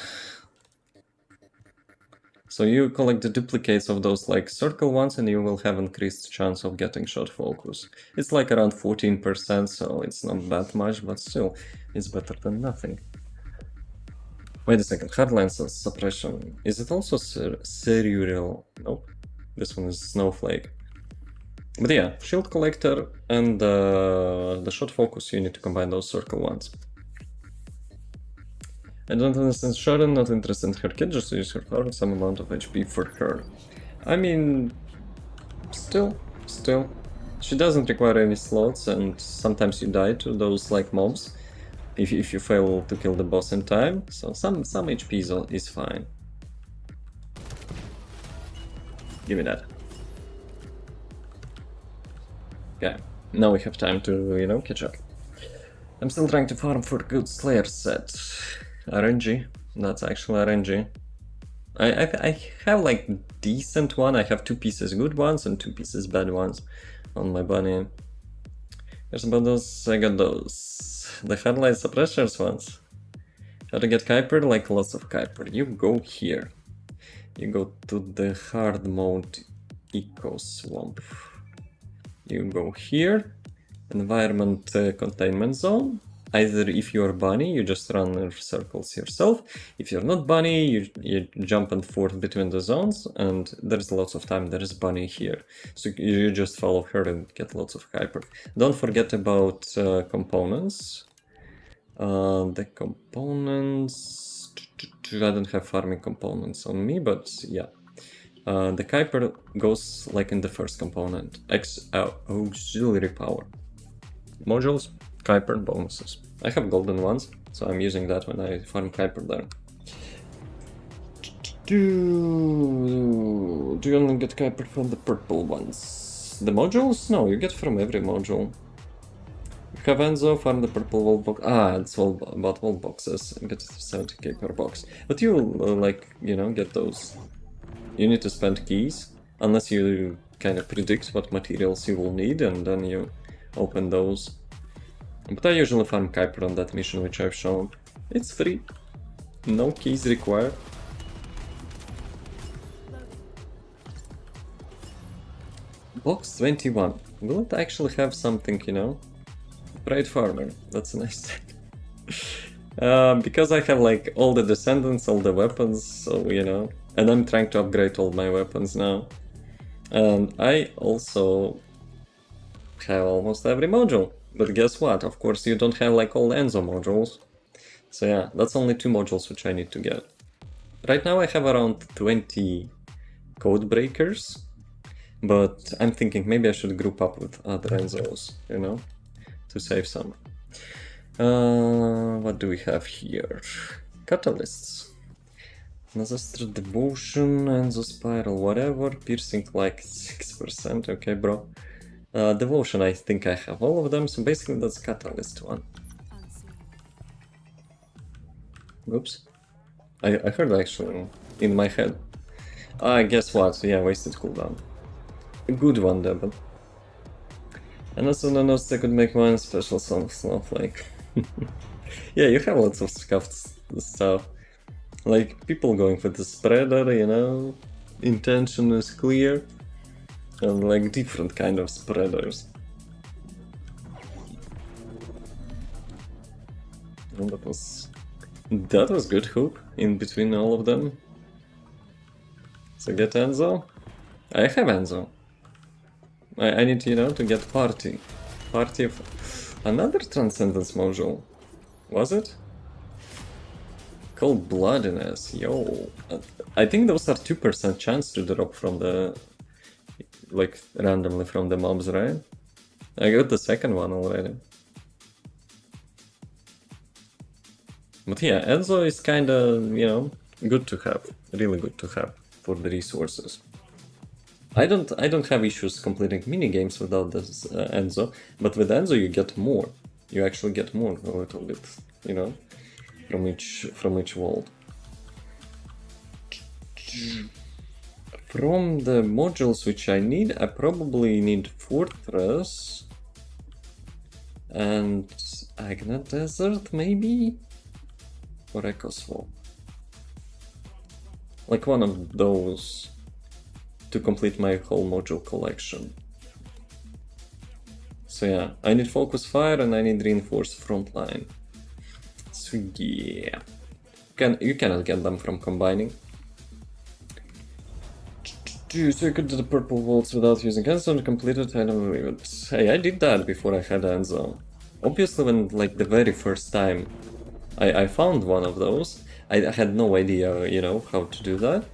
So you collect the duplicates of those like circle ones and you will have increased chance of getting shot focus. It's like around 14%, so it's not that much, but still, it's better than nothing. Wait a second, hardline suppression. Is it also serial? Nope. This one is snowflake. But yeah, shield collector and the shot focus, you need to combine those circle ones. I don't understand Sharon, not interested in her kid, just use her power, some amount of HP for her. I mean, still. She doesn't require any slots, and sometimes you die to those like mobs if you fail to kill the boss in time, so some HP is fine. Give me that. Okay, now we have time to, catch up. I'm still trying to farm for good Slayer set. RNG, that's actually RNG. I have like decent one. I have 2 pieces good ones and 2 pieces bad ones on my bunny. Here's about those, I got those. The headlight suppressors ones. How to get Kuiper? Like lots of Kuiper. You go here. You go to the hard mode eco swamp. You go here, environment containment zone. Either if you're bunny, you just run in circles yourself. If you're not bunny, you jump and forth between the zones, and there's lots of time. There is bunny here, so you just follow her and get lots of hyper. Don't forget about components. The components... I don't have farming components on me, but yeah. The Kuiper goes like in the first component. Auxiliary power. Modules, Kuiper, bonuses. I have golden ones, so I'm using that when I farm Kuiper there. Do you only get Kuiper from the purple ones? The modules? No, you get from every module. You have Enzo, farm the purple wall box. It's all about wall boxes. And get 70k per box. But you like, you know, get those. You need to spend keys, unless you kind of predict what materials you will need, and then you open those. But I usually farm Kuiper on that mission which I've shown. It's free. No keys required. Box 21. Will it actually have something, you know? Pride Farmer. That's a nice thing. Because I have like all the descendants, all the weapons, so you know. And I'm trying to upgrade all my weapons now. And I also have almost every module. But guess what? Of course you don't have like all Enzo modules. So yeah, that's only 2 modules which I need to get. Right now I have around 20 code breakers. But I'm thinking maybe I should group up with other Enzos, you know, to save some. What do we have here? Catalysts. Ancestral Devotion, Enzo Spiral, whatever. Piercing like 6%, okay bro. Devotion, I think I have all of them, so basically that's Catalyst one. Oops. I heard actually in my head. Guess what? Yeah, wasted cooldown. A good one, Devon. And also noticed I could make one special song Snowflake. Yeah, you have lots of scuffed stuff. Like, people going for the spreader, you know? Intention is clear. And like different kind of spreaders. And that was good hook in between all of them. So get Enzo. I have Enzo. I need, you know, to get Party. Party of another Transcendence module. Was it? Cold Bloodiness, yo. I think those are 2% chance to drop from the... like, randomly from the mobs, right? I got the second one already. But yeah, Enzo is kinda, you know, good to have. Really good to have for the resources. I don't have issues completing mini games without this Enzo, but with Enzo you get more. You actually get more a little bit, you know, from each world. From the modules which I need, I probably need Fortress and Agna Desert, maybe, or Echo Swamp. Like one of those. To complete my whole module collection. So yeah, I need Focus Fire and I need Reinforced Frontline. So yeah, you cannot get them from combining. So you could do the purple vaults without using Enzo and complete it, I don't believe it. Hey, I did that before I had Enzo. Obviously when like the very first time I found one of those, I had no idea, you know, how to do that.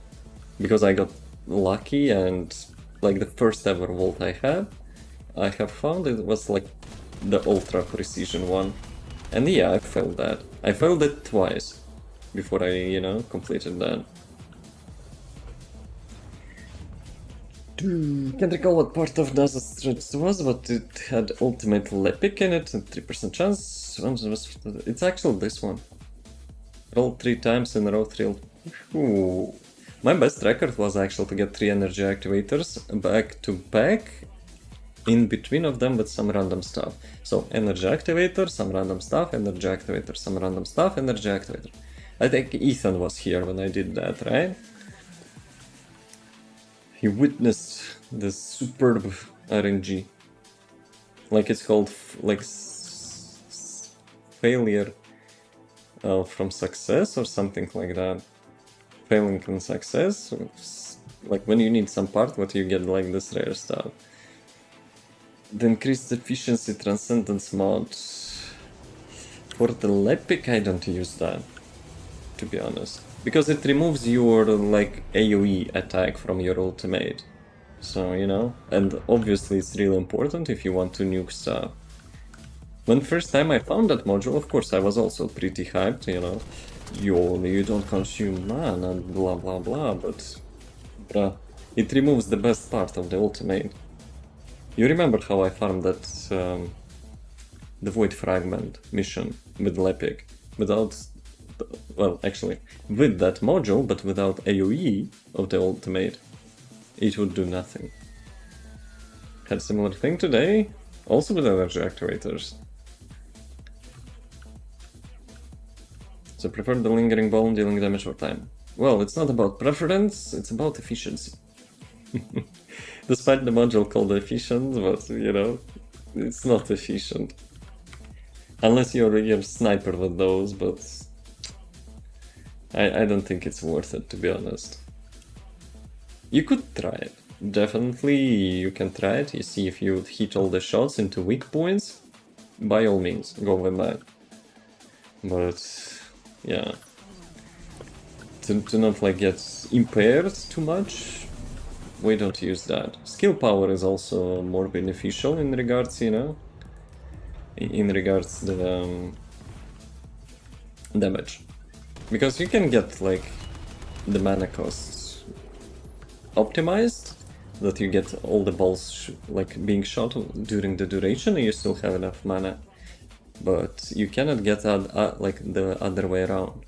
Because I got lucky and like the first ever vault I have found it was like the ultra precision one. And yeah, I failed that. I failed it twice before I, you know, completed that. Can't recall what part of Nasa Stretch was, but it had ultimate Lepic in it and 3% chance. It's actually this one. Roll 3 times in a row, 3. Ooh. My best record was actually to get 3 energy activators back to back, in between of them with some random stuff. So energy activator, some random stuff, energy activator, some random stuff, energy activator. I think Ethan was here when I did that, right? he witnessed the superb RNG. Like it's called like failure from success or something like that. Failing in success, like when you need some part, what you get like this rare stuff. The increased efficiency transcendence mod. For the Lepic, I don't use that, to be honest, because it removes your like AoE attack from your ultimate. So, you know, and obviously it's really important if you want to nuke stuff. When first time I found that module, of course I was also pretty hyped, you know, you don't consume mana and blah blah blah, but bruh, it removes the best part of the ultimate. You remember how I farmed that the Void Fragment mission with Lepic without, well, actually with that module, but without AoE of the ultimate, it would do nothing. Had similar thing today, also with energy activators. So prefer the lingering ball dealing damage over time. Well, it's not about preference, it's about efficiency. Despite the module called efficient, but you know, it's not efficient. Unless you're sniper with those, but I don't think it's worth it, to be honest. You could try it. Definitely you can try it. You see if you hit all the shots into weak points, by all means, go with that. But yeah, to not like get impaired too much, we don't use that. Skill power is also more beneficial in regards, you know, in regards to the damage, because you can get like the mana costs optimized, that you get all the balls like being shot during the duration and you still have enough mana, but you cannot get like the other way around.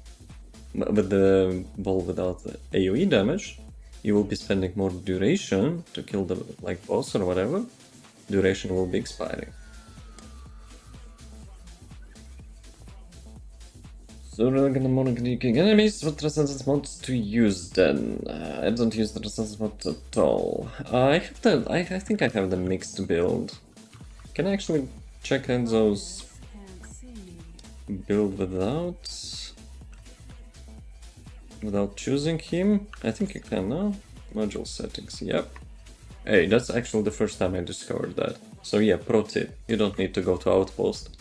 With the ball without AoE damage, you will be spending more duration to kill the like boss or whatever. Duration will be expiring. So we're gonna monogenic enemies. What transcendence mods to use then? I don't use the transcendence mod at all. I have the. I think I have the mixed build. Can I actually check out those build without choosing him? I think you can, no? Module settings, yep. Hey, that's actually the first time I discovered that. So yeah, pro tip, you don't need to go to Outpost.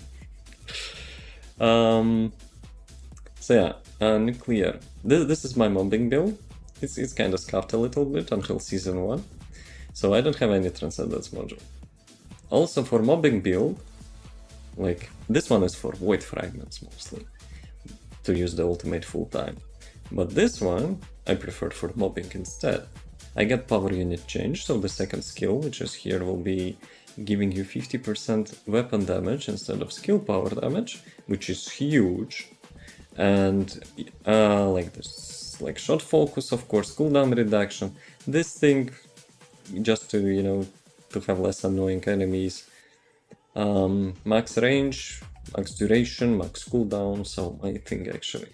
So yeah, nuclear. This is my mobbing build. It's kind of scuffed a little bit until season 1. So I don't have any transcendence module. Also for mobbing build, like this one is for void fragments mostly, to use the ultimate full time. But this one I prefer for mobbing instead. I get power unit change, so the second skill, which is here, will be giving you 50% weapon damage instead of skill power damage, which is huge. And like this, like shot focus, of course, cooldown reduction. This thing, just to, you know, to have less annoying enemies. Max range, max duration, max cooldown, so my thing actually.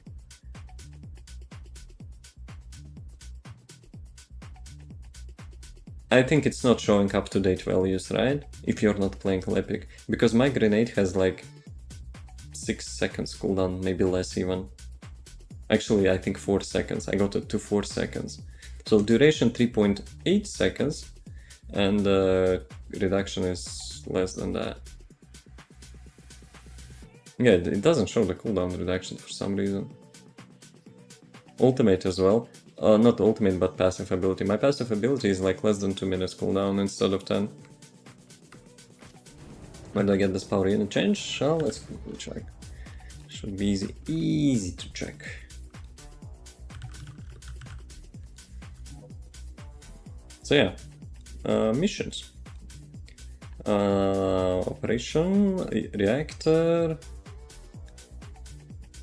I think it's not showing up-to-date values, right? If you're not playing Lepic, because my grenade has like 6 seconds cooldown, maybe less even. Actually, I think 4 seconds. I got it to 4 seconds. So duration 3.8 seconds, and reduction is less than that. Yeah, it doesn't show the cooldown reduction for some reason. Ultimate as well. Not ultimate, but passive ability. My passive ability is like less than 2 minutes cooldown instead of 10. Where do I get this power unit change? Oh, let's quickly check. Should be easy to check. So yeah, missions. Operation, reactor.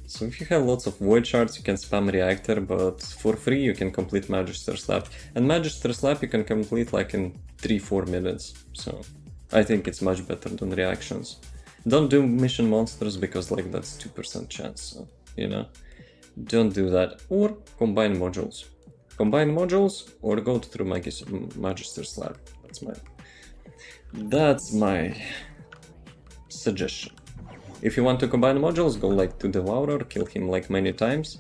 So if you have lots of void shards, you can spam reactor, but for free you can complete Magister Slap. And Magister Slap you can complete like in 3-4 minutes. So I think it's much better than reactions. Don't do mission monsters because like that's 2% chance, so, you know. Don't do that. Or combine modules. Combine modules or go through Magister Slab. That's my suggestion. If you want to combine modules, go like to Devourer, kill him like many times,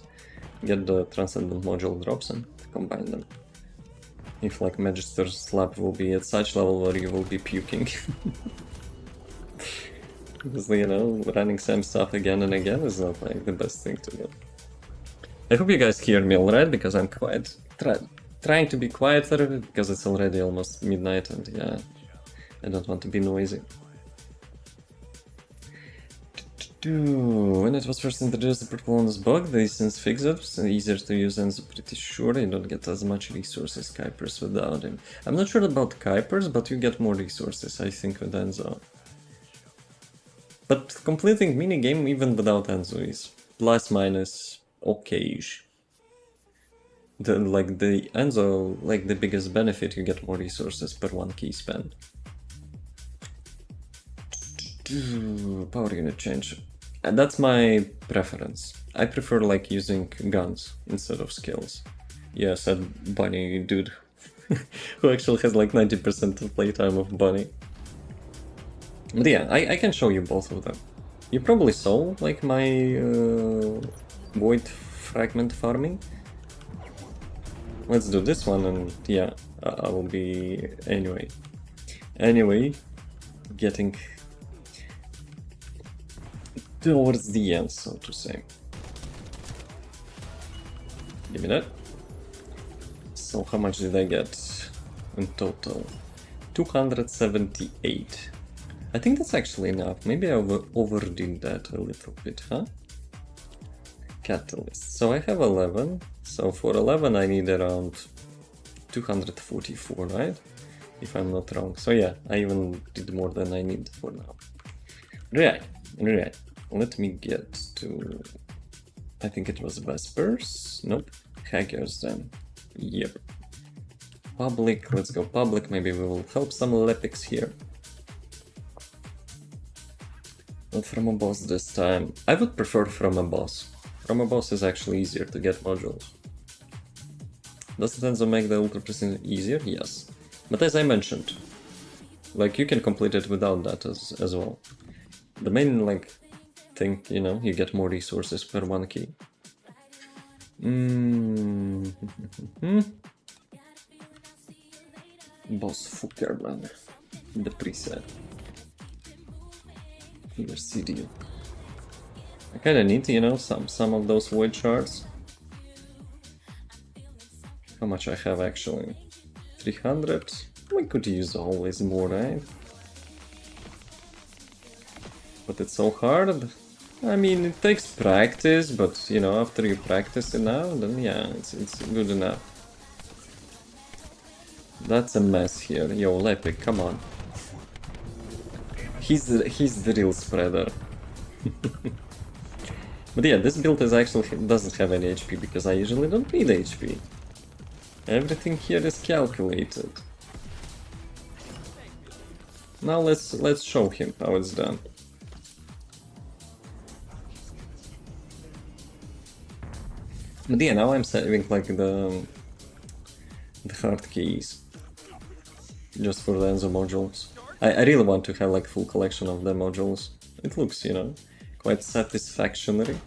get the Transcendent module drops and combine them. If like Magister Slab will be at such level where you will be puking. Because, you know, running same stuff again and again is not like the best thing to do. I hope you guys hear me alright, because I'm quite trying to be quieter, because it's already almost midnight and yeah, I don't want to be noisy. When it was first introduced, the purple on this bug, they since fixed it, it's easier to use and I'm pretty sure you don't get as much resources Kuipers without him. I'm not sure about Kuipers, but you get more resources, I think, with Enzo. But completing minigame even without Enzo is plus minus okay-ish. The Enzo, like the biggest benefit, you get more resources per one key spend. Power unit change. And that's my preference. I prefer like using guns instead of skills. Yeah, said Bunny dude, who actually has like 90% of playtime of Bunny. But yeah, I can show you both of them. You probably saw like my void fragment farming. Let's do this one and yeah, I will be anyway getting towards the end, so to say. Give me that. So how much did I get in total? 278. I think that's actually enough. Maybe I overdid that a little bit, huh? Catalyst. So I have 11. So for 11 I need around 244, right? If I'm not wrong. So yeah, I even did more than I need for now. Right. Let me get to... I think it was Vespers? Nope. Hackers then. Yep. Public, let's go public. Maybe we will help some Lepics here. Not from a boss this time. I would prefer from a boss. From a boss is actually easier to get modules. Does Enzo make the Ultra Precision easier? Yes. But as I mentioned, like you can complete it without that as well. The main like thing, you know, you get more resources per one key. Boss Fuckerman. The preset. Here, CD. I kinda need, you know, some of those void shards. How much I have actually? 300? We could use always more, right? But it's so hard. I mean, it takes practice, but you know, after you practice enough, then yeah, it's good enough. That's a mess here. Yo, Lepic, come on. He's the real spreader. But yeah, this build is actually doesn't have any HP because I usually don't need HP. Everything here is calculated. Now let's show him how it's done. But yeah, now I'm saving like the hard keys just for the Enzo modules. I really want to have like full collection of the modules. It looks, you know, quite satisfactory.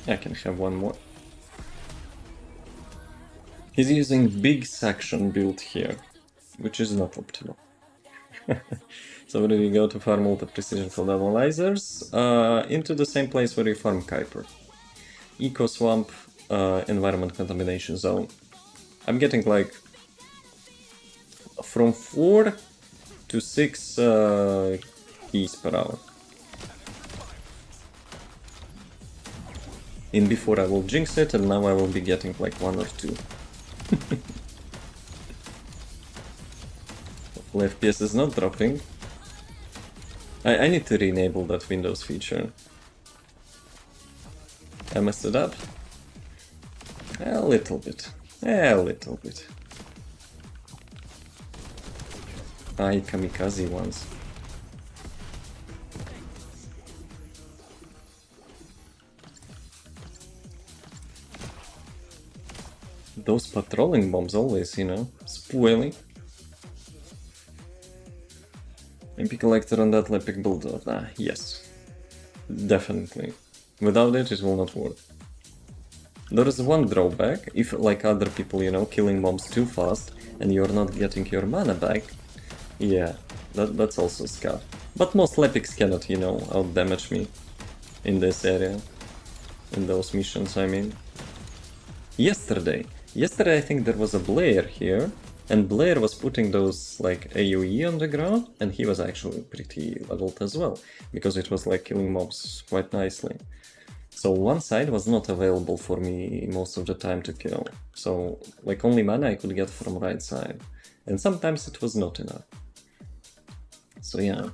I can have one more. He's using big section build here, which is not optimal. So where do we go to farm all the precision field analyzers? Into the same place where you farm Kuiper. Eco Swamp, Environment Contamination Zone. I'm getting like from 4 to 6 keys per hour. In before I will jinx it, and now I will be getting like 1 or 2. Hopefully FPS is not dropping. I need to re-enable that Windows feature. I messed it up. A little bit. A little bit. kamikaze ones. Those patrolling bombs always, you know, spoiling. MP collector on that epic build-up. Yes. Definitely. Without it, it will not work. There is one drawback. If, like other people, you know, killing bombs too fast and you're not getting your mana back, yeah, that's also scuff. But most epics cannot, you know, out-damage me in this area. In those missions, I mean. Yesterday I think there was a Blair here, and Blair was putting those like AoE on the ground, and he was actually pretty leveled as well, because it was like killing mobs quite nicely. So one side was not available for me most of the time to kill, so like only mana I could get from right side, and sometimes it was not enough. So yeah.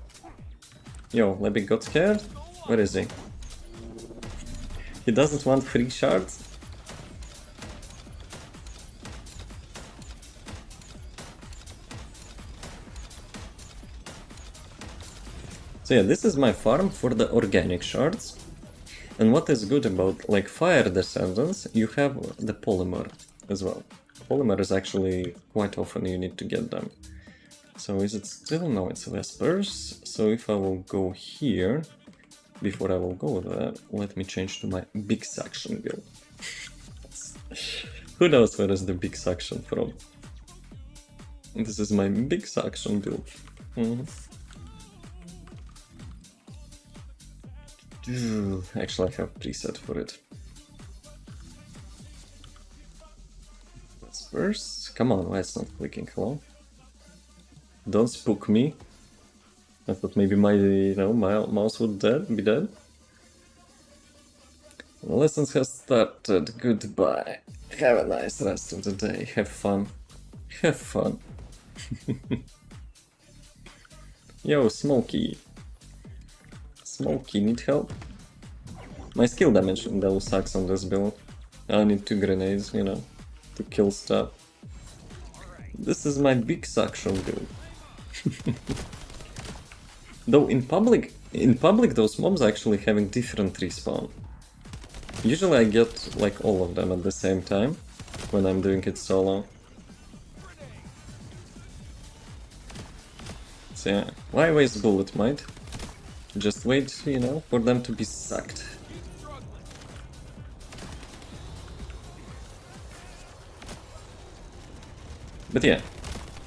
Yo, Lebic got scared? Where is he? He doesn't want free shards? So yeah, this is my farm for the organic shards. And what is good about like Fire Descendants, you have the polymer as well. Polymer is actually quite often you need to get them. So is it still? No, it's Vespers. So if I will go here, before I will go there, let me change to my big suction build. Who knows where is the big suction from? This is my big suction build. Actually, I have preset for it. Let's first. Come on, why it's not clicking? Hello? Don't spook me. I thought maybe my, you know, my mouse would be dead. The lessons have started. Goodbye. Have a nice rest of the day. Have fun. Have fun. Yo, Smokey. Smokey, need help? My skill damage though sucks on this build. I need 2 grenades, you know, to kill stuff. This is my big suction build. Though in public those mobs are actually having different respawn. Usually I get like all of them at the same time when I'm doing it solo. So yeah, why waste bullet, mate? Just wait, you know, for them to be sucked. But yeah,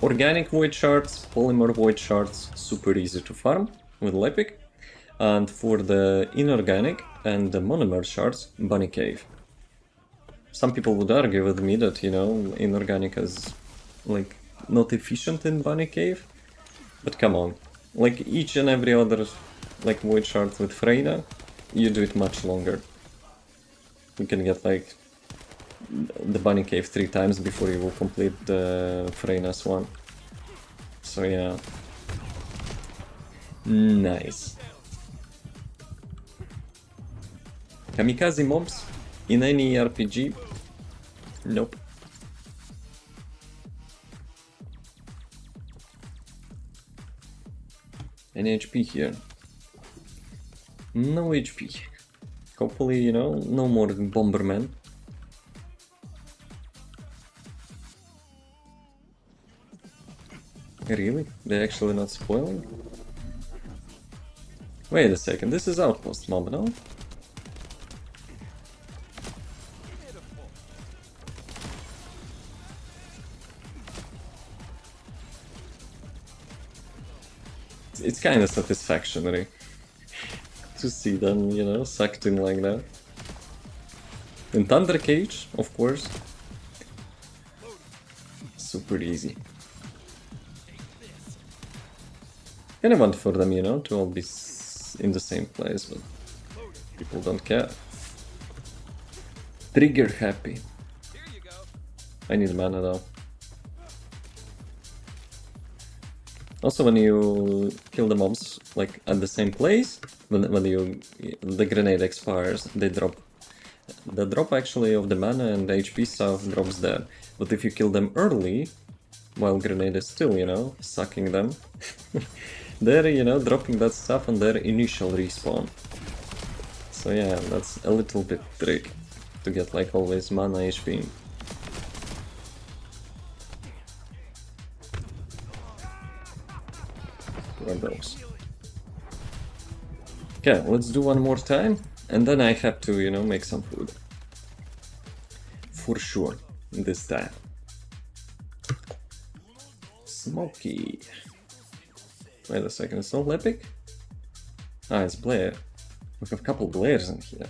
organic void shards, polymer void shards, super easy to farm with Lepic. And for the inorganic and the monomer shards, Bunny Cave. Some people would argue with me that, you know, inorganic is like not efficient in Bunny Cave. But come on, like each and every other like void shard with Freyna, you do it much longer. You can get like the Bunny Cave 3 times before you will complete the Freyna's one. So yeah. Nice. Kamikaze mobs in any RPG? Nope. Any HP here? No HP. Hopefully, you know, no more Bomberman. Really? They're actually not spoiling? Wait a second, this is Outpost mob, no? It's kind of satisfactory to see them, you know, sucked in like that. In Thunder Cage, of course. Super easy. And I want for them, you know, to all be in the same place, but people don't care. Trigger happy. I need mana though. Also, when you kill the mobs like at the same place, when the grenade expires, they drop. The drop actually of the mana and the HP stuff drops there. But if you kill them early, while Grenade is still, you know, sucking them. They're, you know, dropping that stuff on their initial respawn. So yeah, that's a little bit tricky to get like always mana HP. Where those? Okay, let's do one more time, and then I have to, you know, make some food. For sure, this time. Smoky. Wait a second, it's not Epic? Ah, it's Blair. We have a couple Blairs in here.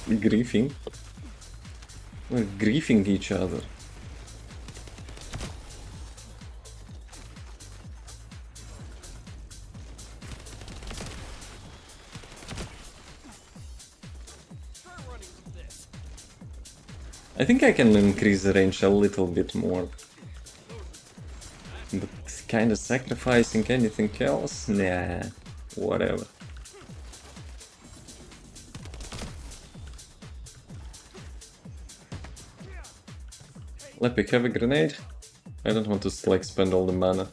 Griefing? We're griefing each other. I think I can increase the range a little bit more. But kinda sacrificing anything else? Nah, whatever. Lepic, have a grenade? I don't want to like spend all the mana.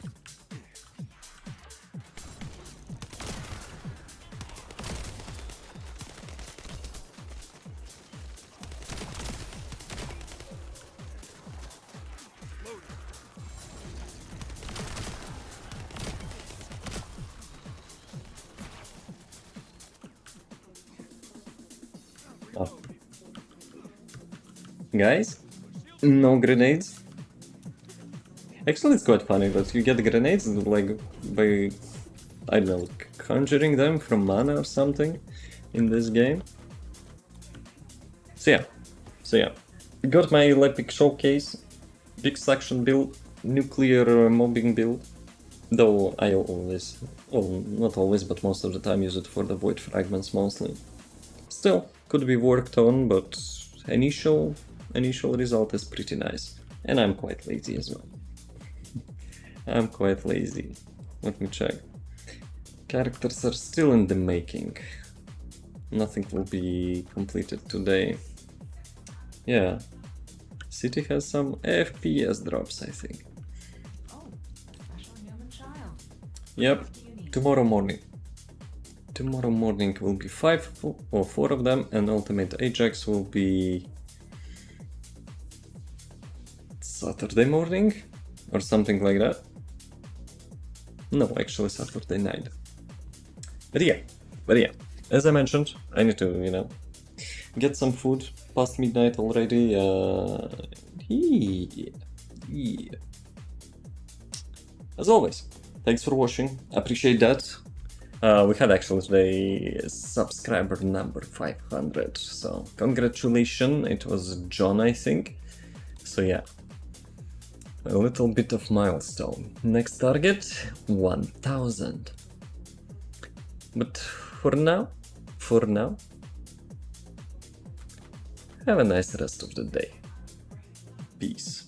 Oh. Guys? No grenades? Actually, it's quite funny that you get grenades like by, I don't know, conjuring them from mana or something in this game. So yeah. Got my Lepic showcase, big suction build, nuclear mobbing build. Though I always, well, not always, but most of the time use it for the void fragments mostly. Still, could be worked on, but initial result is pretty nice. And I'm quite lazy as well. I'm quite lazy. Let me check. Characters are still in the making. Nothing will be completed today. Yeah. City has some FPS drops, I think. Yep, tomorrow morning. Tomorrow morning will be 5 or 4 of them, and Ultimate Ajax will be Saturday morning or something like that. No, actually Saturday night. But yeah, as I mentioned, I need to, you know, get some food. Past midnight already. Yeah. As always, thanks for watching. Appreciate that. We had actually today subscriber number 500, so congratulations. It was John, I think. So yeah, a little bit of milestone. Next target, 1000. But for now, have a nice rest of the day. Peace.